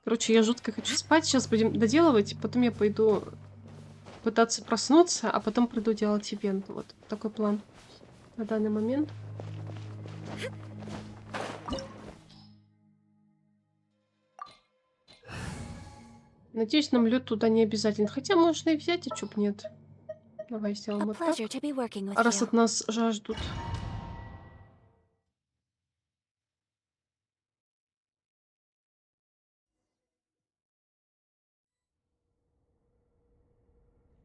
Короче, я жутко хочу спать. Сейчас будем доделывать. Потом я пойду пытаться проснуться, а потом приду делать ивент. Вот такой план на данный момент. Надеюсь, нам лед туда не обязательно. Хотя можно и взять, а чё б нет. Давай сделаем вот так. Раз от нас жаждут.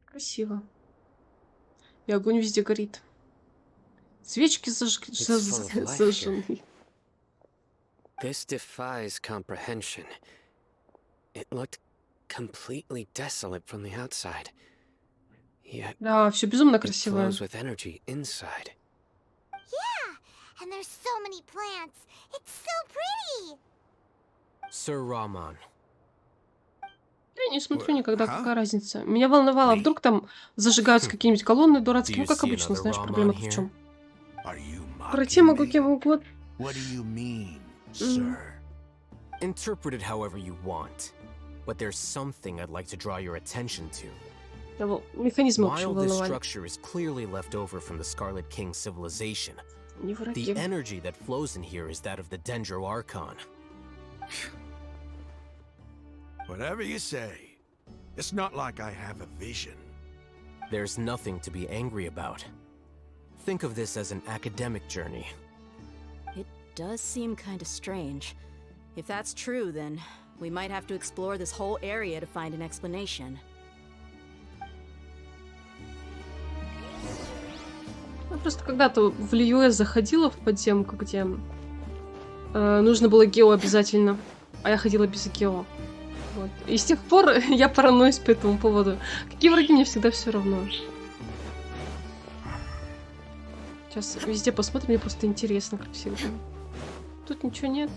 Красиво. И огонь везде горит. Свечки зажжены. This defies comprehension. It looked completely desolate from the outside. Yet Да, все безумно it красиво. flows with energy inside. Yeah, and there's so many plants. It's so pretty. Sir Raman. Я не смотрю никогда, какая разница. Меня волновало, вдруг там зажигаются какие-нибудь колонны дурацкие. Ну, как обычно, знаешь, проблема-то в чем. Пройти могу кем угодно. What do you mean, sir? Interpret it however you want. But there's something I'd like to draw your attention to. Механизмы вообще While this волновали. structure is clearly left over from the Scarlet King's civilization, Не враги. the energy that flows in here is that of the Dendro Archon. Whatever you say. It's not like I have a vision. There's nothing to be angry about. Think of this as an academic journey. It does seem kind of strange. If that's true, then we might have to explore this whole area to find an explanation. Ну, просто когда-то в Льюэ заходила в подземку, где нужно было гео обязательно, а я ходила без гео. Вот. И с тех пор я паранойюсь по этому поводу. Какие враги, мне всегда все равно. Сейчас везде посмотрим, мне просто интересно, как всегда. Тут ничего нет.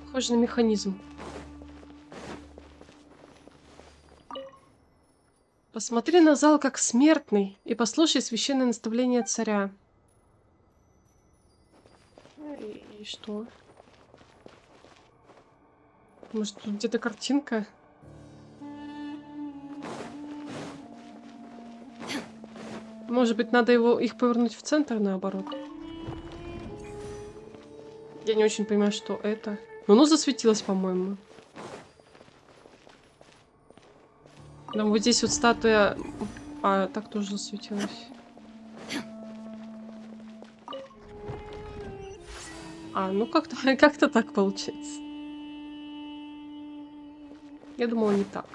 Похоже на механизм. Посмотри на зал как смертный и послушай священное наставление царя. И что? Может, тут где-то картинка? Может быть, надо их повернуть в центр, наоборот. Я не очень понимаю, что это. Но оно засветилось, по-моему. Там вот здесь вот статуя... А, так тоже засветилась. А, ну как-то как-то так получается. Я думала, не так.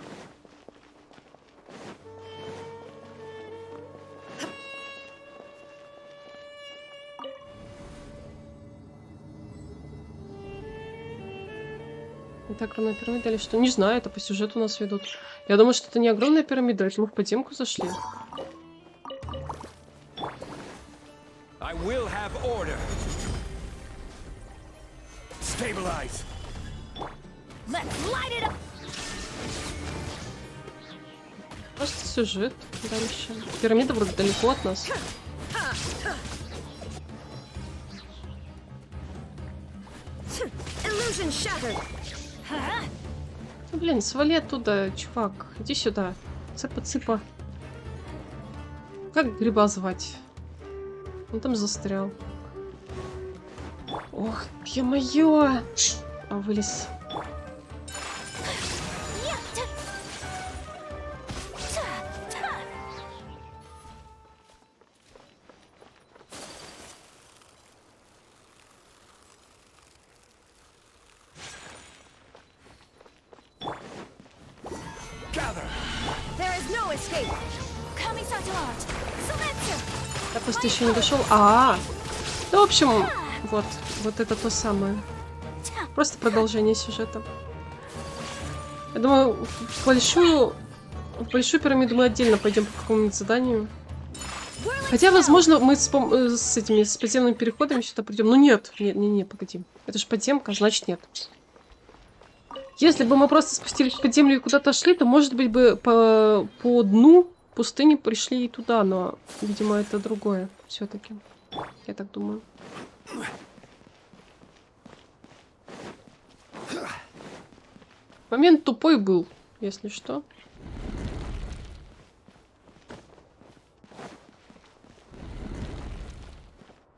Это огромная пирамида или что? Не знаю, это по сюжету нас ведут. Я думаю, что это не огромная пирамида, это мы в подземку зашли. I will have order. Stabilize. Let's light it up. Просто сюжет дальше. Пирамида вроде далеко от нас. Illusion shattered. Ну, блин, свали оттуда, чувак. Иди сюда. Цыпа-цыпа. Как гриба звать? Он там застрял. Ох, ё-моё! А, вылез. Я просто еще не дошел. Ну, в общем, вот это то самое. Просто продолжение сюжета. Я думаю, в большую пирамиду мы отдельно пойдем по какому-нибудь заданию. Хотя, возможно, мы с подземными переходами сюда придем. Ну нет, не, погоди. Это же подземка, значит нет. Если бы мы просто спустились в подземлю и куда-то шли, то, может быть, бы по дну пустыни пришли и туда, но, видимо, это другое все-таки. Я так думаю. Момент тупой был, если что.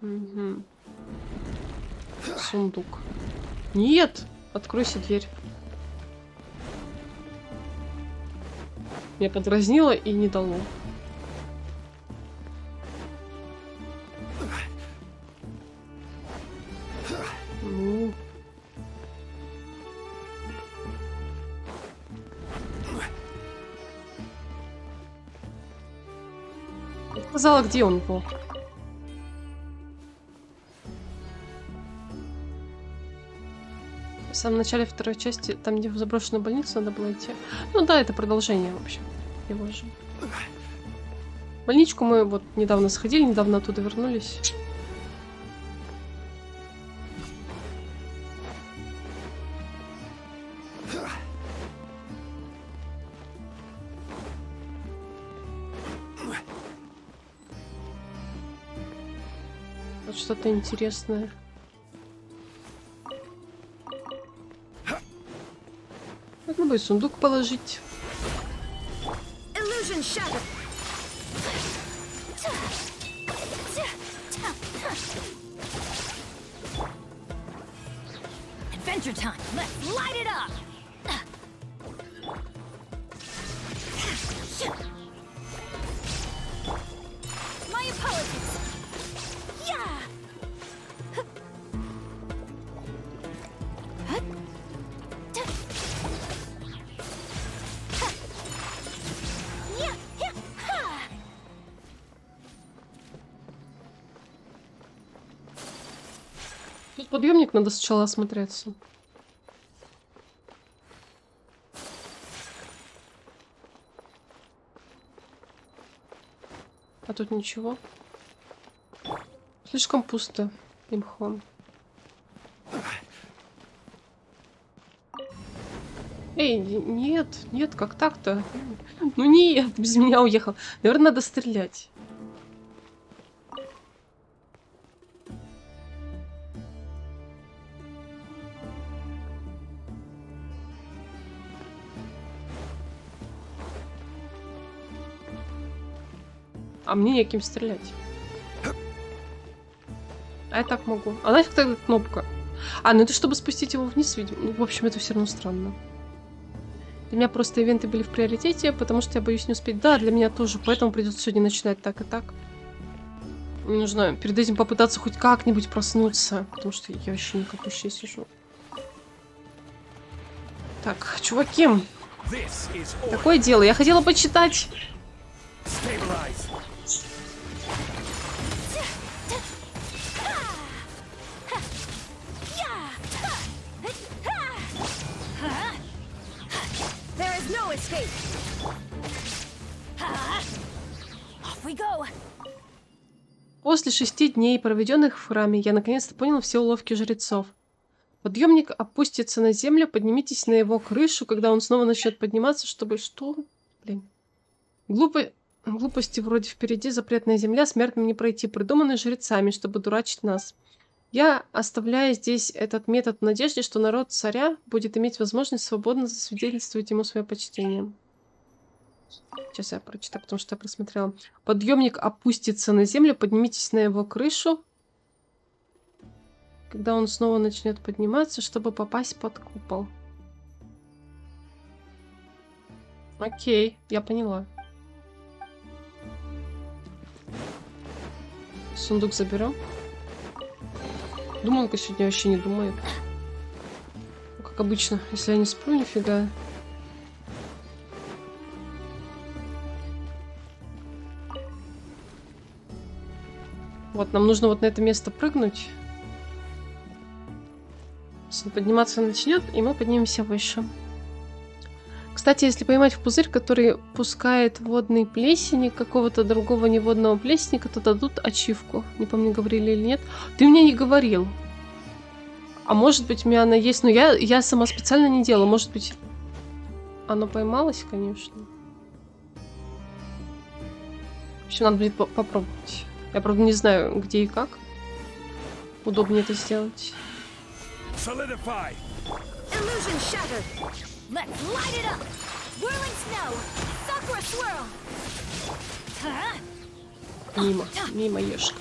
Угу. Сундук. Нет! Откройся дверь. Меня подразнило и не дало. Ну. Я сказала, где он был. В самом начале второй части, там, где в заброшенную больницу надо было идти. Ну да, это продолжение, в общем, его же. В больничку мы вот недавно сходили, недавно оттуда вернулись. Вот что-то интересное. Можно бы и сундук положить. Adventure time. Let's light it up. My apologies. Yeah. Тут подъемник, надо сначала осмотреться. А тут ничего. Слишком пусто. Имхон. Эй, нет, как так-то? Ну нет, без меня уехал. Наверное, надо стрелять. А мне неким стрелять. А я так могу. А нафиг тогда кнопка? А, ну это чтобы спустить его вниз, видимо. Ну, в общем, это все равно странно. Для меня просто ивенты были в приоритете, потому что я боюсь не успеть. Да, для меня тоже, поэтому придется сегодня начинать так и так. Мне нужно перед этим попытаться хоть как-нибудь проснуться, потому что я вообще никакущая сижу. Так, чуваки. Такое дело. Я хотела почитать. После 6 дней, проведенных в храме, я наконец-то понял все уловки жрецов. Подъемник опустится на землю, поднимитесь на его крышу, когда он снова начнет подниматься, чтобы... Что? Блин. Глупости вроде впереди запретная земля, смертным не пройти, придуманы жрецами, чтобы дурачить нас. Я оставляю здесь этот метод в надежде, что народ царя будет иметь возможность свободно засвидетельствовать ему свое почтение. Сейчас я прочитаю, потому что я просмотрела. Подъемник опустится на землю, поднимитесь на его крышу, когда он снова начнет подниматься, чтобы попасть под купол. Окей, я поняла. Сундук заберем. Думалка сегодня вообще не думает. Ну, как обычно, если я не сплю, нифига. Вот, нам нужно вот на это место прыгнуть. Если он подниматься начнет, и мы поднимемся выше. Кстати, если поймать в пузырь, который пускает водные плесени, какого-то другого неводного плесника, то дадут ачивку. Не помню, говорили или нет. Ты мне не говорил. А может быть, у меня она есть, но я сама специально не делала. Может быть, оно поймалось, конечно. Еще надо будет попробовать. Я, правда, не знаю, где и как. Удобнее это сделать. Мимо ешка.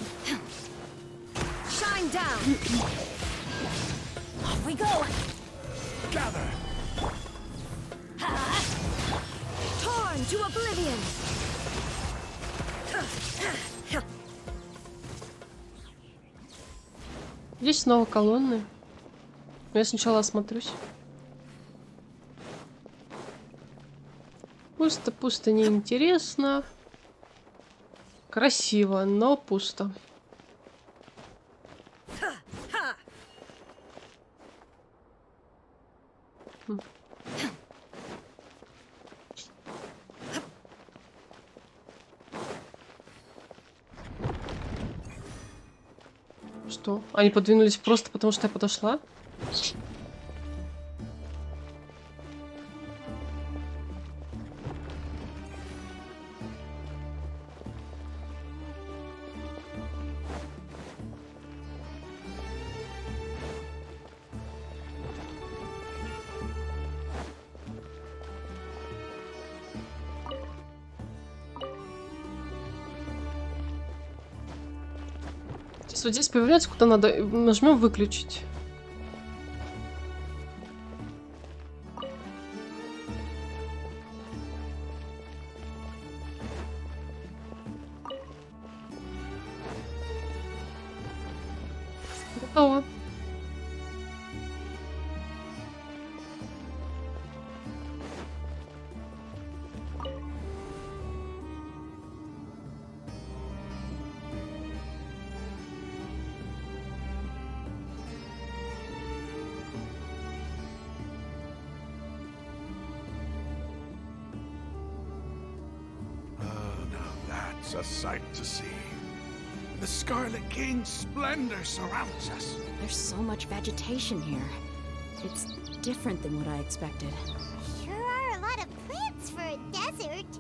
Здесь снова колонны. Но я сначала осмотрюсь. Пусто, неинтересно. Красиво, но пусто. Что? Они подвинулись просто потому, что я подошла? Вот здесь появляется, куда надо. Нажмем выключить. Готово. A sight to see. The Scarlet King's splendor surrounds us. There's so much vegetation here. It's different than what I expected. Sure are a lot of plants for a desert.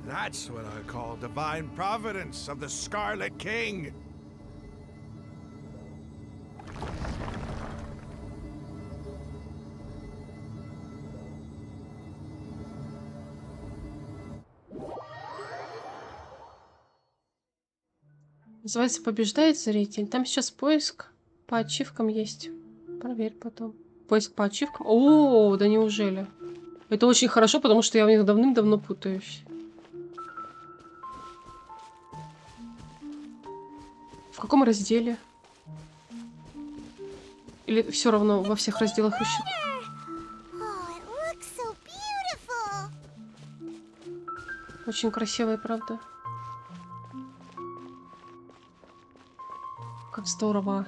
That's what I call divine providence of the Scarlet King. Называется «Побеждает зритель». Там сейчас поиск по ачивкам есть. Проверь потом. Поиск по ачивкам. О, да неужели? Это очень хорошо, потому что я в них давным-давно путаюсь. В каком разделе? Или все равно во всех разделах ищет? Очень красивая, правда. Как здорово.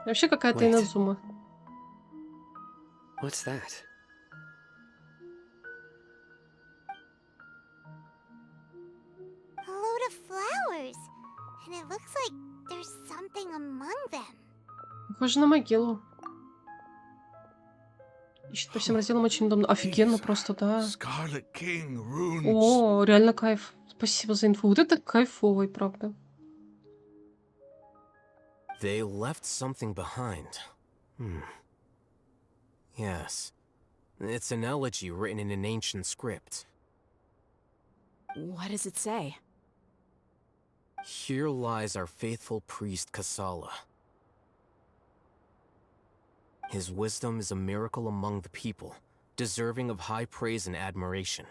Вообще какая-то Иназума. What's that? A load of flowers. And it looks like there's something among them. Похоже на могилу. Ищет по всем разделам очень удобно. Офигенно просто, да. О, реально кайф. Спасибо за инфу. Вот это кайфовый, правда. They left something behind. Yes. It's an elegy written in an ancient script. What does it say? Here lies our faithful priest Kasala. His wisdom is a miracle among the people, deserving of high praise and admiration.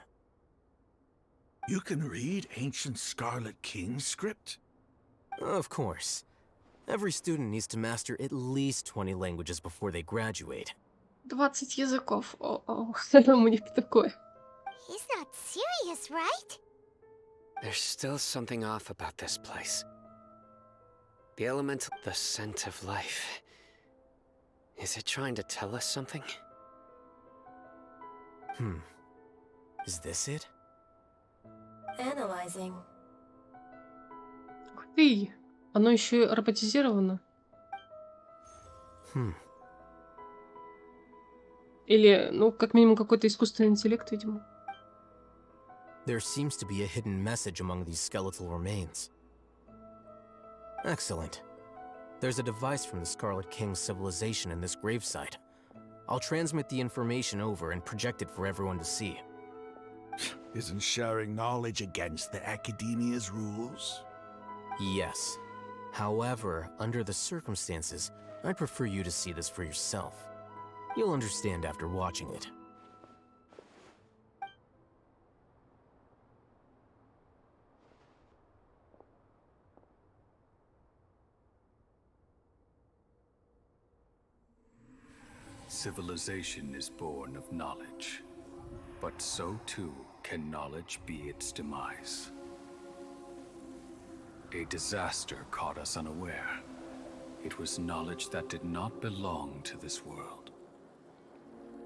You can read ancient Scarlet King script? Of course. Every student needs to master at least 20 languages before they graduate. 20 языков. О-о. Мне такое. He's not serious, right? There's still something off about this place. The elemental, the scent of life. Is it trying to tell us something? Is this it? Analyzing. Ух ты! Оно еще и роботизировано. Или, ну, как минимум, какой-то искусственный интеллект, видимо. There seems to be a hidden message among these skeletal remains. Excellent. There's a device from the Scarlet King's civilization in this gravesite. I'll transmit the information over and project it for everyone to see. Isn't sharing knowledge against the Academia's rules? Yes. However, under the circumstances, I'd prefer you to see this for yourself. You'll understand after watching it. Civilization is born of knowledge, but so too can knowledge be its demise. A disaster caught us unaware. It was knowledge that did not belong to this world.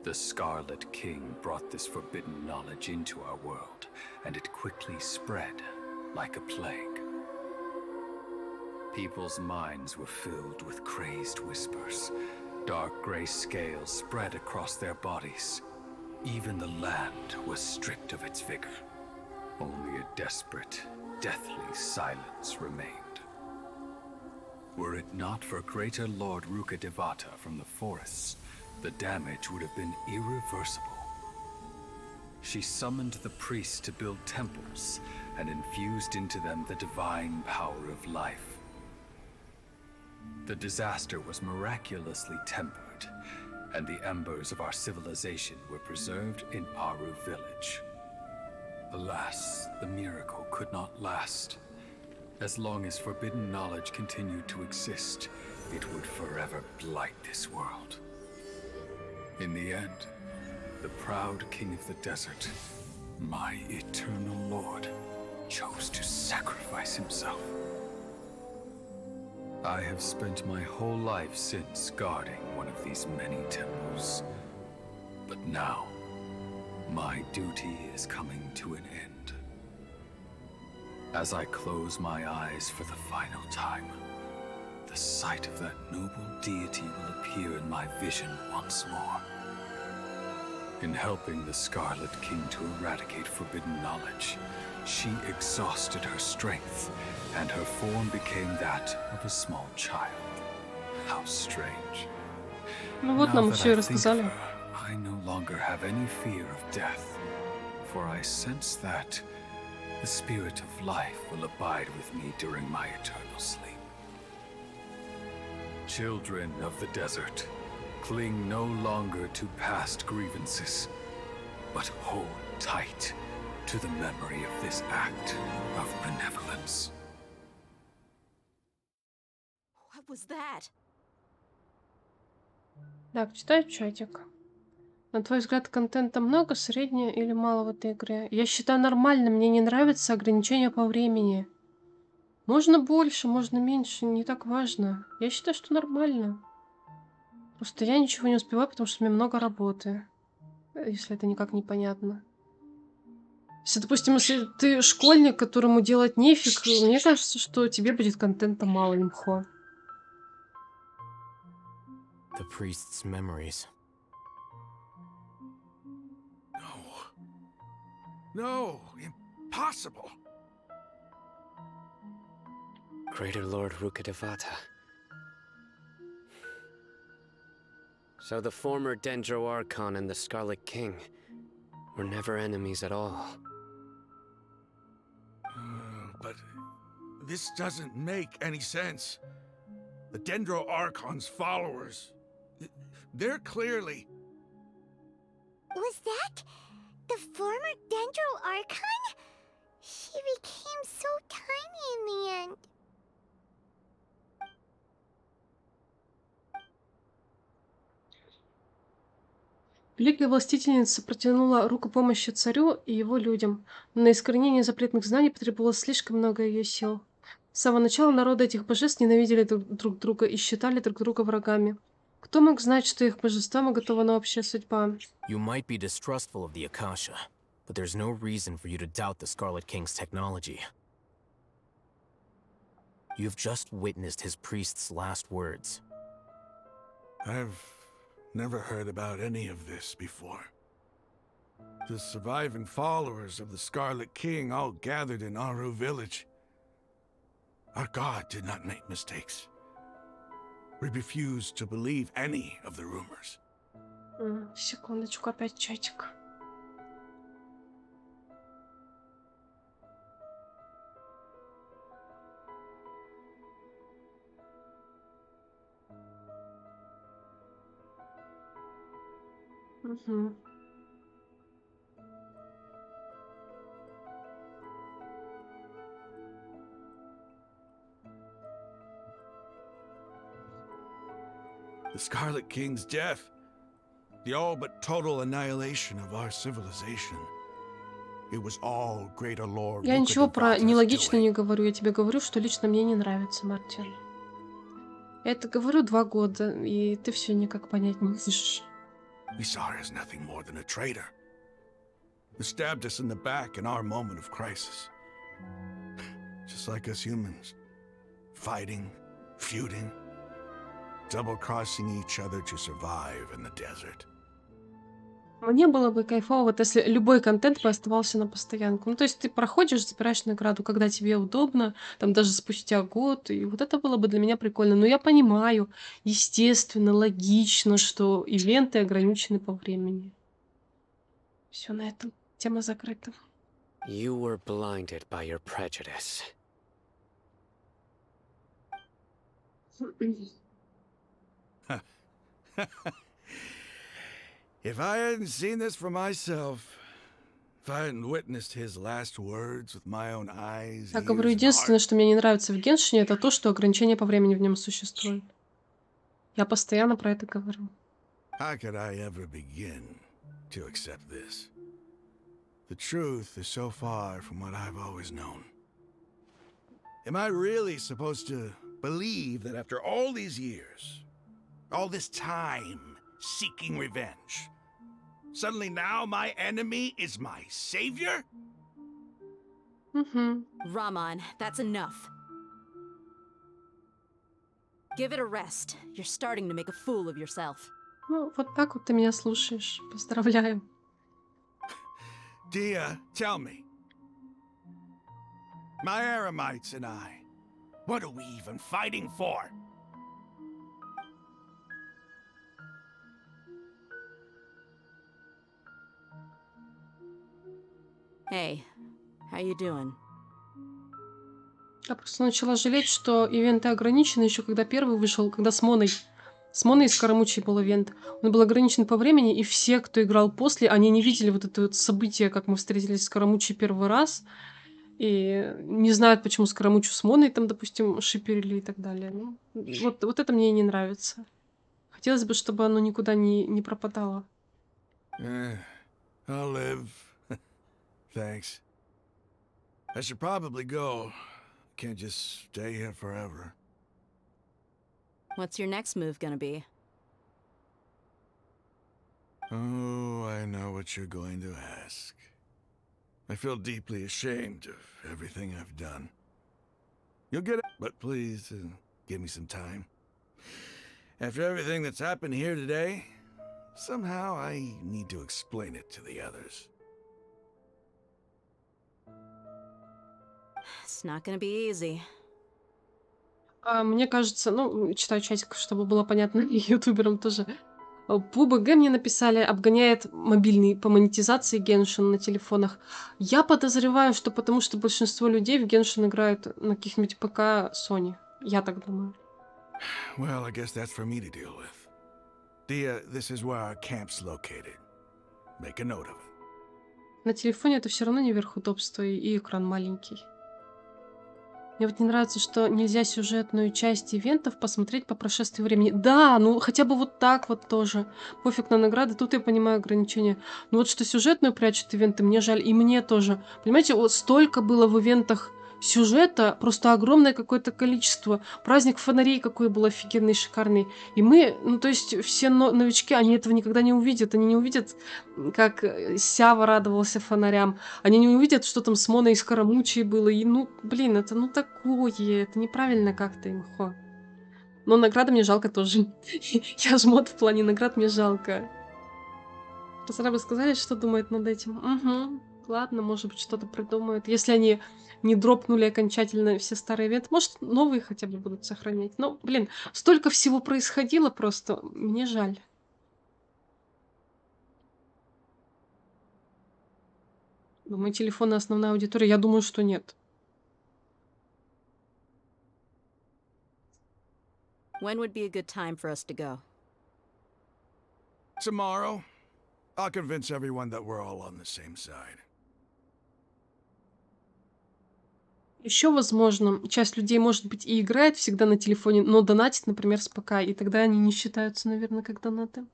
The Scarlet King brought this forbidden knowledge into our world, and it quickly spread like a plague. People's minds were filled with crazed whispers. Dark gray scales spread across their bodies. Even the land was stripped of its vigor. Only a desperate, deathly silence remained. Were it not for greater Lord Ruka Devata from the forests, the damage would have been irreversible. She summoned the priests to build temples and infused into them the divine power of life. The disaster was miraculously tempered, and the embers of our civilization were preserved in Aru village. Alas, the miracle could not last. As long as forbidden knowledge continued to exist, it would forever blight this world. In the end, the proud king of the desert, my eternal lord, chose to sacrifice himself. I have spent my whole life since guarding one of these many temples. But now, my duty is coming to an end. As I close my eyes for the final time, the sight of that noble deity will appear in my vision once more. In helping the Scarlet King to eradicate forbidden knowledge, she exhausted her strength, and her form became that of a small child. How strange. Ну вот Now нам that все и I think of рассказали. her, I no longer have any fear of death, for I sense that the spirit of life will abide with me during my eternal sleep. Children of the desert, cling no longer to past grievances, but hold tight to the memory of this act of benevolence. What was that? Так, читаю чатик. На твой взгляд, контента много, среднее или мало в этой игре? Я считаю нормально, мне не нравится ограничение по времени. Можно больше, можно меньше, не так важно. Я считаю, что нормально. Просто я ничего не успеваю, потому что у меня много работы. Если это никак непонятно. Если, допустим, если ты школьник, которому делать нефиг, мне кажется, что тебе будет контента мало, имхо. The priest's memories. No, impossible. Greater Lord Rukkhadevata. So the former Dendro Archon and the Scarlet King were never enemies at all. But this doesn't make any sense. The Dendro Archon's followers, they're clearly... Was that the former Dendro Archon? She became so tiny in the end. Великая властительница протянула руку помощи царю и его людям, но на искоренение запретных знаний потребовалось слишком много ее сил. С самого начала народы этих божеств ненавидели друг друга и считали друг друга врагами. Кто мог знать, что их божествам уготована общая судьба? You might be distrustful of the Akasha, but there's no reason for you to doubt the Scarlet King's technology. You've just witnessed his priest's last words. I've never heard about any of this before. The surviving followers of the Scarlet King all gathered in Aru village. Our god did not make mistakes. We refuse to believe any of the rumors. Секундочку, опять чатик. Угу. The Scarlet King's death, the all but total annihilation of our civilization. It was all Greater Lord Я ничего про Rukkhadevata's нелогично doing. не говорю. Я тебе говорю, что лично мне не нравится, Мартин. Я это говорю 2 года, и ты все никак понять не можешь. We saw her as nothing more than a traitor, who stabbed us in the back in our moment of crisis. Just like us humans, fighting, feuding, double-crossing each other to survive in the desert. Мне было бы кайфово, вот если любой контент бы оставался на постоянку. Ну, то есть ты проходишь, забираешь награду, когда тебе удобно, там даже спустя год, и вот это было бы для меня прикольно. Но я понимаю, естественно, логично, что ивенты ограничены по времени. Все на этом. Тема закрыта. You were blinded by your prejudice. If I hadn't seen this for myself, if I hadn't witnessed his last words with my own eyes, Я говорю, ears, and единственное, heart, что мне не нравится в Геншине, это то, что ограничения по времени в нем существуют. Я постоянно про это говорю. how could I ever begin to accept this? The truth is so far from what I've always known. Am I really supposed to believe that after all these years, all this time seeking revenge, suddenly now my enemy is my savior? Raman, that's enough. Give it a rest. You're starting to make a fool of yourself. Ну, вот так вот ты меня слушаешь. Поздравляю. Dia, tell me. My Aramites and I, what are we even fighting for? Hey, how you doing? Я просто начала жалеть, что ивенты ограничены еще когда первый вышел, когда с Моной. С Моной и Скоромучей был ивент. Он был ограничен по времени, и все, кто играл после, они не видели вот это вот событие, как мы встретились с Скоромучей первый раз. И не знают, почему Скоромучу с Моной там, допустим, шиперили и так далее. Ну, вот это мне и не нравится. Хотелось бы, чтобы оно никуда не пропадало. I'll live. Thanks. I should probably go. Can't just stay here forever. What's your next move gonna be? Oh, I know what you're going to ask. I feel deeply ashamed of everything I've done. You'll get it, but please give me some time. After everything that's happened here today, somehow I need to explain it to the others. It's not gonna be easy. Мне кажется, ну, читаю чатик, чтобы было понятно и ютуберам тоже. ПУБГ мне написали, обгоняет мобильный по монетизации Геншин на телефонах. Я подозреваю, что потому что большинство людей в Геншин играют на каких-нибудь ПК Sony. Я так думаю. Well, I guess that's for me to deal with. Dia, this is where our camp's located. Make a note of it. На телефоне это все равно не верхудобство и экран маленький. Мне вот не нравится, что нельзя сюжетную часть ивентов посмотреть по прошествии времени. Да, ну хотя бы вот так вот тоже. Пофиг на награды, тут я понимаю ограничения. Но вот что сюжетную прячут ивенты, мне жаль, и мне тоже. Понимаете, вот столько было в ивентах сюжета, просто огромное какое-то количество. Праздник фонарей какой был офигенный, шикарный. И мы, ну то есть все новички, они этого никогда не увидят. Они не увидят, как Сява радовался фонарям. Они не увидят, что там с Моной и Скоромучей было. И ну, блин, это ну такое, это неправильно как-то, имхо. Но награды мне жалко тоже. Я жмот в плане наград, мне жалко. Разрабы сказали, что думают над этим. Угу. Ладно, может быть, что-то придумают. Если они не дропнули окончательно все старые ивенты, может, новые хотя бы будут сохранять. Но, блин, столько всего происходило просто. Мне жаль. Мой телефон и основная аудитория? Я думаю, что нет. When would be a good time for us to go? Tomorrow, I'll convince everyone that we're all on the same side. Еще, возможно, часть людей, может быть, и играет всегда на телефоне, но донатит, например, с ПК, и тогда они не считаются, наверное, как донаты.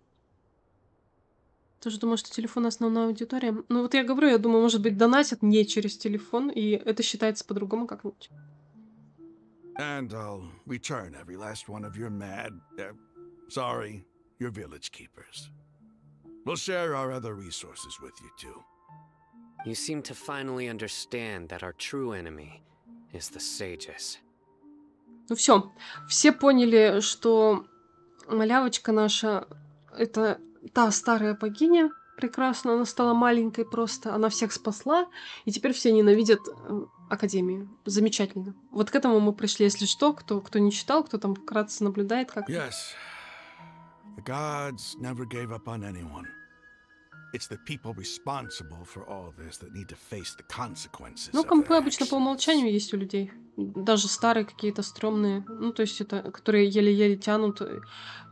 Тоже думаю, что телефон основная аудитория. Ну вот я говорю, я думаю, может быть, донатят не через телефон, и это считается по-другому как-нибудь. And I'll return every last one of your your village keepers. We'll share our other resources with you too. You seem to finally understand that our true enemy is the sages. Ну все поняли, что малявочка наша — это та старая богиня, прекрасно, она стала маленькой просто, она всех спасла, и теперь все ненавидят Академию. Замечательно. Вот к этому мы пришли, если что, кто не читал, кто там вкратце наблюдает как-то. Yes. The gods never gave up on anyone. It's the people responsible for all this that need to face the consequences. Ну, компы обычно по умолчанию есть у людей. Даже старые какие-то стрёмные. Ну, то есть это, которые еле-еле тянут.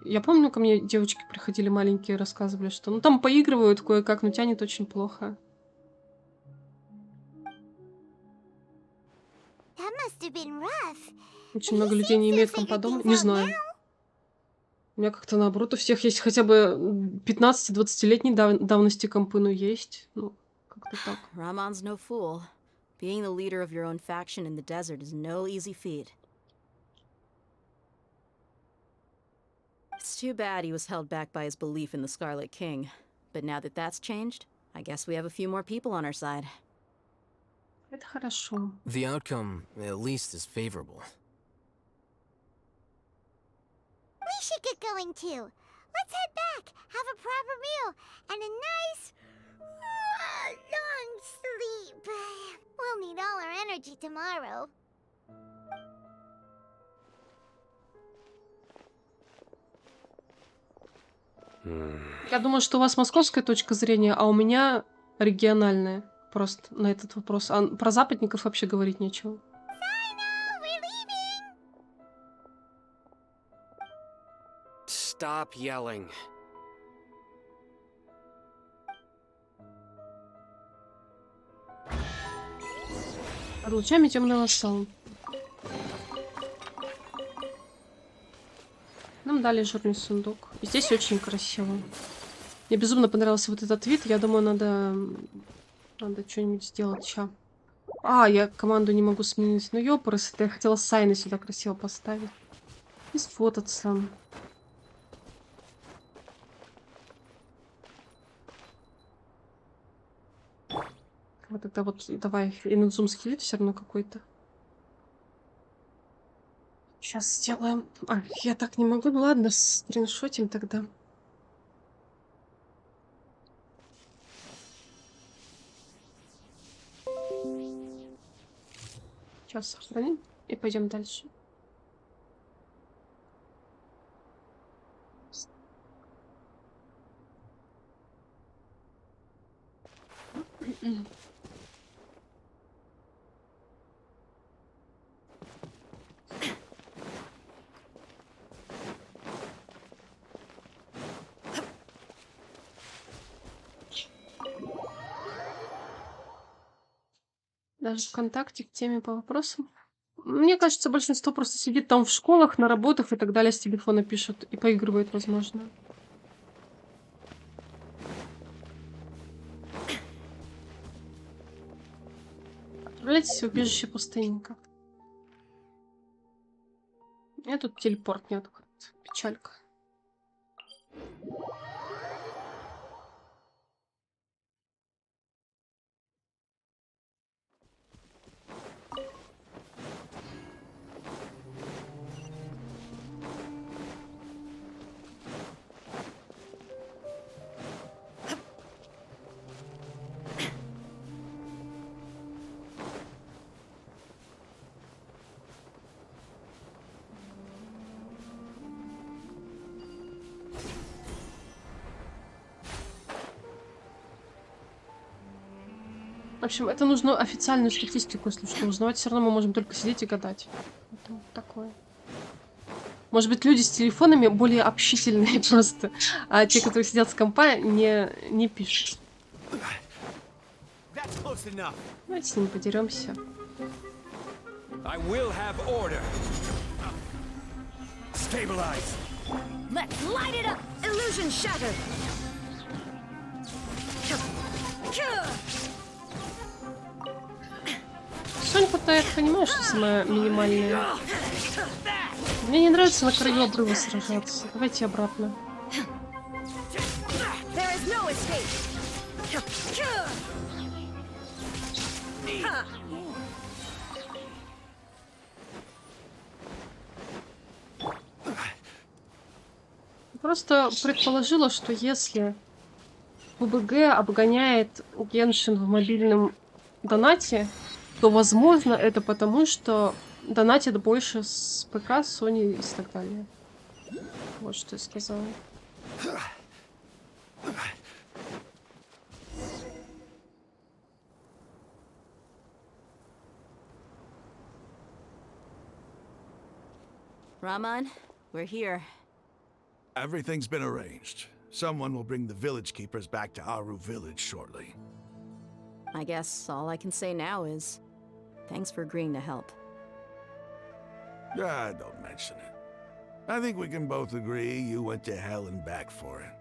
Я помню, ко мне девочки приходили маленькие, рассказывали, что ну там поигрывают кое-как, но тянет очень плохо. That must have been rough. Очень много людей не имеют компа дома. Не знаю. У меня как-то наоборот, у всех есть хотя бы 15-20-летней давности компы, ну есть. Ну, как-то так. Ramon's no fool. Being the leader of your own faction in the desert is no easy feat. It's too bad he was held back by his belief in the Scarlet King. But now that that's changed, I guess we have a few more people on our side. Это хорошо. The outcome, at least, is favorable. We should get going too. Let's head back, have a proper meal, and a nice, long sleep. We'll need all our energy tomorrow. Я думаю, что у вас московская точка зрения, а у меня региональная. просто на этот вопрос. А про западников вообще говорить нечего. Stop yelling. Под лучами темного солнца. Нам дали жирный сундук. И здесь очень красиво. Мне безумно понравился вот этот вид. Я думаю, надо что-нибудь сделать сейчас. А, я команду не могу сменить. Ну, ёпрст, я хотела сайны сюда красиво поставить. И сфотаться. Вот тогда вот давай инозум скелет все равно какой-то. Сейчас сделаем. А, я так не могу. Ну ладно, скриншотим тогда. Сейчас сохраним и пойдем дальше. Даже ВКонтакте к теме по вопросам. Мне кажется, большинство просто сидит там в школах, на работах и так далее, с телефона пишут и поигрывает, возможно. Отправляйтесь в убежище пустынника. И тут телепорт не открыт. Печалька. В общем, это нужно официальную статистику, если что, узнавать. Все равно мы можем только сидеть и гадать. Это такое. Может быть, люди с телефонами более общительные просто, а те, которые сидят с компа, не пишут. Давайте с ним подеремся. Let's light it up! Illusion shattered! Соньку-то я понимаю, что самая минимальная. Мне не нравится на краю обрыва сражаться. Давайте обратно. Просто предположила, что если ПБГ обгоняет Геншин в мобильном донате, то, возможно, это потому, что донатит больше с ПК, Sony и так далее. Вот что я сказала. Raman, we're here. Everything's been arranged. Someone will bring the village keepers back to Aru village shortly. I guess all I can say now is thanks for agreeing to help. Don't mention it. I think we can both agree you went to hell and back for it.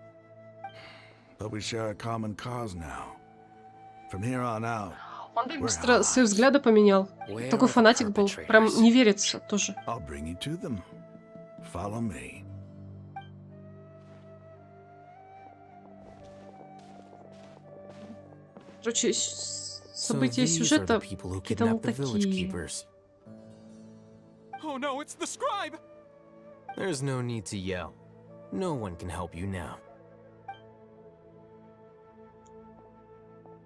But we share a common cause now. From here on out. Он так быстро свои взгляды поменял. Такой фанатик был. Прям не верится тоже. I'll bring you to them. Follow me. Короче, события сюжета какие-то вот такие. Oh no, it's the scribe! There's no need to yell. No one can help you now.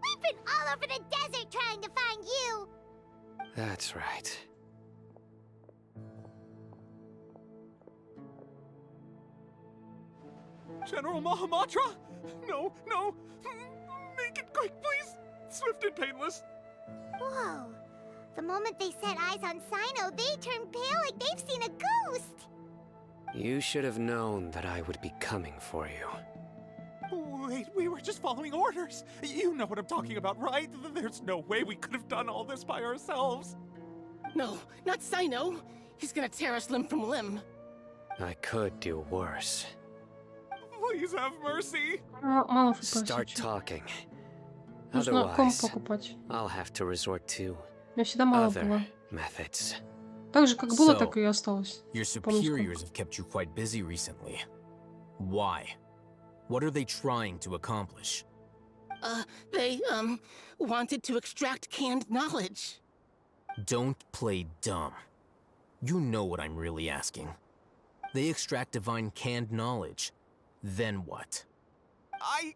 We've been all over the desert trying to find you. That's right. General Mahamatra? No, no! Make it quick, please! Swift and painless. Whoa. The moment they set eyes on Sino, they turn pale like they've seen a ghost. You should have known that I would be coming for you. Wait, we were just following orders. You know what I'm talking about, right? There's no way we could have done all this by ourselves. No, not Sino. He's gonna tear us limb from limb. I could do worse. Please have mercy. Мало Start talking. Нужно комп Otherwise, покупать. I'll have to resort to У меня всегда мало other было. methods. Так же, как было, So, так и осталось. Your Помню, superiors have kept you quite busy recently. Why? What are they trying to accomplish? They, wanted to extract canned knowledge. Don't play dumb. You know what I'm really asking. They extract divine canned knowledge. Then what? I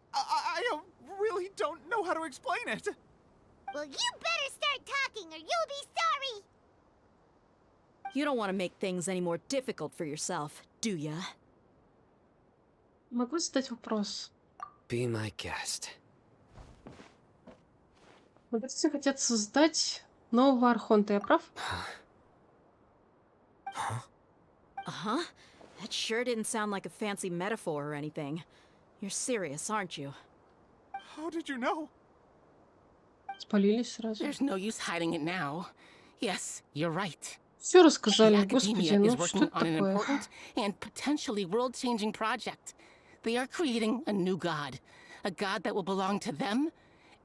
really don't know how to explain it. Well, you better start talking or you'll be sorry. You don't want to make things any more difficult for yourself, do ya? Могу задать вопрос? Be my guest. Мудрецы хотят создать нового архонта, я прав? Uh-huh. That sure didn't sound like a fancy metaphor or anything. You're serious, aren't you? How did you know? Спалились сразу. There's no use hiding it now. Yes, you're right. Все The рассказали, господи, Academia ну is что working это on an такое? important and potentially world-changing project. They are creating a new god. A god that will belong to them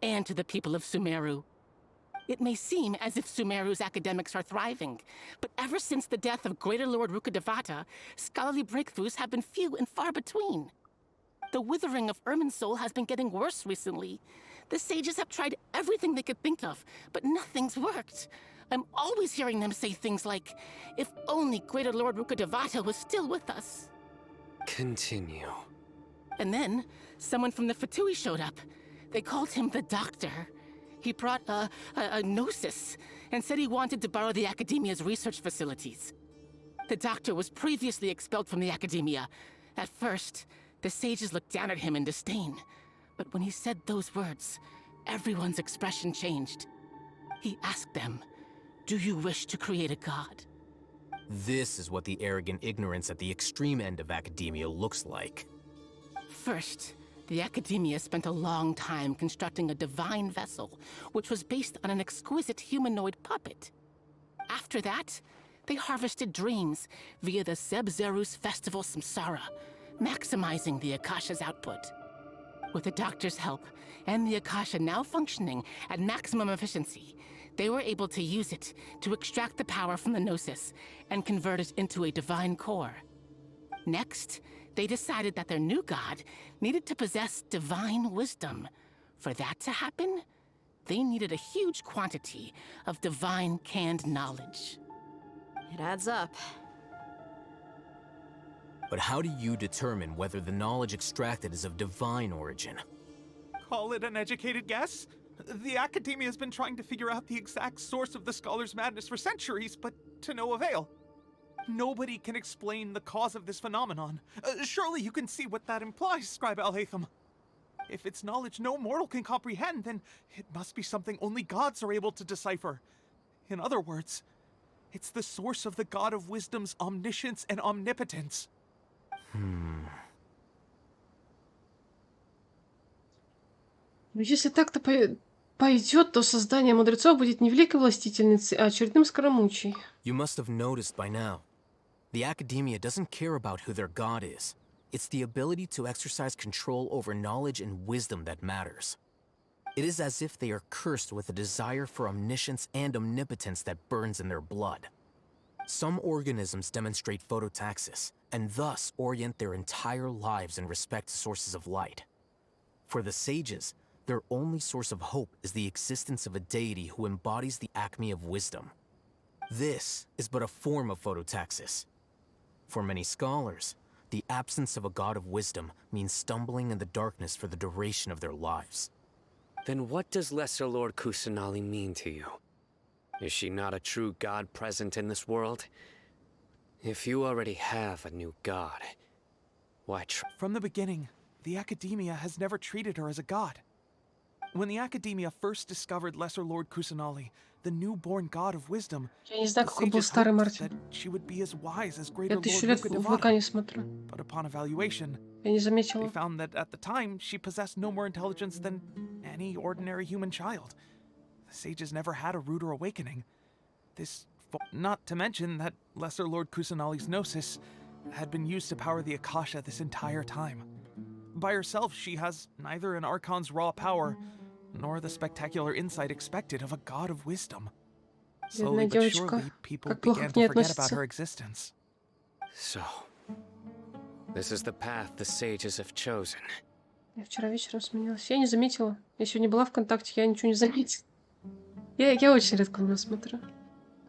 and to the people of Sumeru. It may seem as if Sumeru's academics are thriving, but ever since the death of Greater Lord Rukkhadevata, scholarly breakthroughs have been few and far between. The withering of Irminsul has been getting worse recently. The sages have tried everything they could think of, but nothing's worked. I'm always hearing them say things like, if only Greater Lord Rukkhadevata was still with us. Continue. And then, someone from the Fatui showed up. They called him the Doctor. He brought a gnosis and said he wanted to borrow the Academia's research facilities. The Doctor was previously expelled from the Academia. At first, the sages looked down at him in disdain. But when he said those words, everyone's expression changed. He asked them, "Do you wish to create a god?" This is what the arrogant ignorance at the extreme end of academia looks like. First, the Academia spent a long time constructing a divine vessel, which was based on an exquisite humanoid puppet. After that, they harvested dreams via the Zeb-Zerus Festival Samsara, maximizing the Akasha's output. With the Doctor's help, and the Akasha now functioning at maximum efficiency, they were able to use it to extract the power from the Gnosis and convert it into a divine core. Next, they decided that their new god needed to possess divine wisdom. For that to happen, they needed a huge quantity of divine canned knowledge. It adds up. But how do you determine whether the knowledge extracted is of divine origin? Call it an educated guess? The Academia has been trying to figure out the exact source of the Scholar's madness for centuries, but to no avail. Nobody can explain the cause of this phenomenon. Surely you can see what that implies, Scribe Al-Haytham. If it's knowledge no mortal can comprehend, then it must be something only gods are able to decipher. In other words, it's the source of the God of Wisdom's omniscience and omnipotence. Если так-то пойдет, то создание мудрецов будет не великой властительницей, а очередным скоромучей. You must have noticed by now. The Academia doesn't care about who their god is. It's the ability to exercise control over knowledge and wisdom that matters. It is as if they are cursed with a desire for omniscience and omnipotence that burns in their blood. Some organisms demonstrate phototaxis, and thus orient their entire lives in respect to sources of light. For the sages, their only source of hope is the existence of a deity who embodies the acme of wisdom. This is but a form of phototaxis. For many scholars, the absence of a god of wisdom means stumbling in the darkness for the duration of their lives. Then what does Lesser Lord Kusanali mean to you? Is she not a true god present in this world? If you already have a new god, why From the beginning, the Academia has never treated her as a god. When the Academia first discovered Lesser Lord Kusanali, the newborn god of wisdom, Я не знаю, the какой был sages старый hoped Мартин. that she would be as wise as Я greater 1000 Lord лет Luca в ВК Devada. не смотрю. But upon evaluation, Я не they заметила. found that at the time she possessed no more intelligence than any ordinary human child. The sages never had a ruder awakening. Not to mention that Lesser Lord Kusanali's gnosis had been used to power the Akasha this entire time. By herself, she has neither an Archon's raw power, nor the spectacular insight expected of a god of wisdom. Slowly Бедная but девочка. surely, people Как плохо began к ней to forget about относятся. her existence. So, this is the path the sages have chosen. Я вчера вечером сменилась. Я не заметила. Я сегодня была ВКонтакте, я ничего не заметила. Я очень редко на смотрю.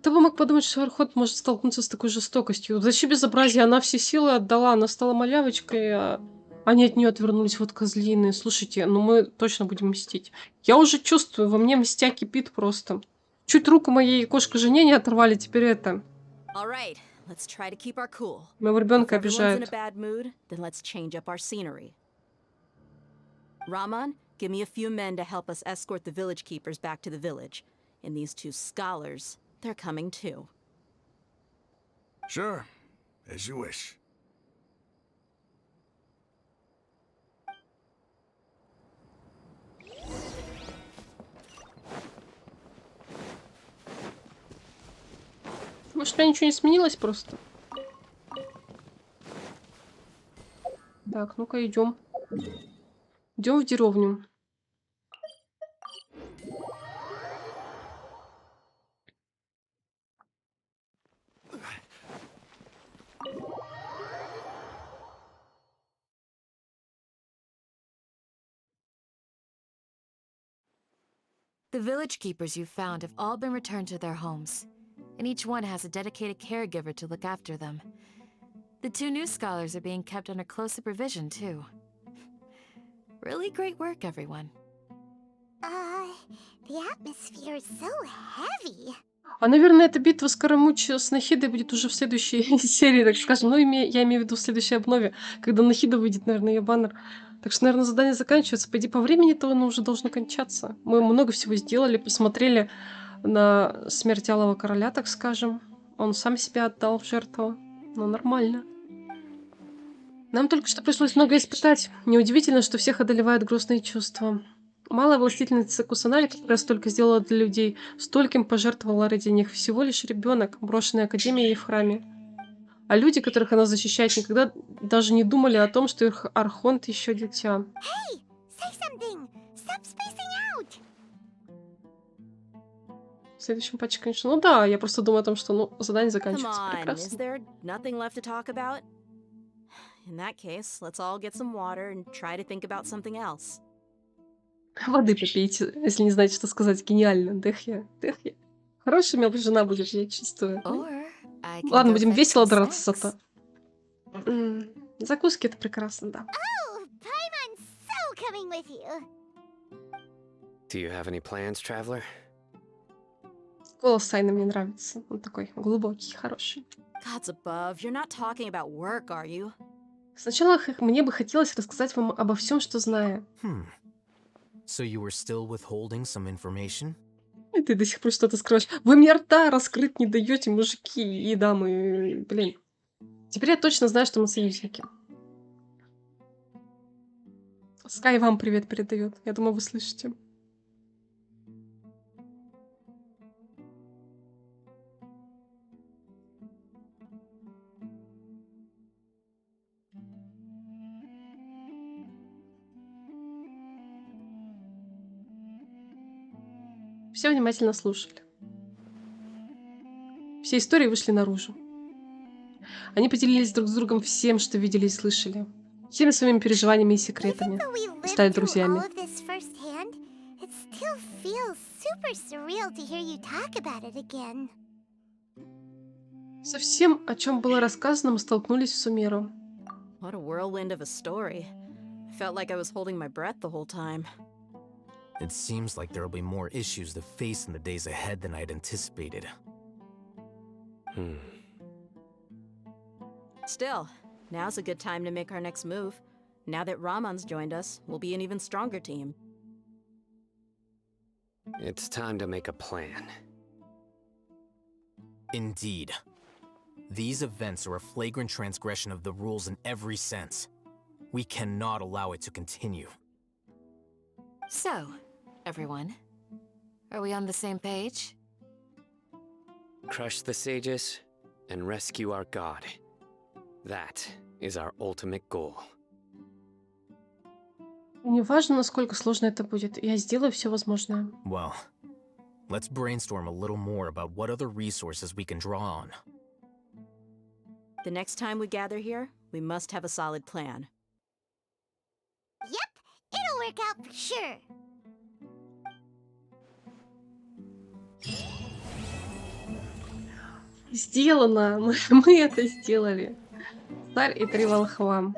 Кто бы мог подумать, что Архот может столкнуться с такой жестокостью? Зачем безобразие? Она все силы отдала, она стала малявочкой, а они от нее отвернулись, вот козлины. Слушайте, ну мы точно будем мстить. Я уже чувствую, во мне мстя кипит просто. Чуть руку моей кошка-жене не оторвали, теперь это. All right, let's try to keep our cool. Моего If ребенка everyone's in a обижают. bad mood, then let's change up our scenery. Raman, give me a few men to help us escort the village keepers back to the village. And these two scholars, they're coming too. Sure, as you wish. Может, у меня ничего не сменилось просто? Так, ну-ка, идем. Идем в деревню. The village keepers you found have all been returned to their homes, and each one has a dedicated caregiver to look after them. The two new scholars are being kept under close supervision, too. Really great work, everyone. The atmosphere is so heavy. А, наверное, эта битва с Карамучи с Нахидой будет уже в следующей серии, так скажем. Ну, я имею в виду в следующей обнове, когда Нахида выйдет, наверное, ее баннер. Так что, наверное, задание заканчивается. По идее, по времени-то оно уже должно кончаться. Мы много всего сделали, посмотрели на смерть Алого Короля, так скажем. Он сам себя отдал в жертву. Ну, нормально. Нам только что пришлось много испытать. Неудивительно, что всех одолевают грустные чувства. Малая властительница Кусанали, которая столько сделала для людей, стольким пожертвовала ради них. Всего лишь ребенок, брошенный академией в храме. А люди, которых она защищает, никогда даже не думали о том, что их архонт еще дитя. Hey, say something. Stop spacing out. В следующем патче, конечно. Ну да, я просто думаю о том, что задание Come заканчивается on, is прекрасно. there nothing left to talk about? In that case, let's all get some water and try to think about something else. Воды попейте, если не знаете, что сказать. Гениально. Дехья. Хорошая у меня жена будет, я чувствую. Ладно, будем весело драться зато. Закуски — это прекрасно, да. Oh, Paimon's so coming with you. Do you have any plans, traveler? Голос Сайна мне нравится. Он такой глубокий, хороший. Gods above, you're not talking about work, are you? Сначала мне бы хотелось рассказать вам обо всем, что знаю. So you were still withholding some information? И ты до сих пор что-то скрываешь. Вы мне рта раскрыть не даете, мужики и дамы. Блин. Теперь я точно знаю, что мы союзники. Скай вам привет передает. Я думаю, вы слышите. Все внимательно слушали. Все истории вышли наружу. Они поделились друг с другом всем, что видели и слышали. Всеми своими переживаниями и секретами. И стали друзьями. All of this firsthand, it still feels super surreal to hear you talk about it again. Со всем, о чем было рассказано, мы столкнулись в Сумеру. What a whirlwind of a story. I felt like I was holding my breath the whole time. It seems like there will be more issues to face in the days ahead than I'd anticipated. Still, now's a good time to make our next move. Now that Ramon's joined us, we'll be an even stronger team. It's time to make a plan. Indeed. These events are a flagrant transgression of the rules in every sense. We cannot allow it to continue. So, everyone, are we on the same page? Crush the sages and rescue our god. That is our ultimate goal. Не важно, насколько сложно это будет. Я сделаю все возможное. Well, let's brainstorm a little more about what other resources we can draw on. The next time we gather here, we must have a solid plan. Yep, it'll work out for sure. Сделано! Мы это сделали. Царь и 3 волхва.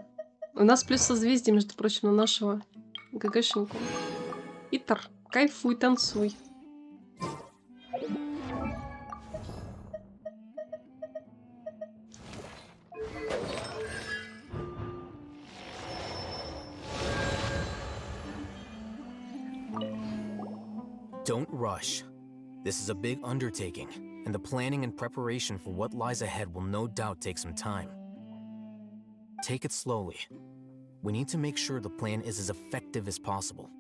У нас плюс созвездие, между прочим, на нашего ГГшника. Итар, кайфуй, танцуй. Don't rush. This is a big undertaking, and the planning and preparation for what lies ahead will no doubt take some time. Take it slowly. We need to make sure the plan is as effective as possible.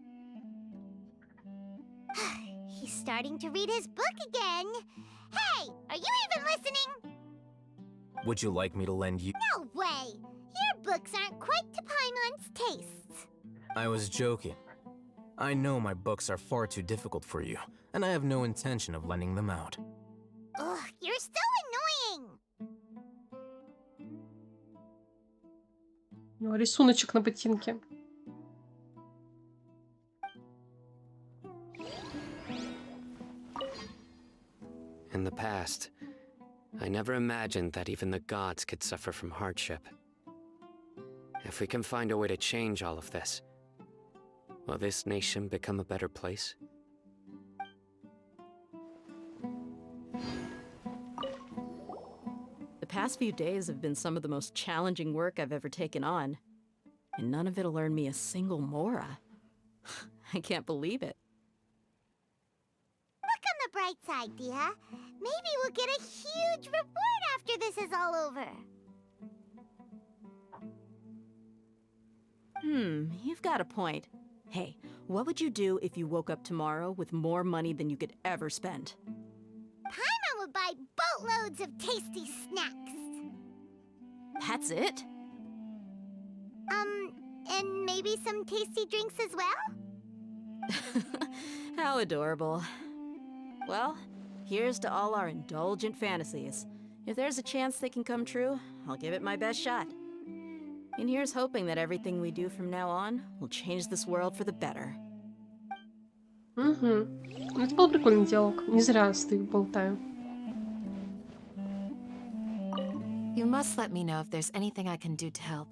He's starting to read his book again. Hey, are you even listening? Would you like me to lend you? No way! Your books aren't quite to Paimon's tastes. I was joking. I know my books are far too difficult for you, and I have no intention of lending them out. Ugh, you're so annoying! У него рисуночек на ботинке. In the past, I never imagined that even the gods could suffer from hardship. If we can find a way to change all of this, will this nation become a better place? The past few days have been some of the most challenging work I've ever taken on. And none of it'll earn me a single mora. I can't believe it. Look on the bright side, Dia. Maybe we'll get a huge reward after this is all over. You've got a point. Hey, what would you do if you woke up tomorrow with more money than you could ever spend? Paimon would buy boatloads of tasty snacks. That's it? And maybe some tasty drinks as well? How adorable. Well, here's to all our indulgent fantasies. If there's a chance they can come true, I'll give it my best shot. And here's hoping that everything we do from now on will change this world for the better. Угу. Это был прикольный диалог. Не зря стою, болтаю. You must let me know if there's anything I can do to help.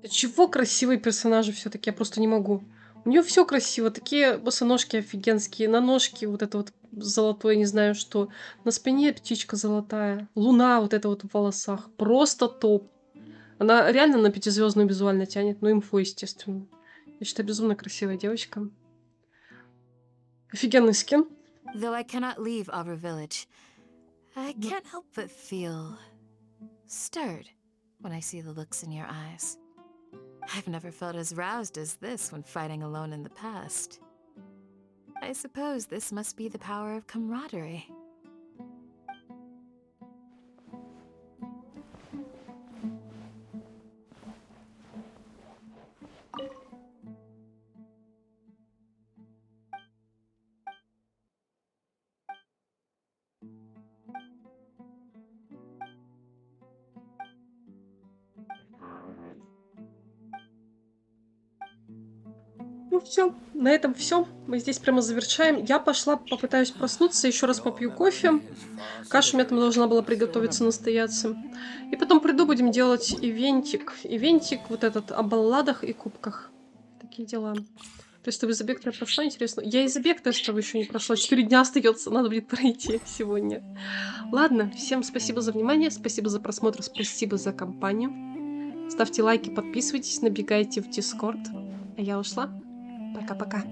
Чего красивые персонажи все-таки, я просто не могу. У нее все красиво, такие босоножки офигенские, на ножке вот это вот золотое, не знаю что, на спине птичка золотая, луна вот это вот в волосах, просто топ. Она реально на 5-звездную визуально тянет, ну инфу, естественно. Я считаю, безумно красивая девочка. Офигенный скин. Though I cannot leave Aru Village, I can't help but feel stirred when I see the looks in your eyes. I've never felt as roused as this when fighting alone in the past. I suppose this must be the power of camaraderie. Ну все, на этом все. Мы здесь прямо завершаем. Я пошла, попытаюсь проснуться, еще раз попью кофе. Каша у меня там должна была приготовиться, настояться. И потом приду, будем делать ивентик. Ивентик вот этот о балладах и кубках. Такие дела. То есть ты забег я прошла, интересно. Я и забег тестовый еще не прошла. 4 дня остается, надо будет пройти сегодня. Ладно, всем спасибо за внимание, спасибо за просмотр, спасибо за компанию. Ставьте лайки, подписывайтесь, набегайте в Дискорд. А я ушла. Пока-пока.